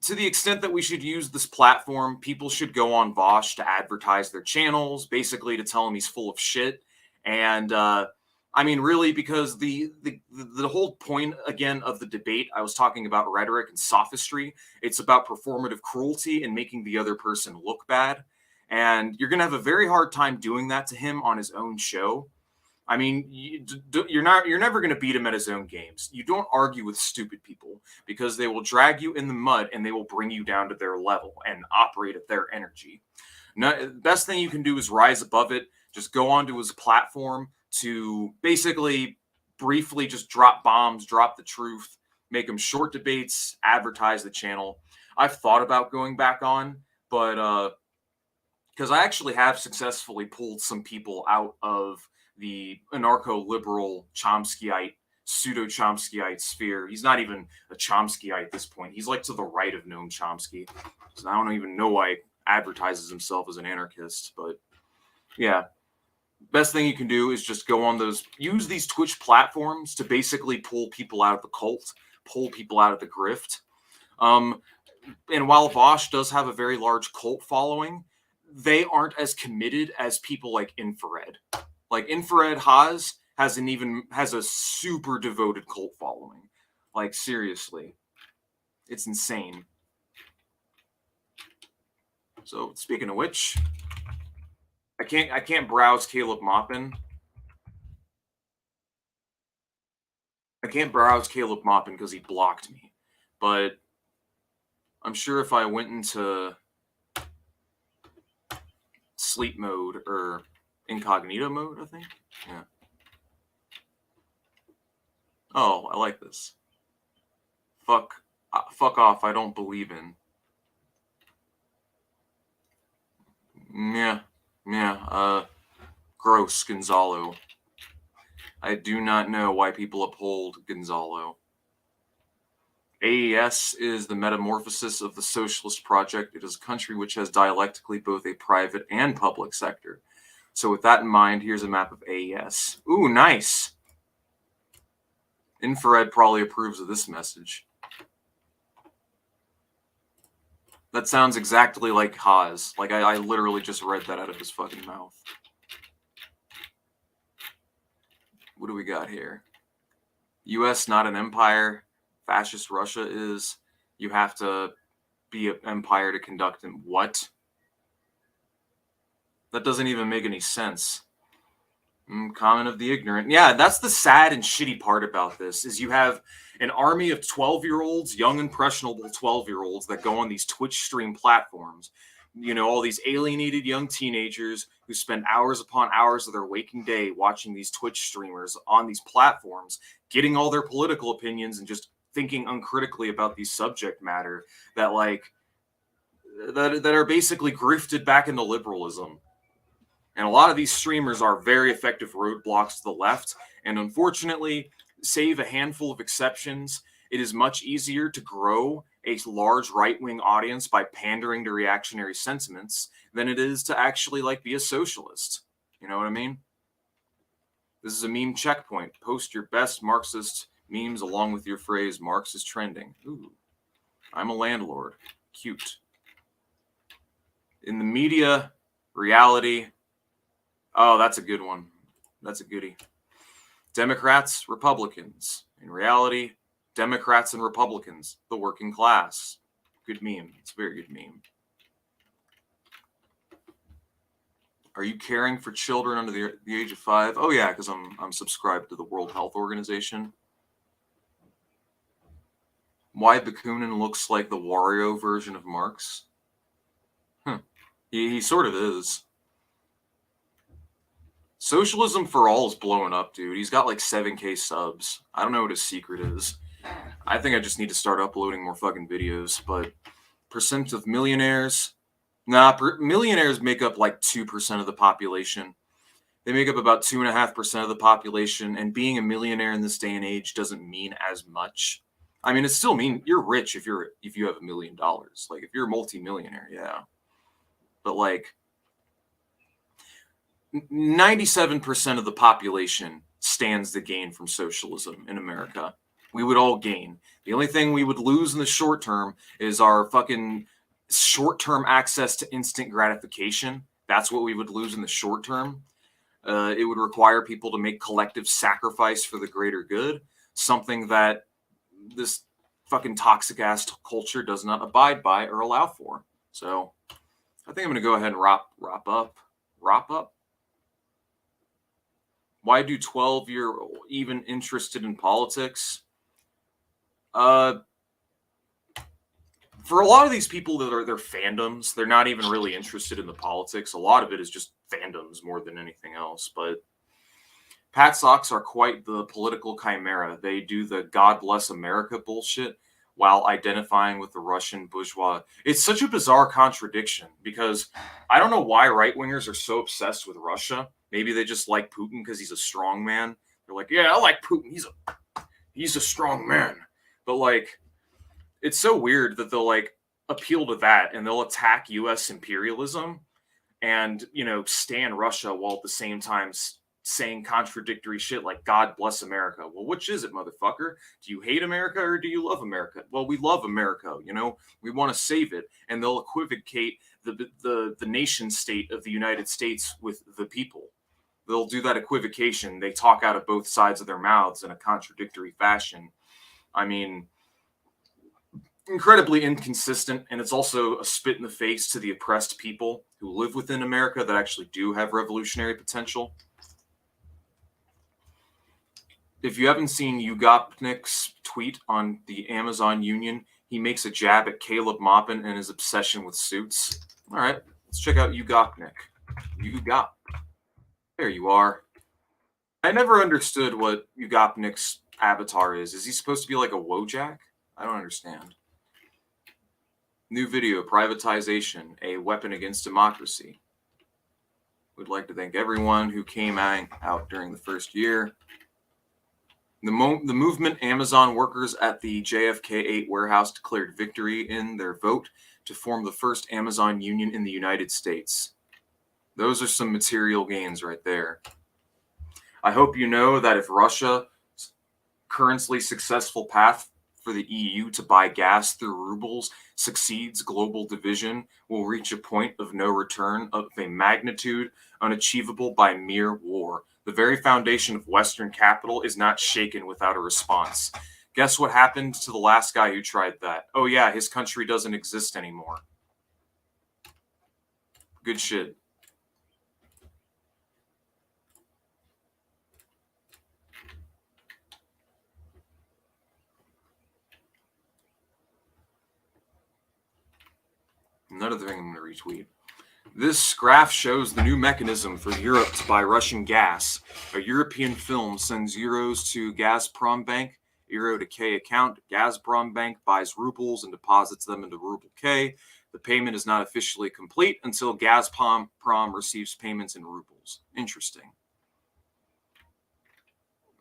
to the extent that we should use this platform, people should go on Vosh to advertise their channels, basically to tell him he's full of shit. And I mean, really, because the whole point, again, of the debate, I was talking about rhetoric and sophistry. It's about performative cruelty and making the other person look bad. And you're going to have a very hard time doing that to him on his own show. I mean, you're never going to beat him at his own games. You don't argue with stupid people because they will drag you in the mud and they will bring you down to their level and operate at their energy. Best thing you can do is rise above it. Just go onto his platform to basically briefly just drop bombs, drop the truth, make them short debates, advertise the channel. I've thought about going back on, but because I actually have successfully pulled some people out of the anarcho-liberal Chomskyite, pseudo-Chomskyite sphere. He's not even a Chomskyite at this point. He's like to the right of Noam Chomsky. So I don't even know why he advertises himself as an anarchist. But yeah, best thing you can do is just go on use these Twitch platforms to basically pull people out of the cult, pull people out of the grift. And while Vosh does have a very large cult following, they aren't as committed as people like Infrared. Like Infrared has a super devoted cult following. Like seriously, it's insane. So speaking of which, I can't browse Caleb Maupin. I can't browse Caleb Maupin because he blocked me. But I'm sure if I went into sleep mode or incognito mode, I think. Yeah. Oh, I like this. Fuck off. I don't believe in. Yeah. Gross, Gonzalo. I do not know why people uphold Gonzalo. AES is the metamorphosis of the socialist project. It is a country which has dialectically both a private and public sector. So with that in mind, here's a map of AES. Ooh, nice. Infrared probably approves of this message. That sounds exactly like Haas. Like, I literally just read that out of his fucking mouth. What do we got here? U.S. not an empire. Fascist Russia is. You have to be an empire to conduct in what? That doesn't even make any sense. Comment of the ignorant. Yeah, that's the sad and shitty part about this, is you have an army of 12-year-olds, young, impressionable 12-year-olds that go on these Twitch stream platforms. You know, all these alienated young teenagers who spend hours upon hours of their waking day watching these Twitch streamers on these platforms, getting all their political opinions and just thinking uncritically about these subject matter that are basically grifted back into liberalism. And a lot of these streamers are very effective roadblocks to the left. And unfortunately, save a handful of exceptions, it is much easier to grow a large right-wing audience by pandering to reactionary sentiments than it is to actually be a socialist. You know what I mean? This is a meme checkpoint. Post your best Marxist memes along with your phrase, Marx is trending. Ooh, I'm a landlord. Cute. In the media, reality. Oh, that's a good one. That's a goodie. Democrats, Republicans. In reality, Democrats and Republicans. The working class. Good meme. It's a very good meme. Are you caring for children under the age of 5? Oh yeah, because I'm subscribed to the World Health Organization. Why Bakunin looks like the Wario version of Marx? He sort of is. Socialism for All is blowing up, dude. He's got 7K subs. I don't know what his secret is. I think I just need to start uploading more fucking videos. But percent of millionaires? Nah, millionaires make up 2% of the population. They make up about 2.5% of the population. And being a millionaire in this day and age doesn't mean as much. I mean, it still means you're rich if you have $1 million. If you're a multi-millionaire, yeah. But 97% of the population stands to gain from socialism in America. We would all gain. The only thing we would lose in the short term is our fucking short-term access to instant gratification. That's what we would lose in the short term. It would require people to make collective sacrifice for the greater good, something that this fucking toxic-ass culture does not abide by or allow for. So I think I'm going to go ahead and wrap up. Why do 12-year even interested in politics? For a lot of these people that are their fandoms, they're not even really interested in the politics. A lot of it is just fandoms more than anything else. But Pat Socks are quite the political chimera. They do the God bless America bullshit while identifying with the Russian bourgeois. It's such a bizarre contradiction because I don't know why right-wingers are so obsessed with Russia. Maybe they just like Putin because he's a strong man. They're like, yeah, I like Putin. He's a strong man. But like, it's so weird that they'll like appeal to that and they'll attack U.S. imperialism and, you know, stand Russia while at the same time saying contradictory shit like God bless America. Well, which is it, motherfucker? Do you hate America or do you love America? Well, we love America, you know, we want to save it. And they'll equivocate the nation state of the United States with the people. They'll do that equivocation. They talk out of both sides of their mouths in a contradictory fashion. I mean, incredibly inconsistent, and it's also a spit in the face to the oppressed people who live within America that actually do have revolutionary potential. If you haven't seen Ugopnik's tweet on the Amazon Union, he makes a jab at Caleb Maupin and his obsession with suits. All right, let's check out Ugopnik. Ugop. There you are. I never understood what Ugopnik's avatar is. Is he supposed to be like a Wojak? I don't understand. New video, Privatization, a weapon against democracy. We'd like to thank everyone who came out during the first year. The movement Amazon workers at the JFK 8 warehouse declared victory in their vote to form the first Amazon union in the United States. Those are some material gains right there. I hope you know that if Russia's currently successful path for the EU to buy gas through rubles succeeds, global division will reach a point of no return of a magnitude unachievable by mere war. The very foundation of Western capital is not shaken without a response. Guess what happened to the last guy who tried that? Oh yeah, his country doesn't exist anymore. Good shit. Another thing I'm going to retweet. This graph shows the new mechanism for Europe to buy Russian gas. A European film sends euros to Gazprom Bank, euro to K account. Gazprom Bank buys rubles and deposits them into ruble K. The payment is not officially complete until Gazprom receives payments in rubles. Interesting.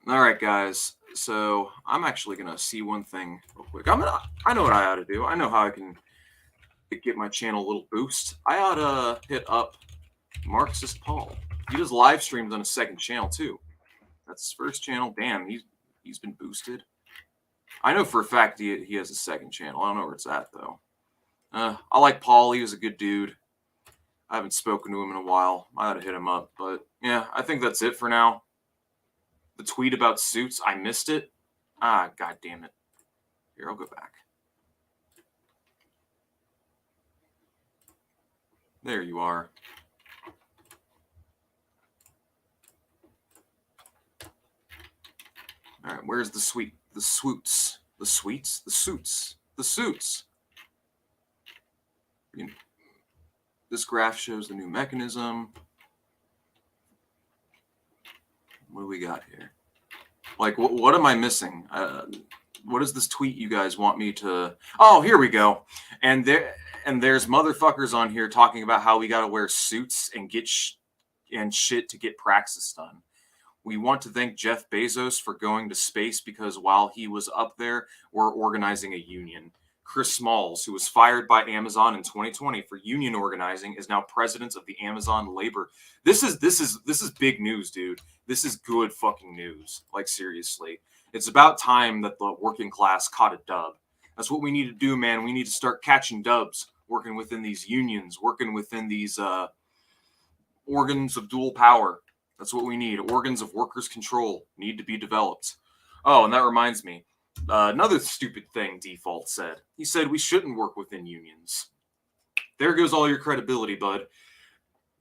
All right, guys. So I'm actually going to see one thing real quick. I know what I ought to do. I know how I can get my channel a little boost. I ought to hit up Marxist Paul. He does live streams on a second channel too. That's his first channel. Damn, he's been boosted. I know for a fact he has a second channel. I don't know where it's at though. I like Paul. He was a good dude. I haven't spoken to him in a while. I ought to hit him up. But yeah, I think that's it for now. The tweet about suits, I missed it. God damn it. Here, I'll go back. There you are. All right, where's the suits? The suits. This graph shows the new mechanism. What do we got here? Like, what am I missing? What is this tweet you guys want me to? Oh, here we go. And there's motherfuckers on here talking about how we got to wear suits and get shit to get praxis done. We want to thank Jeff Bezos for going to space because while he was up there, we're organizing a union. Chris Smalls, who was fired by Amazon in 2020 for union organizing, is now president of the Amazon Labor. This is big news, dude. This is good fucking news. Like, seriously. It's about time that the working class caught a dub. That's what we need to do, man. We need to start catching dubs, working within these unions, working within these organs of dual power. That's what we need. Organs of workers' control need to be developed. Oh, and that reminds me. Another stupid thing Default said. He said we shouldn't work within unions. There goes all your credibility, bud.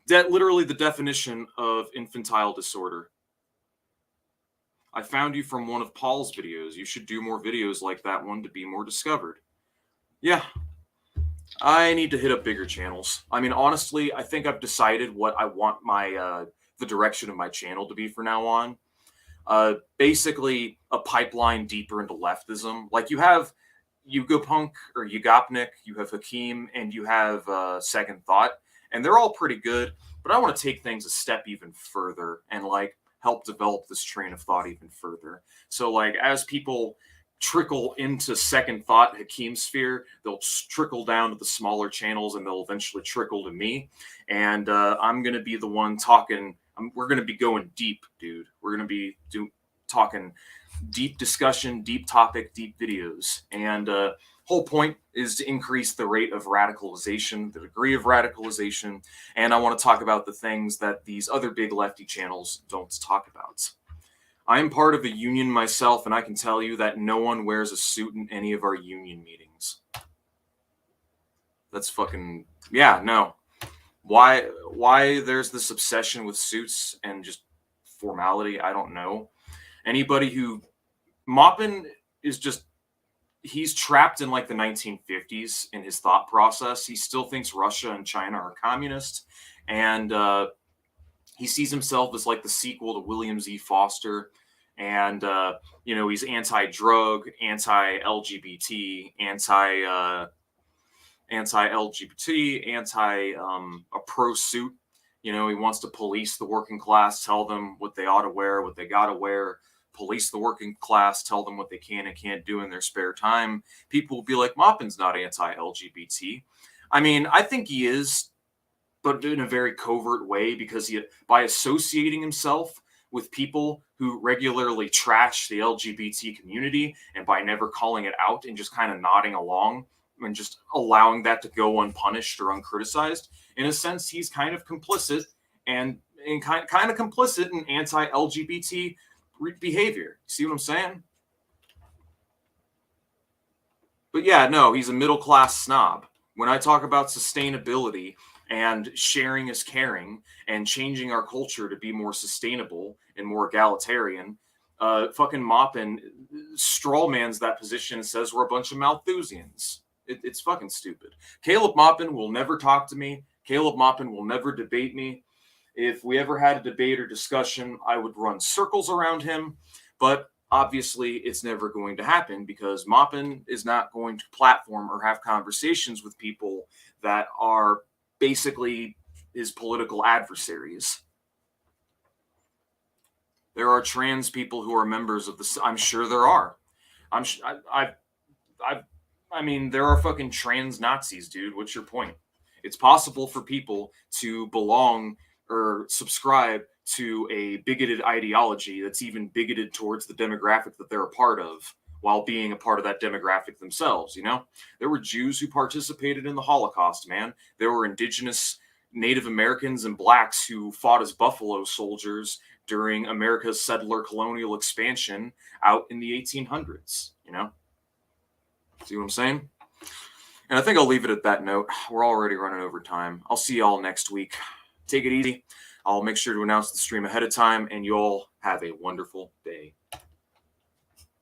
That literally the definition of infantile disorder. I found you from one of Paul's videos. You should do more videos like that one to be more discovered. Yeah. I need to hit up bigger channels. I mean, honestly, I think I've decided what I want my the direction of my channel to be from now on. Basically, a pipeline deeper into leftism. Like, you have Yugopunk or Yugopnik, you have Hakeem, and you have Second Thought, and they're all pretty good. But I want to take things a step even further and like help develop this train of thought even further. So, like, as people trickle into Second Thought, Hakeem sphere, they'll trickle down to the smaller channels, and they'll eventually trickle to me. And I'm gonna be the one talking. We're gonna be going deep, dude. We're gonna be talking deep discussion, deep topic, deep videos. And whole point is to increase the rate of radicalization, the degree of radicalization. And I want to talk about the things that these other big lefty channels don't talk about. I am part of a union myself, and I can tell you that no one wears a suit in any of our union meetings. That's fucking, yeah, no. Why there's this obsession with suits and just formality, I don't know. Anybody who, Maupin is just, he's trapped in like the 1950s in his thought process. He still thinks Russia and China are communist, and he sees himself as like the sequel to William Z. Foster. And, you know, he's anti-LGBT, a pro-suit. You know, he wants to police the working class, tell them what they ought to wear, what they got to wear, police the working class, tell them what they can and can't do in their spare time. People will be like, Maupin's not anti-LGBT. I mean, I think he is, but in a very covert way, because by associating himself with people who regularly trash the LGBT community, and by never calling it out and just kind of nodding along and just allowing that to go unpunished or uncriticized, in a sense, he's kind of complicit and kind of complicit in anti-LGBT behavior. See what I'm saying? But yeah, no, he's a middle-class snob. When I talk about sustainability and sharing is caring and changing our culture to be more sustainable and more egalitarian, fucking Maupin strawmans that position and says we're a bunch of Malthusians. It's fucking stupid. Caleb Maupin will never talk to me. Caleb Maupin will never debate me. If we ever had a debate or discussion, I would run circles around him. But obviously, it's never going to happen because Maupin is not going to platform or have conversations with people that are basically his political adversaries. There are trans people who are members of the. I'm sure there are. I mean, there are fucking trans Nazis, dude. What's your point? It's possible for people to belong or subscribe to a bigoted ideology that's even bigoted towards the demographic that they're a part of, while being a part of that demographic themselves, you know? There were Jews who participated in the Holocaust, man. There were indigenous Native Americans and blacks who fought as buffalo soldiers during America's settler colonial expansion out in the 1800s, you know? See what I'm saying? And I think I'll leave it at that note. We're already running over time. I'll see y'all next week. Take it easy. I'll make sure to announce the stream ahead of time, and you all have a wonderful day.